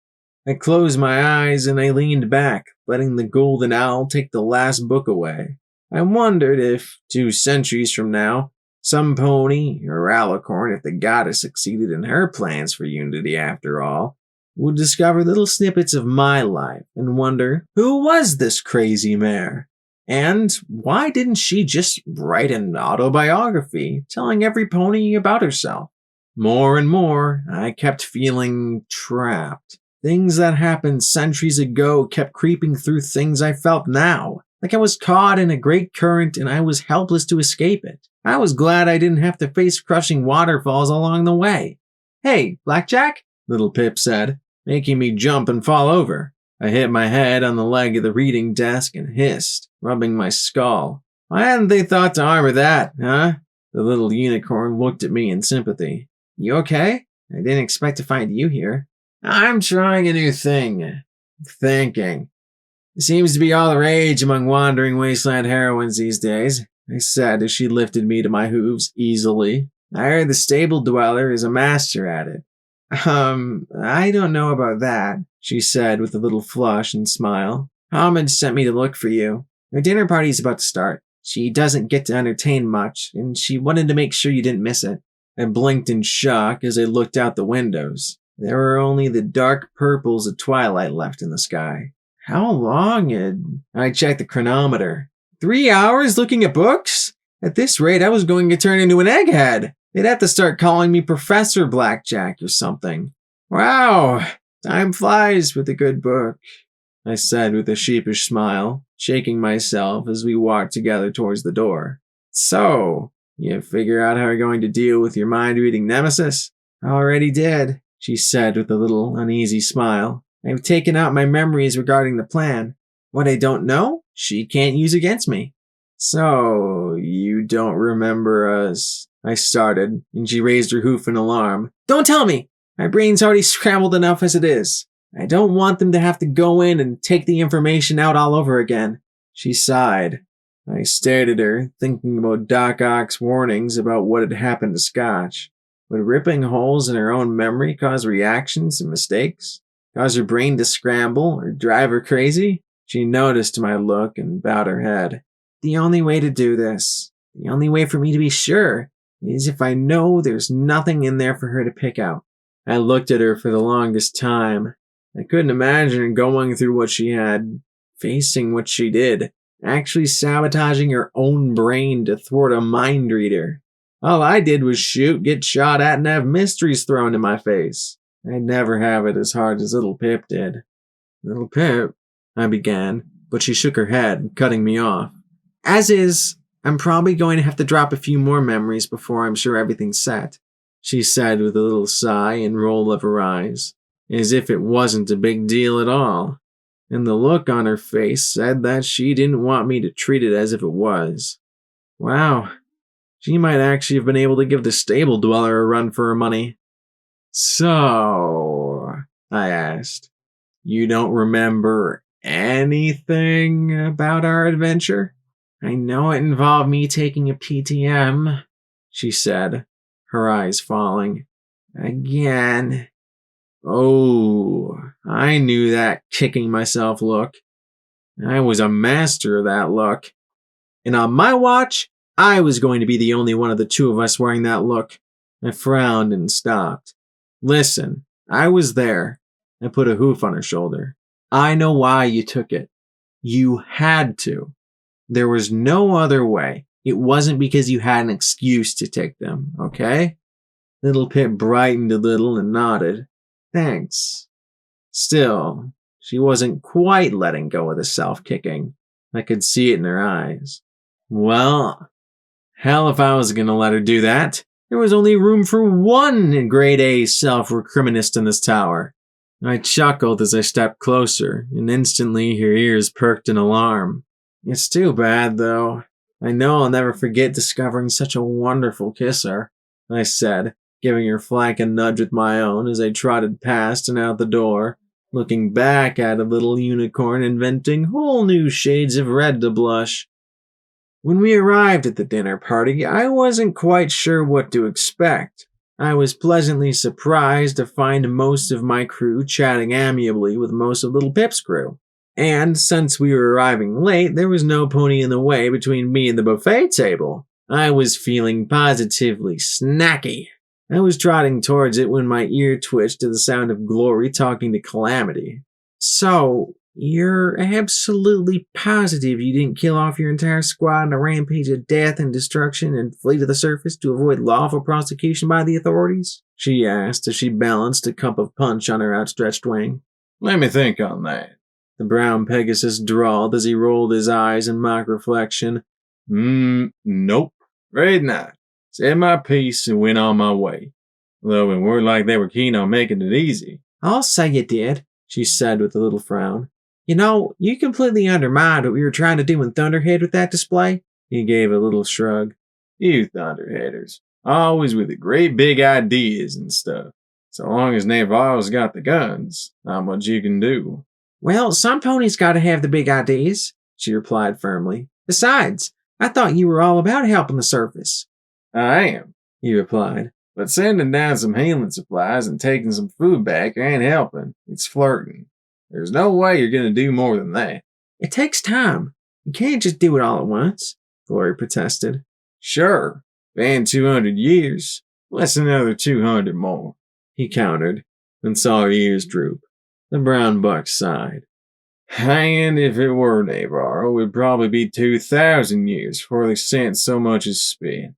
I closed my eyes and I leaned back, letting the golden owl take the last book away. I wondered if, 2 centuries from now, some pony, or alicorn if the goddess succeeded in her plans for unity after all, would discover little snippets of my life and wonder, who was this crazy mare? And why didn't she just write an autobiography telling every pony about herself? More and more, I kept feeling trapped. Things that happened centuries ago kept creeping through things I felt now, like I was caught in a great current and I was helpless to escape it. I was glad I didn't have to face crushing waterfalls along the way. Hey, Blackjack, little Pip said, making me jump and fall over. I hit my head on the leg of the reading desk and hissed, rubbing my skull. Why hadn't they thought to armor that, huh? The little unicorn looked at me in sympathy. You okay? I didn't expect to find you here. I'm trying a new thing. Thinking. It seems to be all the rage among wandering wasteland heroines these days, I said as she lifted me to my hooves easily. I heard the stable dweller is a master at it. I don't know about that, she said with a little flush and smile. Homage sent me to look for you. Her dinner party's about to start. She doesn't get to entertain much, and she wanted to make sure you didn't miss it. I blinked in shock as I looked out the windows. There were only the dark purples of twilight left in the sky. How long had... I checked the chronometer. 3 hours looking at books? At this rate, I was going to turn into an egghead. They'd have to start calling me Professor Blackjack or something. Wow, time flies with a good book, I said with a sheepish smile, shaking myself as we walked together towards the door. So, you figure out how you're going to deal with your mind-reading nemesis? Already did, she said with a little uneasy smile. I've taken out my memories regarding the plan. What I don't know, she can't use against me. So, you don't remember us? I started, and she raised her hoof in alarm. Don't tell me! My brain's already scrambled enough as it is. I don't want them to have to go in and take the information out all over again. She sighed. I stared at her, thinking about Doc Ock's warnings about what had happened to Scotch. Would ripping holes in her own memory cause reactions and mistakes? Cause her brain to scramble or drive her crazy? She noticed my look and bowed her head. The only way to do this, the only way for me to be sure, is if I know there's nothing in there for her to pick out. I looked at her for the longest time. I couldn't imagine her going through what she had, facing what she did, actually sabotaging her own brain to thwart a mind reader. All I did was shoot, get shot at, and have mysteries thrown in my face. I'd never have it as hard as little Pip did. Little Pip, I began, but she shook her head, cutting me off. As is, I'm probably going to have to drop a few more memories before I'm sure everything's set, she said with a little sigh and roll of her eyes, as if it wasn't a big deal at all. And the look on her face said that she didn't want me to treat it as if it was. Wow, she might actually have been able to give the stable dweller a run for her money. So, I asked, you don't remember anything about our adventure? I know it involved me taking a PTM, she said, her eyes falling. Again. Oh, I knew that kicking myself look. I was a master of that look. And on my watch, I was going to be the only one of the two of us wearing that look. I frowned and stopped. Listen, I was there. I put a hoof on her shoulder. I know why you took it. You had to. There was no other way. It wasn't because you had an excuse to take them, okay? Little Pip brightened a little and nodded. Thanks. Still, she wasn't quite letting go of the self-kicking. I could see it in her eyes. Well, hell if I was gonna let her do that. There was only room for one grade A self-recriminist in this tower. I chuckled as I stepped closer, and instantly her ears perked in alarm. It's too bad, though. I know I'll never forget discovering such a wonderful kisser, I said, giving her flank a nudge with my own as I trotted past and out the door, looking back at a little unicorn inventing whole new shades of red to blush. When we arrived at the dinner party, I wasn't quite sure what to expect. I was pleasantly surprised to find most of my crew chatting amiably with most of Little Pip's crew. And since we were arriving late, there was no pony in the way between me and the buffet table. I was feeling positively snacky. I was trotting towards it when my ear twitched to the sound of Glory talking to Calamity. So, you're absolutely positive you didn't kill off your entire squad in a rampage of death and destruction and flee to the surface to avoid lawful prosecution by the authorities? She asked as she balanced a cup of punch on her outstretched wing. Let me think on that. The brown Pegasus drawled as he rolled his eyes in mock reflection. Nope. Afraid not. Said my piece and went on my way. Though it weren't like they were keen on making it easy. I'll say you did, she said with a little frown. You know, you completely undermined what we were trying to do in Thunderhead with that display. He gave a little shrug. You thunderheaders. Always with the great big ideas and stuff. So long as Navarro's got the guns, not much you can do. Well, some ponies gotta have the big ideas, she replied firmly. Besides, I thought you were all about helping the surface. I am, he replied. But sending down some healing supplies and taking some food back ain't helping. It's flirting. There's no way you're going to do more than that. It takes time. You can't just do it all at once, Glory protested. Sure. Been 200 years. What's another 200 more? He countered, and saw her ears droop. The brown buck sighed. And if it were Navarro, it would probably be 2,000 years before they sent so much as spit.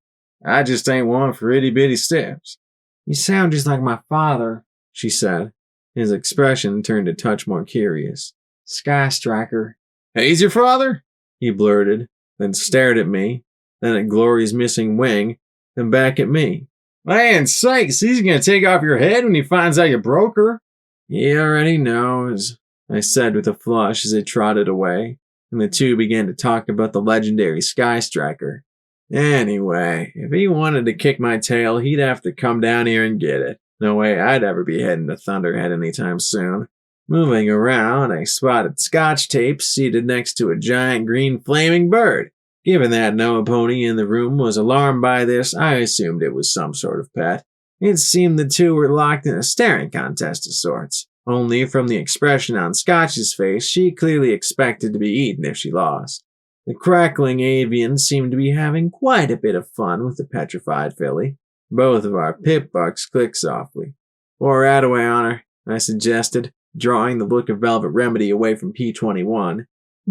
I just ain't one for itty-bitty steps. You sound just like my father, she said. His expression turned a touch more curious. Sky Striker. He's your father? He blurted, then stared at me, then at Glory's missing wing, then back at me. Land sakes, he's gonna take off your head when he finds out you broke her. He already knows, I said with a flush as I trotted away, and the two began to talk about the legendary Sky Striker. Anyway, if he wanted to kick my tail, he'd have to come down here and get it. No way I'd ever be heading to Thunderhead anytime soon. Moving around, I spotted Scotch Tape seated next to a giant green flaming bird. Given that no pony in the room was alarmed by this, I assumed it was some sort of pet. It seemed the two were locked in a staring contest of sorts. Only from the expression on Scotch's face, she clearly expected to be eaten if she lost. The crackling avian seemed to be having quite a bit of fun with the petrified filly. Both of our pip bucks clicked softly. Pour Attaway on her, I suggested, drawing the look of Velvet Remedy away from P21.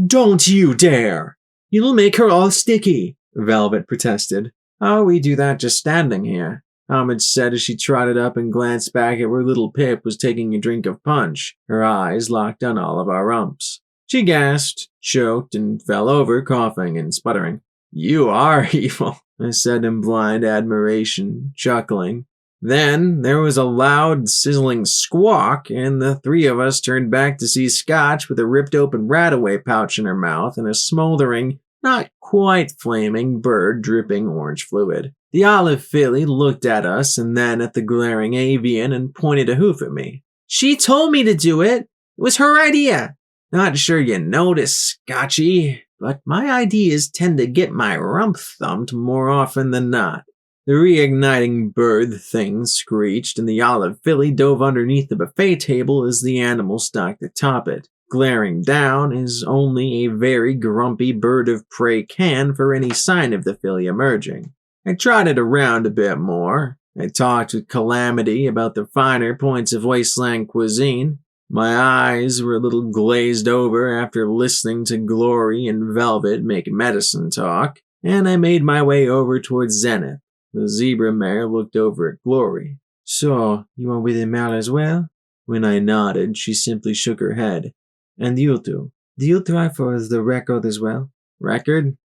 Don't you dare! You'll make her all sticky, Velvet protested. Oh, we do that just standing here, Homage said as she trotted up and glanced back at where little Pip was taking a drink of punch, her eyes locked on all of our rumps. She gasped, choked, and fell over, coughing and sputtering. You are evil, I said in blind admiration, chuckling. Then there was a loud, sizzling squawk, and the three of us turned back to see Scotch with a ripped-open Rataway pouch in her mouth and a smoldering, not quite flaming bird dripping orange fluid. The olive filly looked at us and then at the glaring avian and pointed a hoof at me. She told me to do it. It was her idea. Not sure you noticed, Scotchy, but my ideas tend to get my rump thumped more often than not. The reigniting bird thing screeched, and the olive filly dove underneath the buffet table as the animal stalked atop it. Glaring down as only a very grumpy bird of prey can for any sign of the filly emerging. I trotted around a bit more. I talked with Calamity about the finer points of wasteland cuisine. My eyes were a little glazed over after listening to Glory and Velvet make medicine talk, and I made my way over towards Zenith. The zebra mare looked over at Glory. So, you are with Mal as well? When I nodded, she simply shook her head. And you two? Do you try for the record as well? Record?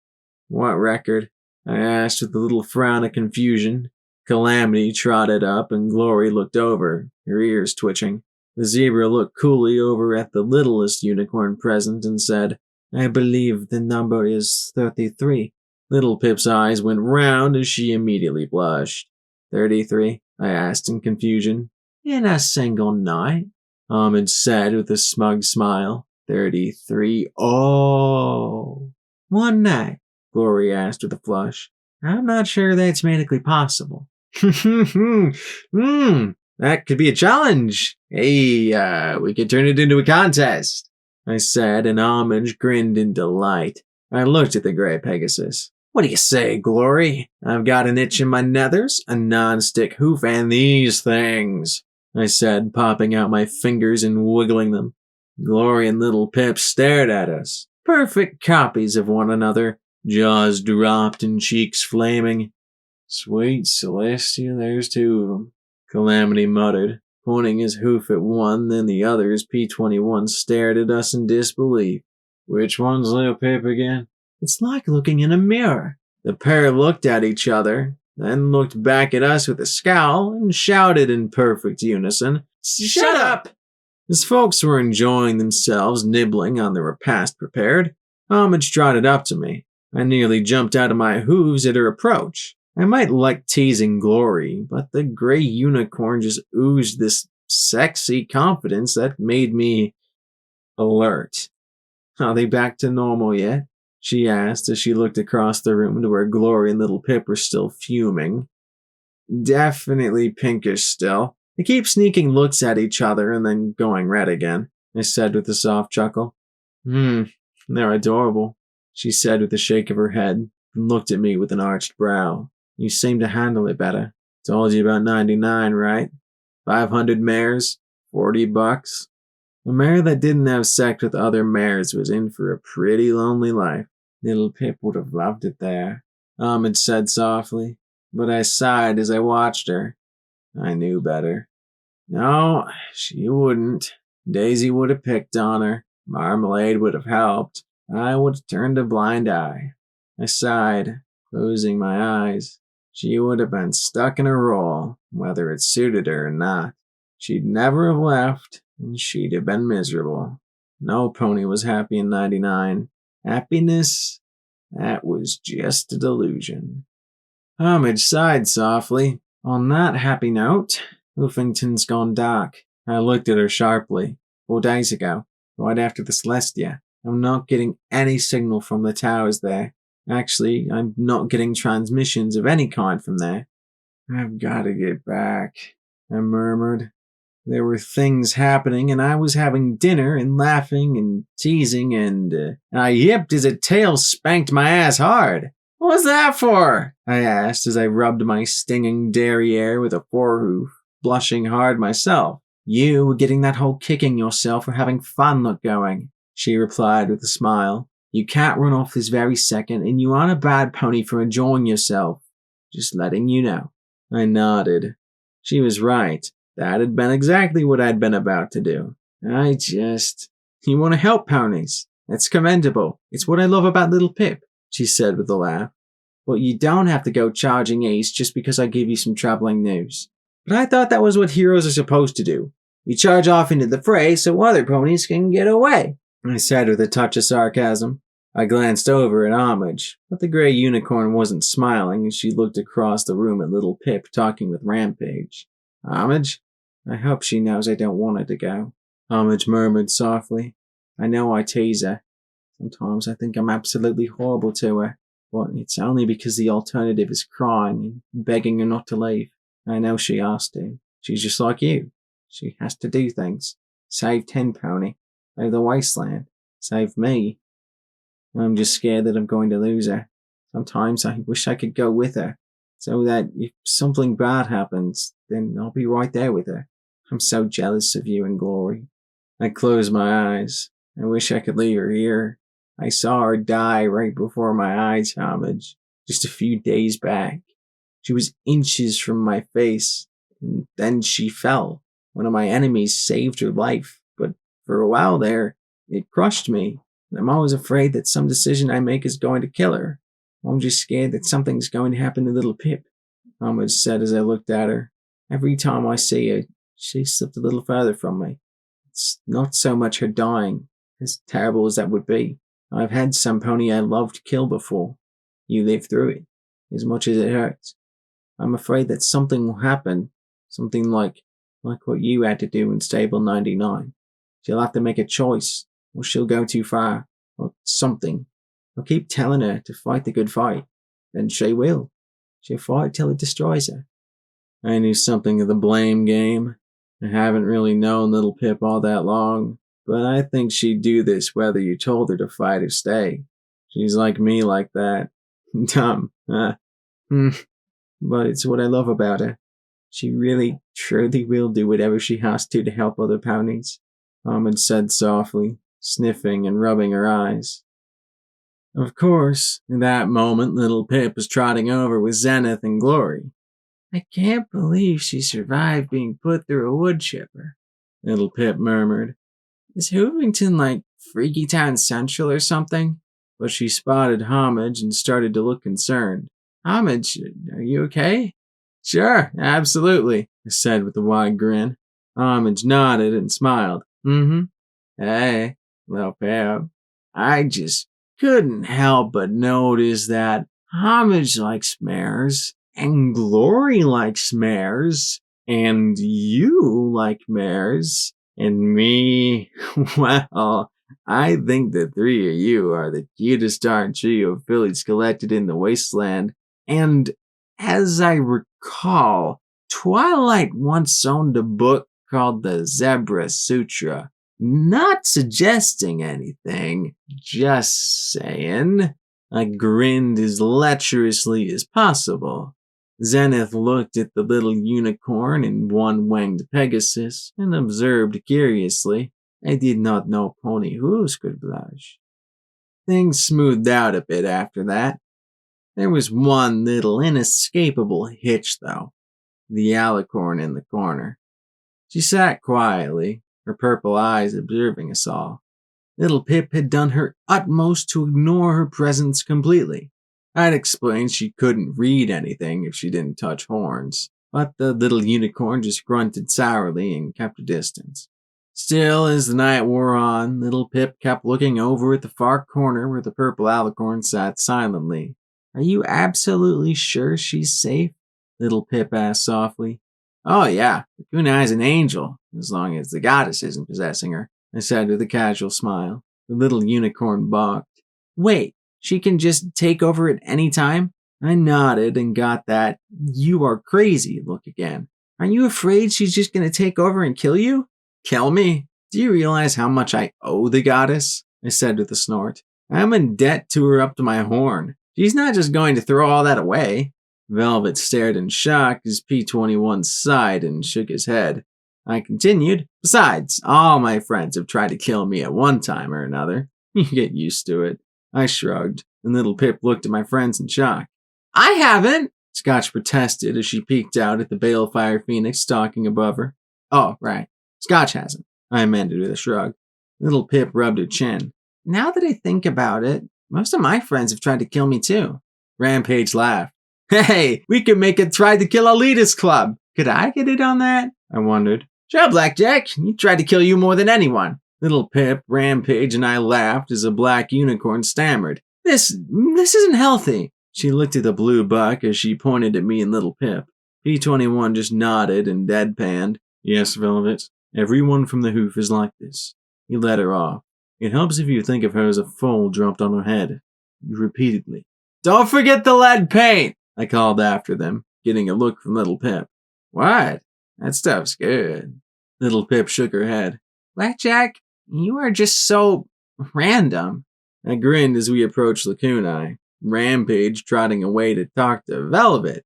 What record? I asked with a little frown of confusion. Calamity trotted up and Glory looked over, her ears twitching. The zebra looked coolly over at the littlest unicorn present and said, I believe the number is 33. Little Pip's eyes went round as she immediately blushed. 33? I asked in confusion. In a single night? Ahmed said with a smug smile. 33. Oh. One night? Glory asked with a flush. I'm not sure that's medically possible. That could be a challenge. Hey, we could turn it into a contest, I said, and Homage grinned in delight. I looked at the gray Pegasus. What do you say, Glory? I've got an itch in my nethers, a non-stick hoof, and these things, I said, popping out my fingers and wiggling them. Glory and Little Pip stared at us, perfect copies of one another, jaws dropped and cheeks flaming. Sweet Celestia, there's two of them, Calamity muttered, pointing his hoof at one, then the other as P-21 stared at us in disbelief. Which one's Little Pip again? It's like looking in a mirror. The pair looked at each other, then looked back at us with a scowl and shouted in perfect unison, Shut up! As folks were enjoying themselves nibbling on the repast prepared, Homage trotted up to me. I nearly jumped out of my hooves at her approach. I might like teasing Glory, but the gray unicorn just oozed this sexy confidence that made me alert. Are they back to normal yet? She asked as she looked across the room to where Glory and Little Pip were still fuming. Definitely pinkish still. They keep sneaking looks at each other and then going red again, I said with a soft chuckle. They're adorable, she said with a shake of her head and looked at me with an arched brow. You seem to handle it better. Told you about 99, right? 500 mares, $40. A mare that didn't have sex with other mares was in for a pretty lonely life. Little Pip would have loved it there, Ahmed said softly, but I sighed as I watched her. I knew better. No, she wouldn't. Daisy would have picked on her. Marmalade would have helped. I would have turned a blind eye. I sighed, closing my eyes. She would have been stuck in a role, whether it suited her or not. She'd never have left, and she'd have been miserable. No pony was happy in 99. Happiness? That was just a delusion. Homage sighed softly. On that happy note, Hoofington's gone dark. I looked at her sharply. 4 days ago, right after the Celestia. I'm not getting any signal from the towers there. Actually, I'm not getting transmissions of any kind from there. I've got to get back, I murmured. There were things happening, and I was having dinner and laughing and teasing, and I yipped as a tail spanked my ass hard. What was that for? I asked as I rubbed my stinging derriere with a forehoof, blushing hard myself. You were getting that whole kicking yourself for having fun look going, she replied with a smile. You can't run off this very second, and you aren't a bad pony for enjoying yourself. Just letting you know. I nodded. She was right. That had been exactly what I'd been about to do. You want to help ponies. That's commendable. It's what I love about Little Pip, she said with a laugh. But you don't have to go charging ace just because I give you some troubling news. But I thought that was what heroes are supposed to do. We charge off into the fray so other ponies can get away, I said with a touch of sarcasm. I glanced over at Homage, but the gray unicorn wasn't smiling as she looked across the room at Little Pip talking with Rampage. Homage? I hope she knows I don't want her to go, Homage murmured softly. I know I tease her. Sometimes I think I'm absolutely horrible to her, but it's only because the alternative is crying and begging her not to leave. I know she has to. She's just like you. She has to do things. Save Tin Pony. Save the wasteland. Save me. I'm just scared that I'm going to lose her. Sometimes I wish I could go with her, so that if something bad happens, then I'll be right there with her. I'm so jealous of you and Glory. I closed my eyes. I wish I could leave her here. I saw her die right before my eyes, Homage, just a few days back. She was inches from my face, and then she fell. One of my enemies saved her life, but for a while there, it crushed me. I'm always afraid that some decision I make is going to kill her. I'm just scared that something's going to happen to little Pip, Ahmed said as I looked at her. Every time I see her, she slipped a little further from me. It's not so much her dying, as terrible as that would be. I've had some pony I loved kill before. You lived through it, as much as it hurts. I'm afraid that something will happen, something like what you had to do in Stable 99. She'll have to make a choice, or she'll go too far, or something. I'll keep telling her to fight the good fight, and she will. She'll fight till it destroys her. I knew something of the blame game. I haven't really known little Pip all that long, but I think she'd do this whether you told her to fight or stay. She's like me like that. Dumb, huh? But it's what I love about her. She really, truly will do whatever she has to help other ponies, Ahmed said softly, sniffing and rubbing her eyes. Of course, in that moment, little Pip was trotting over with Zenith and Glory. I can't believe she survived being put through a wood chipper, little Pip murmured. Is Hoovington like Freaky Town Central or something? But she spotted Homage and started to look concerned. Homage, are you okay? Sure, absolutely, I said with a wide grin. Homage nodded and smiled. Hey, little Pip. I just couldn't help but notice that Homage likes mares, and Glory likes mares, and you like mares, and me, well, I think the three of you are the cutest darn trio of fillies collected in the wasteland, and as I recall, Twilight once owned a book called the Zebra Sutra. Not suggesting anything, just saying. I grinned as lecherously as possible. Zenith looked at the little unicorn and one-winged Pegasus and observed curiously. I did not know pony hooves could blush. Things smoothed out a bit after that. There was one little inescapable hitch, though. The alicorn in the corner. She sat quietly, her purple eyes observing us all. Little Pip had done her utmost to ignore her presence completely. I'd explained she couldn't read anything if she didn't touch horns, but the little unicorn just grunted sourly and kept a distance. Still, as the night wore on, little Pip kept looking over at the far corner where the purple alicorn sat silently. Are you absolutely sure she's safe? Little Pip asked softly. Oh yeah, Kunai's an angel, as long as the goddess isn't possessing her, I said with a casual smile. The little unicorn balked. Wait, she can just take over at any time? I nodded and got that you are crazy look again. Aren't you afraid she's just going to take over and kill you? Kill me? Do you realize how much I owe the goddess? I said with a snort. I'm in debt to her up to my horn. She's not just going to throw all that away. Velvet stared in shock as P21 sighed and shook his head. I continued. Besides, all my friends have tried to kill me at one time or another. You get used to it. I shrugged, and little Pip looked at my friends in shock. I haven't, Scotch protested as she peeked out at the balefire phoenix stalking above her. Oh, right. Scotch hasn't, I amended with a shrug. Little Pip rubbed her chin. Now that I think about it, most of my friends have tried to kill me too. Rampage laughed. Hey, we could make a try to kill elitist club. Could I get it on that? I wondered. Sure, Blackjack. He tried to kill you more than anyone. Little Pip, Rampage, and I laughed as a black unicorn stammered. This isn't healthy. She looked at the blue buck as she pointed at me and little Pip. P21 just nodded and deadpanned. Yes, Velvet. Everyone from the hoof is like this. He let her off. It helps if you think of her as a foal dropped on her head. Repeatedly. Don't forget the lead paint, I called after them, getting a look from little Pip. What? That stuff's good. Little Pip shook her head. Blackjack, you are just so random. I grinned as we approached Lacunai, Rampage trotting away to talk to Velvet.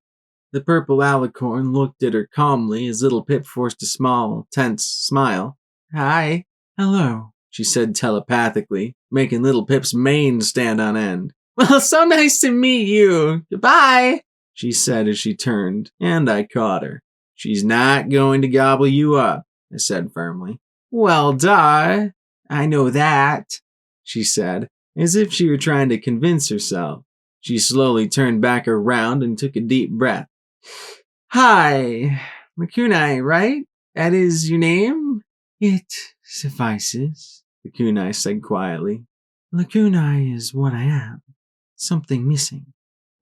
The purple alicorn looked at her calmly as little Pip forced a small, tense smile. Hi. Hello, she said telepathically, making little Pip's mane stand on end. Well, so nice to meet you. Goodbye, she said as she turned, and I caught her. She's not going to gobble you up, I said firmly. Well, duh. I know that. she said, as if she were trying to convince herself. She slowly turned back around and took a deep breath. Hi, Lakunai, right? That is your name? It suffices, Lakunai said quietly. Lakunai is what I am. Something missing.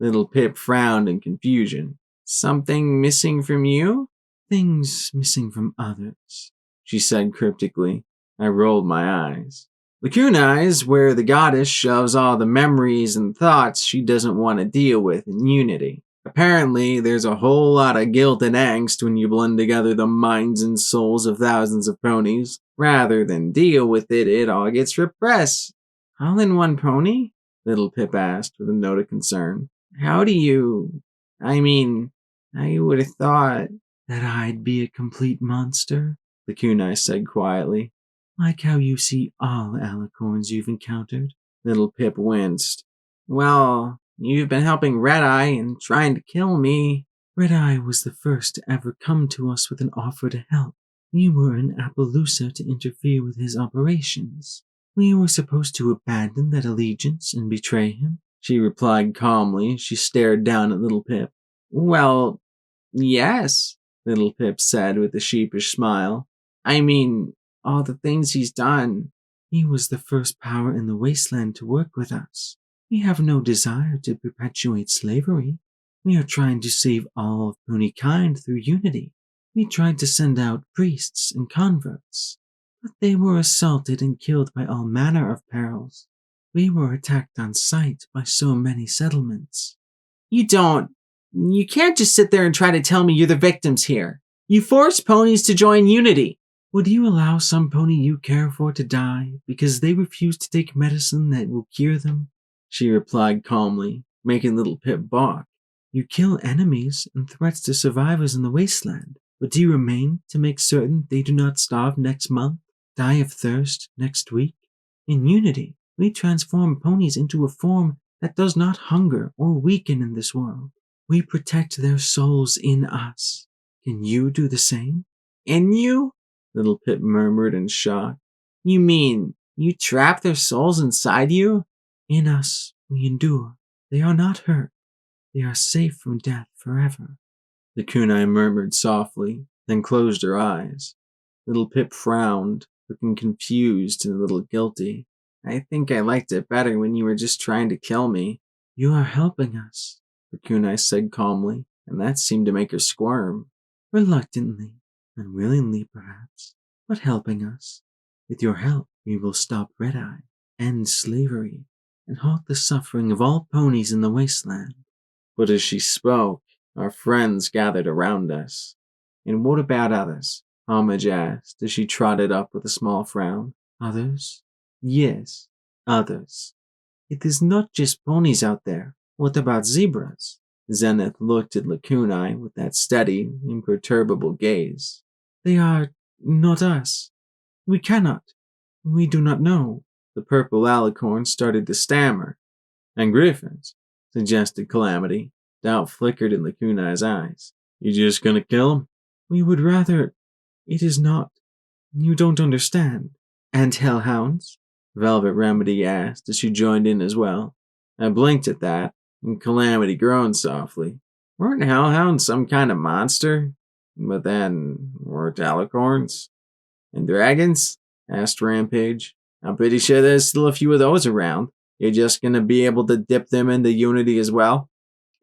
Little Pip frowned in confusion. Something missing from you? Things missing from others, she said cryptically. I rolled my eyes. Lakunai is where the goddess shoves all the memories and thoughts she doesn't want to deal with in Unity. Apparently, there's a whole lot of guilt and angst when you blend together the minds and souls of thousands of ponies. Rather than deal with it, it all gets repressed. All in one pony? Little Pip asked with a note of concern. How do you... I would have thought that I'd be a complete monster, the Kunai said quietly. Like how you see all alicorns you've encountered. Little Pip winced. Well, you've been helping Red-Eye and trying to kill me. Red-Eye was the first to ever come to us with an offer to help. You were in Appaloosa to interfere with his operations. We were supposed to abandon that allegiance and betray him, she replied calmly. She stared down at Little Pip. Well, yes, Little Pip said with a sheepish smile. All the things he's done. He was the first power in the wasteland to work with us. We have no desire to perpetuate slavery. We are trying to save all of Ponykind through unity. We tried to send out priests and converts, but they were assaulted and killed by all manner of perils. We were attacked on sight by so many settlements. You can't just sit there and try to tell me you're the victims here. You forced ponies to join Unity. Would you allow some pony you care for to die because they refuse to take medicine that will cure them? She replied calmly, making Little Pip balk. You kill enemies and threats to survivors in the wasteland, but do you remain to make certain they do not starve next month, die of thirst next week? In Unity, we transform ponies into a form that does not hunger or weaken in this world. We protect their souls in us. Can you do the same? In you? Little Pip murmured in shock. You mean you trap their souls inside you? In us, we endure. They are not hurt. They are safe from death forever. The kunai murmured softly, then closed her eyes. Little Pip frowned, looking confused and a little guilty. I think I liked it better when you were just trying to kill me. You are helping us, the kunai said calmly, and that seemed to make her squirm. Reluctantly, unwillingly perhaps, but helping us. With your help, we will stop Red-Eye, end slavery, and halt the suffering of all ponies in the wasteland. But as she spoke, our friends gathered around us. And what about others? Homage asked as she trotted up with a small frown. Others? Yes, others. It is not just ponies out there. What about zebras? Zenith looked at Lakunai with that steady, imperturbable gaze. They are not us. We cannot. We do not know. The purple alicorn started to stammer. And griffins, suggested Calamity. Doubt flickered in Lakunai's eyes. You just gonna kill him? We would rather. It is not. You don't understand. And hellhounds? Velvet Remedy asked as she joined in as well. I blinked at that, and Calamity groaned softly. Weren't hellhounds some kind of monster? But then, weren't alicorns? And dragons? Asked Rampage. I'm pretty sure there's still a few of those around. You're just gonna be able to dip them into Unity as well?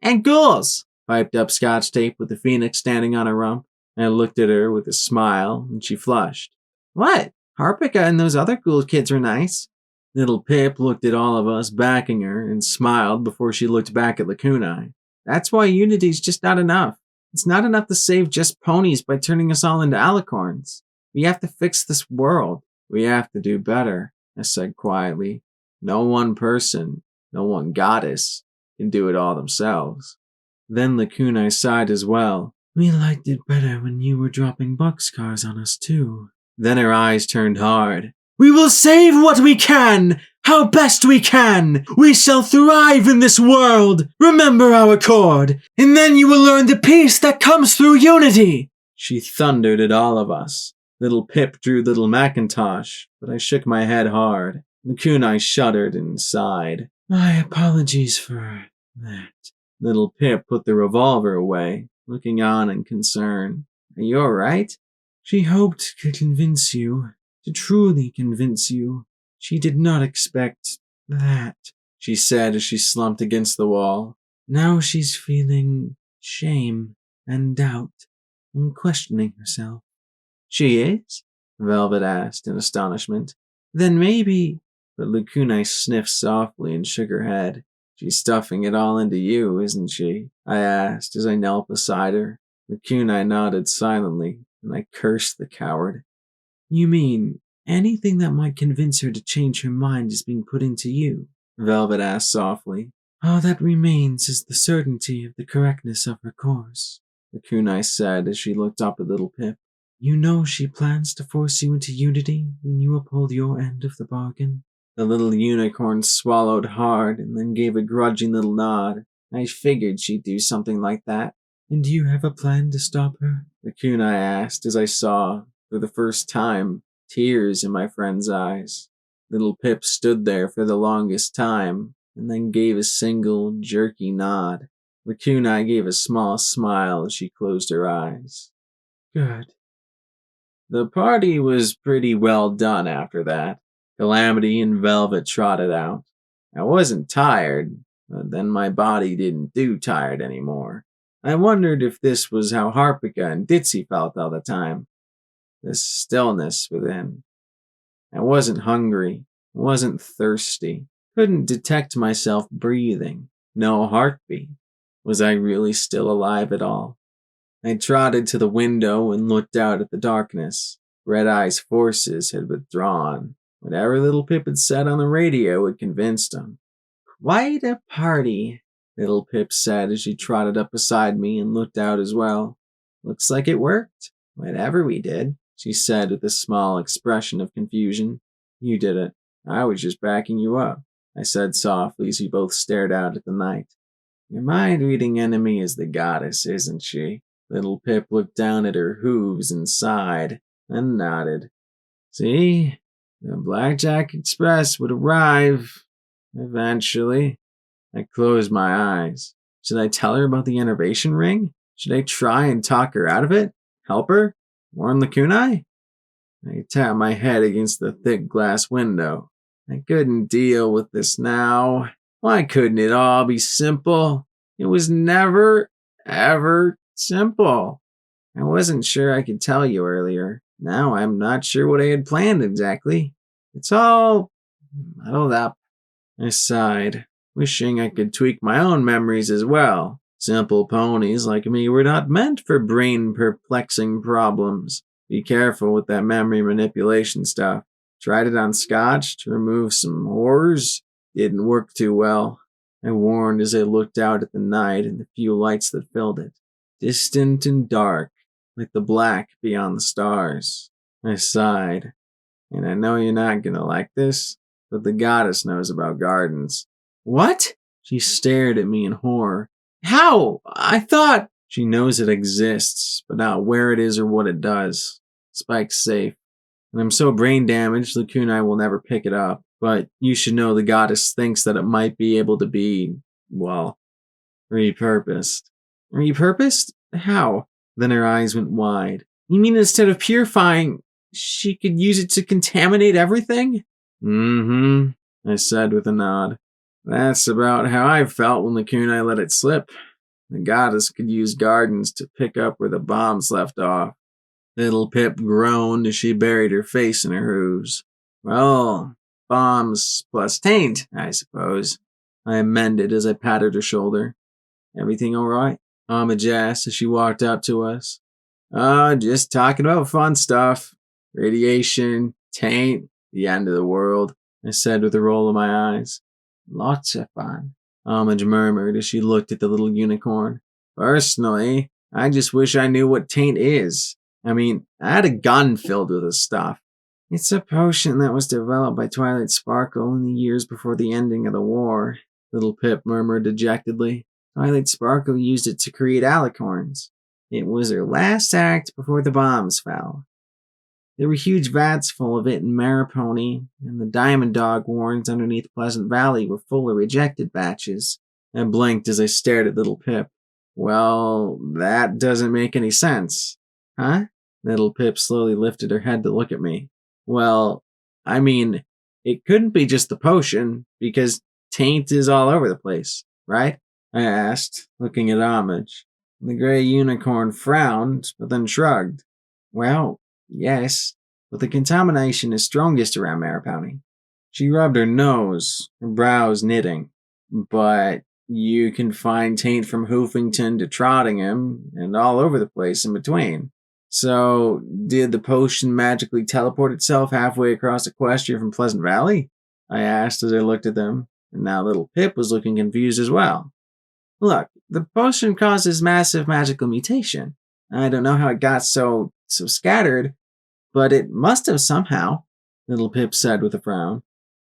And ghouls! Piped up Scotch Tape with the phoenix standing on her rump. I looked at her with a smile, and she flushed. What? Harpika and those other ghoul kids were nice. Little Pip looked at all of us, backing her, and smiled before she looked back at Lakunai. That's why Unity's just not enough. It's not enough to save just ponies by turning us all into alicorns. We have to fix this world. We have to do better, I said quietly. No one person, no one goddess, can do it all themselves. Then Lakunai sighed as well. We liked it better when you were dropping boxcars on us too. Then her eyes turned hard. We will save what we can! How best we can! We shall thrive in this world! Remember our accord, and then you will learn the peace that comes through unity! She thundered at all of us. Little Pip drew little Macintosh, but I shook my head hard. Kunai shuddered and sighed. My apologies for that. Little Pip put the revolver away, looking on in concern. Are you alright? She hoped to convince you, to truly convince you. She did not expect that, she said as she slumped against the wall. Now she's feeling shame and doubt and questioning herself. She is? Velvet asked in astonishment. Then maybe. But Kunai sniffed softly and shook her head. She's stuffing it all into you, isn't she? I asked as I knelt beside her. Kunai nodded silently, and I cursed the coward. You mean anything that might convince her to change her mind is being put into you? Velvet asked softly. All that remains is the certainty of the correctness of her course, Kunai said as she looked up at little Pip. You know she plans to force you into unity when you uphold your end of the bargain. The little unicorn swallowed hard and then gave a grudging little nod. I figured she'd do something like that. And do you have a plan to stop her? Kunai asked as I saw, for the first time, tears in my friend's eyes. Little Pip stood there for the longest time, and then gave a single, jerky nod. Kunai gave a small smile as she closed her eyes. Good. The party was pretty well done after that. Calamity and Velvet trotted out. I wasn't tired, but then my body didn't do tired anymore. I wondered if this was how Harpika and Ditzy felt all the time. This stillness within. I wasn't hungry, wasn't thirsty, couldn't detect myself breathing, no heartbeat. Was I really still alive at all? I trotted to the window and looked out at the darkness. Red Eye's forces had withdrawn. Whatever little Pip had said on the radio had convinced him. Quite a party, little Pip said as she trotted up beside me and looked out as well. Looks like it worked. Whatever we did, she said with a small expression of confusion. You did it. I was just backing you up, I said softly as we both stared out at the night. Your mind-reading enemy is the goddess, isn't she? Little Pip looked down at her hooves and sighed, and nodded. See? The Blackjack Express would arrive. Eventually. I closed my eyes. Should I tell her about the innervation ring? Should I try and talk her out of it? Help her? Warn the kunai? I tapped my head against the thick glass window. I couldn't deal with this now. Why couldn't it all be simple? It was never, ever simple. I wasn't sure I could tell you earlier. Now I'm not sure what I had planned exactly. It's all muddled up. I sighed, wishing I could tweak my own memories as well. Simple ponies like me were not meant for brain-perplexing problems. Be careful with that memory manipulation stuff. Tried it on Scotch to remove some horrors. Didn't work too well. I warned as I looked out at the night and the few lights that filled it. Distant and dark, like the black beyond the stars. I sighed. And I know you're not gonna like this, but the goddess knows about gardens. What? She stared at me in horror. How? I thought... She knows it exists, but not where it is or what it does. Spike's safe. And I'm so brain damaged, the kunai will never pick it up. But you should know the goddess thinks that it might be able to be, well, repurposed. Repurposed? How? Then her eyes went wide. You mean instead of purifying, she could use it to contaminate everything? Mm-hmm, I said with a nod. That's about how I felt when the kunai let it slip. The goddess could use gardens to pick up where the bombs left off. Little Pip groaned as she buried her face in her hooves. Well, bombs plus taint, I suppose. I amended as I patted her shoulder. Everything all right? Homage asked as she walked out to us. Just talking about fun stuff. Radiation, taint, the end of the world, I said with a roll of my eyes. Lots of fun, Homage murmured as she looked at the little unicorn. Personally, I just wish I knew what taint is. I mean, I had a gun filled with this stuff. It's a potion that was developed by Twilight Sparkle in the years before the ending of the war, little Pip murmured dejectedly. Twilight Sparkle used it to create alicorns. It was her last act before the bombs fell. There were huge vats full of it in Maripony, and the Diamond Dog warrens underneath Pleasant Valley were full of rejected batches. I blinked as I stared at Little Pip. Well, that doesn't make any sense. Huh? Little Pip slowly lifted her head to look at me. Well, I mean, it couldn't be just the potion, because taint is all over the place, right? I asked, looking at Homage. The gray unicorn frowned, but then shrugged. Well, yes, but the contamination is strongest around Maripony. She rubbed her nose, her brows knitting. But you can find taint from Hoofington to Trottingham, and all over the place in between. So, did the potion magically teleport itself halfway across Equestria from Pleasant Valley? I asked as I looked at them, and now Little Pip was looking confused as well. Look, the potion causes massive magical mutation. I don't know how it got so scattered, but it must have somehow, Little Pip said with a frown.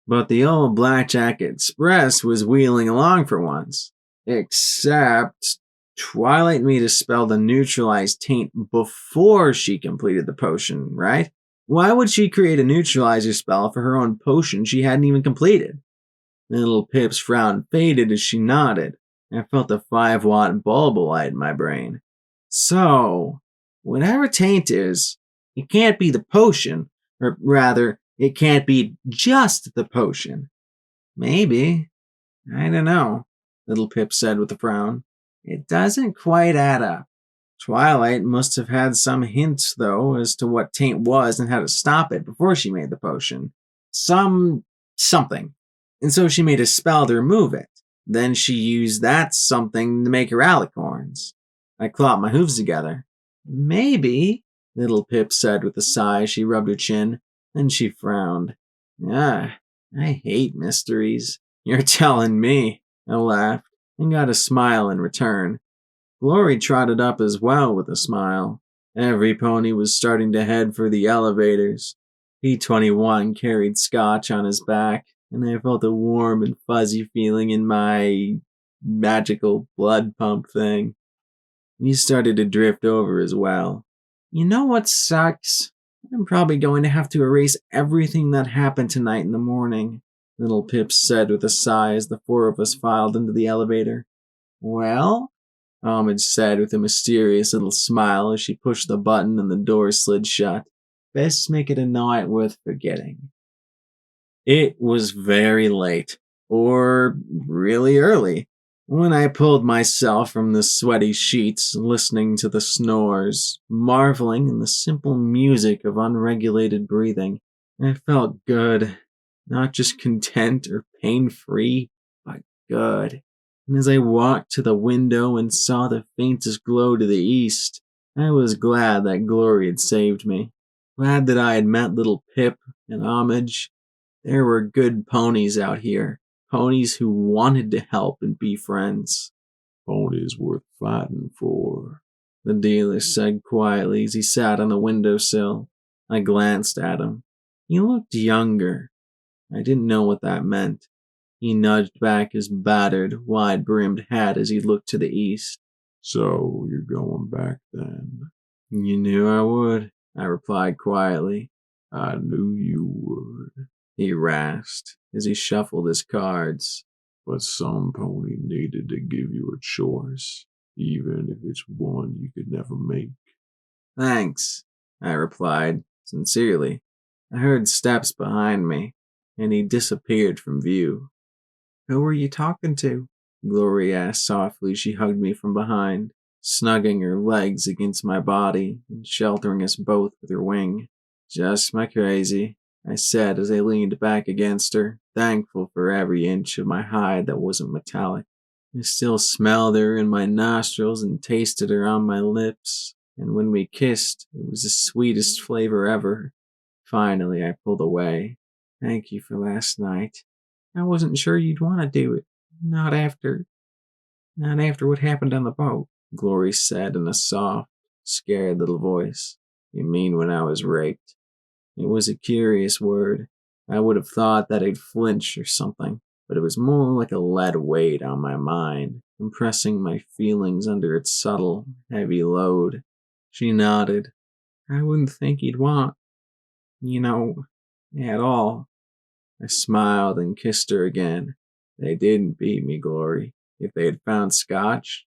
But the old Blackjack Express was wheeling along for once. Except Twilight made a spell to neutralize taint before she completed the potion, right? Why would she create a neutralizer spell for her own potion she hadn't even completed? Little Pip's frown faded as she nodded. I felt a 5-watt bulb light in my brain. So, whatever taint is, it can't be the potion, or rather, it can't be just the potion. Maybe. I don't know, Little Pip said with a frown. It doesn't quite add up. Twilight must have had some hints, though, as to what taint was and how to stop it before she made the potion. Something. And so she made a spell to remove it. Then she used that something to make her alicorns. I clapped my hooves together. Maybe, Little Pip said with a sigh as she rubbed her chin. Then she frowned. I hate mysteries. You're telling me, I laughed, and got a smile in return. Glory trotted up as well with a smile. Every pony was starting to head for the elevators. P21 carried Scotch on his back, and I felt a warm and fuzzy feeling in my magical blood pump thing. He started to drift over as well. You know what sucks? I'm probably going to have to erase everything that happened tonight in the morning, Little Pip said with a sigh as the four of us filed into the elevator. Well? Homage said with a mysterious little smile as she pushed the button and the door slid shut. Best make it a night worth forgetting. It was very late, or really early, when I pulled myself from the sweaty sheets, listening to the snores, marveling in the simple music of unregulated breathing. I felt good, not just content or pain-free, but good. And as I walked to the window and saw the faintest glow to the east, I was glad that Glory had saved me. Glad that I had met Little Pip and Homage. There were good ponies out here. Ponies who wanted to help and be friends. Ponies worth fighting for, the dealer said quietly as he sat on the windowsill. I glanced at him. He looked younger. I didn't know what that meant. He nudged back his battered, wide-brimmed hat as he looked to the east. So you're going back then? You knew I would, I replied quietly. I knew you would, he rasped as he shuffled his cards. But some pony needed to give you a choice, even if it's one you could never make. Thanks, I replied, sincerely. I heard steps behind me, and he disappeared from view. Who were you talking to? Glory asked softly as she hugged me from behind, snugging her legs against my body and sheltering us both with her wing. Just my crazy, I said as I leaned back against her, thankful for every inch of my hide that wasn't metallic. I still smelled her in my nostrils and tasted her on my lips, and when we kissed, it was the sweetest flavor ever. Finally, I pulled away. Thank you for last night. I wasn't sure you'd want to do it. Not after what happened on the boat, Glory said in a soft, scared little voice. You mean when I was raped? It was a curious word. I would have thought that I'd flinch or something, but it was more like a lead weight on my mind, compressing my feelings under its subtle, heavy load. She nodded. I wouldn't think you'd want. at all. I smiled and kissed her again. They didn't beat me, Glory. If they had found Scotch,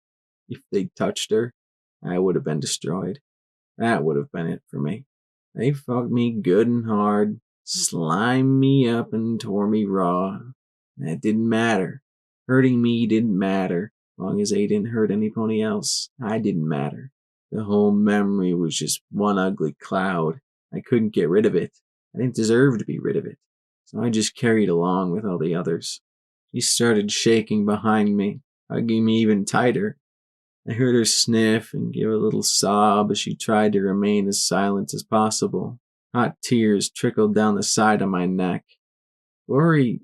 if they'd touched her, I would have been destroyed. That would have been it for me. They fucked me good and hard, slimed me up and tore me raw. That didn't matter. Hurting me didn't matter, long as they didn't hurt anybody else. I didn't matter. The whole memory was just one ugly cloud. I couldn't get rid of it. I didn't deserve to be rid of it. So I just carried along with all the others. She started shaking behind me, hugging me even tighter. I heard her sniff and give a little sob as she tried to remain as silent as possible. Hot tears trickled down the side of my neck. Glory,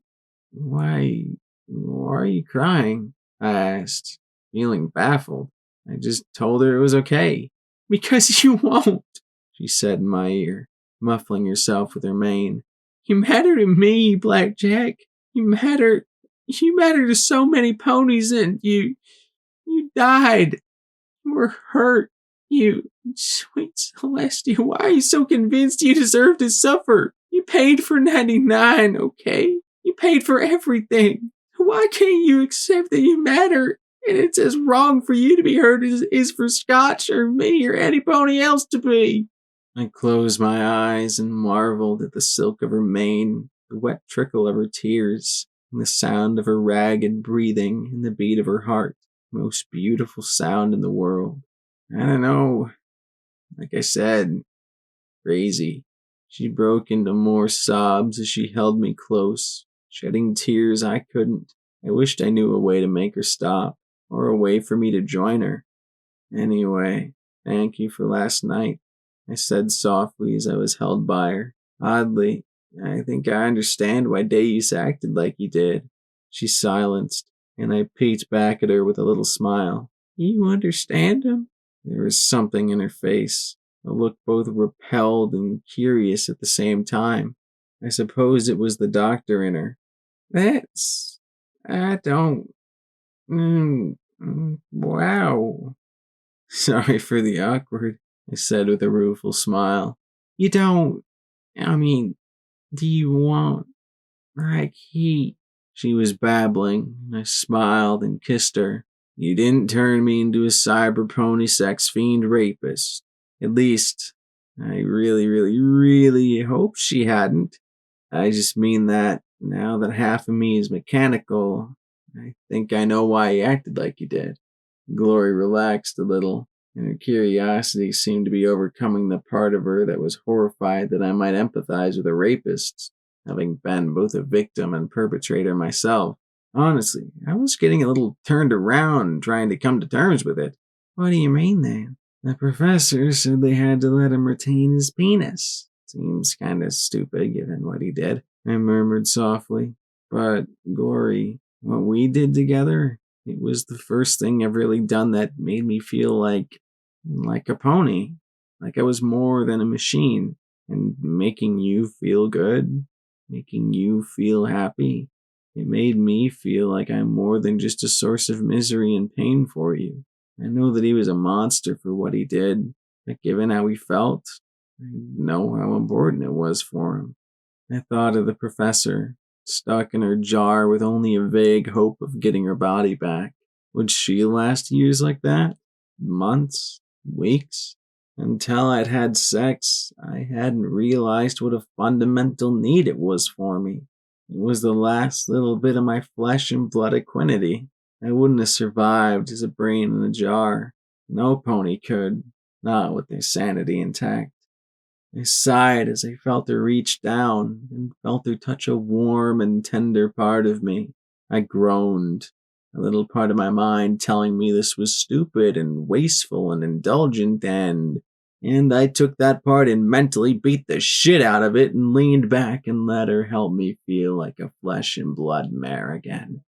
why are you crying? I asked, feeling baffled. I just told her it was okay. Because you won't, she said in my ear, muffling herself with her mane. You matter to me, Blackjack. You matter to so many ponies, and you died. You were hurt. You, sweet Celestia, why are you so convinced you deserve to suffer? You paid for 99, okay? You paid for everything. Why can't you accept that you matter? And it's as wrong for you to be hurt as it is for Scotch or me or anybody else to be. I closed my eyes and marveled at the silk of her mane, the wet trickle of her tears, and the sound of her ragged breathing and the beat of her heart. Most beautiful sound in the world. I don't know. Like I said, crazy. She broke into more sobs as she held me close, shedding tears I couldn't. I wished I knew a way to make her stop, or a way for me to join her. Anyway, thank you for last night, I said softly as I was held by her. Oddly, I think I understand why Deus acted like he did. She silenced, and I peeked back at her with a little smile. You understand him? There was something in her face, a look both repelled and curious at the same time. I suppose it was the doctor in her. I don't... wow. Sorry for the awkward, I said with a rueful smile. You don't... do you want... like he... She was babbling, and I smiled and kissed her. You didn't turn me into a cyber pony sex fiend rapist. At least, I really, really, really hope she hadn't. I just mean that, now that half of me is mechanical, I think I know why he acted like he did. Glory relaxed a little, and her curiosity seemed to be overcoming the part of her that was horrified that I might empathize with a rapist, having been both a victim and perpetrator myself. Honestly, I was getting a little turned around and trying to come to terms with it. What do you mean, then? The professor said they had to let him retain his penis. Seems kinda stupid given what he did, I murmured softly. But, Glory, what we did together, it was the first thing I've really done that made me feel like a pony. Like I was more than a machine. And making you feel good, making you feel happy, it made me feel like I'm more than just a source of misery and pain for you. I know that he was a monster for what he did, but given how he felt, I know how important it was for him. I thought of the professor, stuck in her jar with only a vague hope of getting her body back. Would she last years like that? Months? Weeks? Until I'd had sex, I hadn't realized what a fundamental need it was for me. It was the last little bit of my flesh and blood equinity. I wouldn't have survived as a brain in a jar. No pony could, not with their sanity intact. I sighed as I felt her reach down and felt her touch a warm and tender part of me. I groaned, a little part of my mind telling me this was stupid and wasteful and indulgent, and I took that part and mentally beat the shit out of it and leaned back and let her help me feel like a flesh and blood mare again.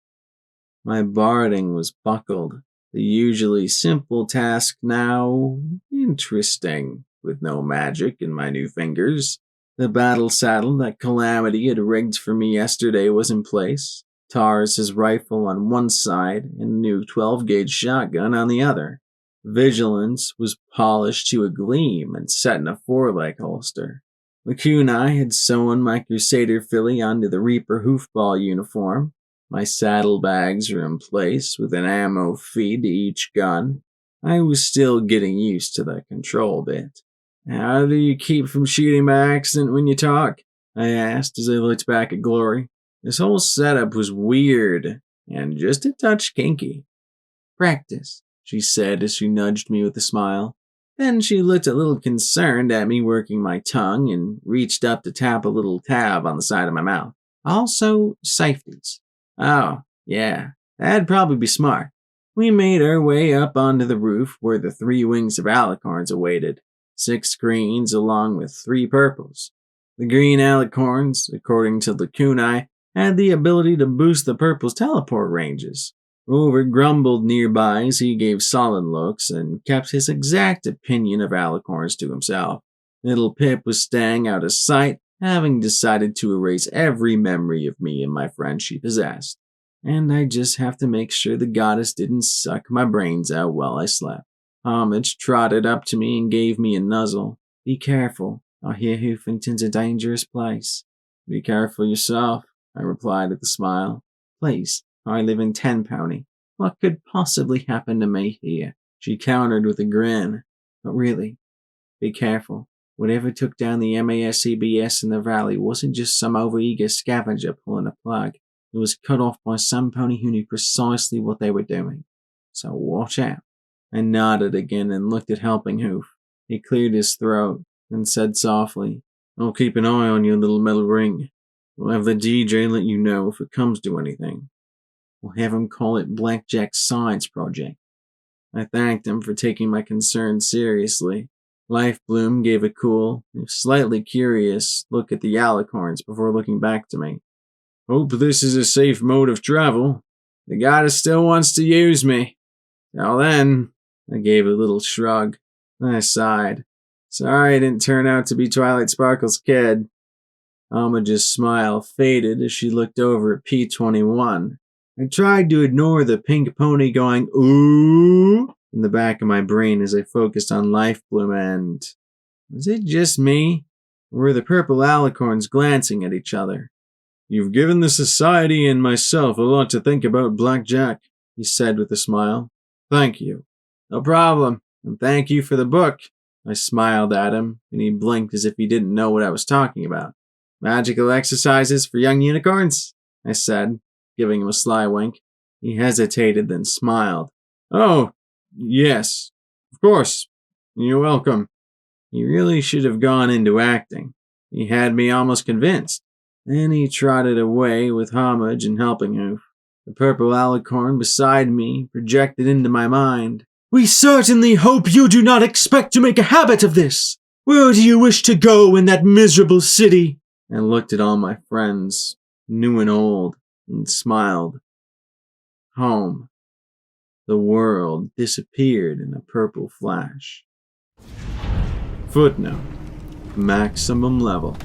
My barding was buckled, the usually simple task now interesting, with no magic in my new fingers. The battle saddle that Calamity had rigged for me yesterday was in place, Taurus's rifle on one side and a new 12-gauge shotgun on the other. Vigilance was polished to a gleam and set in a foreleg holster. Lakunai had sewn my Crusader filly onto the Reaper hoofball uniform. My saddlebags were in place with an ammo feed to each gun. I was still getting used to the control bit. How do you keep from shooting by accident when you talk? I asked as I looked back at Glory. This whole setup was weird and just a touch kinky. Practice, she said as she nudged me with a smile. Then she looked a little concerned at me working my tongue and reached up to tap a little tab on the side of my mouth. Also, safeties. Oh, yeah, that'd probably be smart. We made our way up onto the roof where the 3 wings of alicorns awaited. 6 greens along with 3 purples. The green alicorns, according to Lakunai, had the ability to boost the purple's teleport ranges. Rover grumbled nearby as he gave sullen looks and kept his exact opinion of alicorns to himself. Little Pip was staying out of sight, having decided to erase every memory of me and my friend she possessed. And I just have to make sure the goddess didn't suck my brains out while I slept. Homage trotted up to me and gave me a nuzzle. Be careful, I hear Hoofington's a dangerous place. Be careful yourself, I replied with a smile. Please, I live in 10 Pony. What could possibly happen to me here? She countered with a grin. But really, be careful. Whatever took down the MASCBS in the valley wasn't just some overeager scavenger pulling a plug. It was cut off by some pony who knew precisely what they were doing. So watch out. I nodded again and looked at Helping Hoof. He cleared his throat and said softly, I'll keep an eye on your little metal ring. We'll have the DJ let you know if it comes to anything. We'll have him call it Blackjack's Science Project. I thanked him for taking my concern seriously. Lifebloom gave a cool, if slightly curious, look at the alicorns before looking back to me. Hope this is a safe mode of travel. The goddess still wants to use me. Till then, I gave a little shrug. I sighed. Sorry I didn't turn out to be Twilight Sparkle's kid. Homage's smile faded as she looked over at P21. I tried to ignore the pink pony going, ooh, in the back of my brain as I focused on Lifebloom and... Was it just me? Or were the purple alicorns glancing at each other? You've given the society and myself a lot to think about, Blackjack, he said with a smile. Thank you. No problem, and thank you for the book. I smiled at him, and he blinked as if he didn't know what I was talking about. Magical exercises for young unicorns? I said, giving him a sly wink. He hesitated, then smiled. Oh, yes, of course. You're welcome. He really should have gone into acting. He had me almost convinced. Then he trotted away with Homage and Helping Hoof. The purple alicorn beside me projected into my mind. We certainly hope you do not expect to make a habit of this. Where do you wish to go in that miserable city? I looked at all my friends, new and old, and smiled. Home. The world disappeared in a purple flash. Footnote. Maximum level.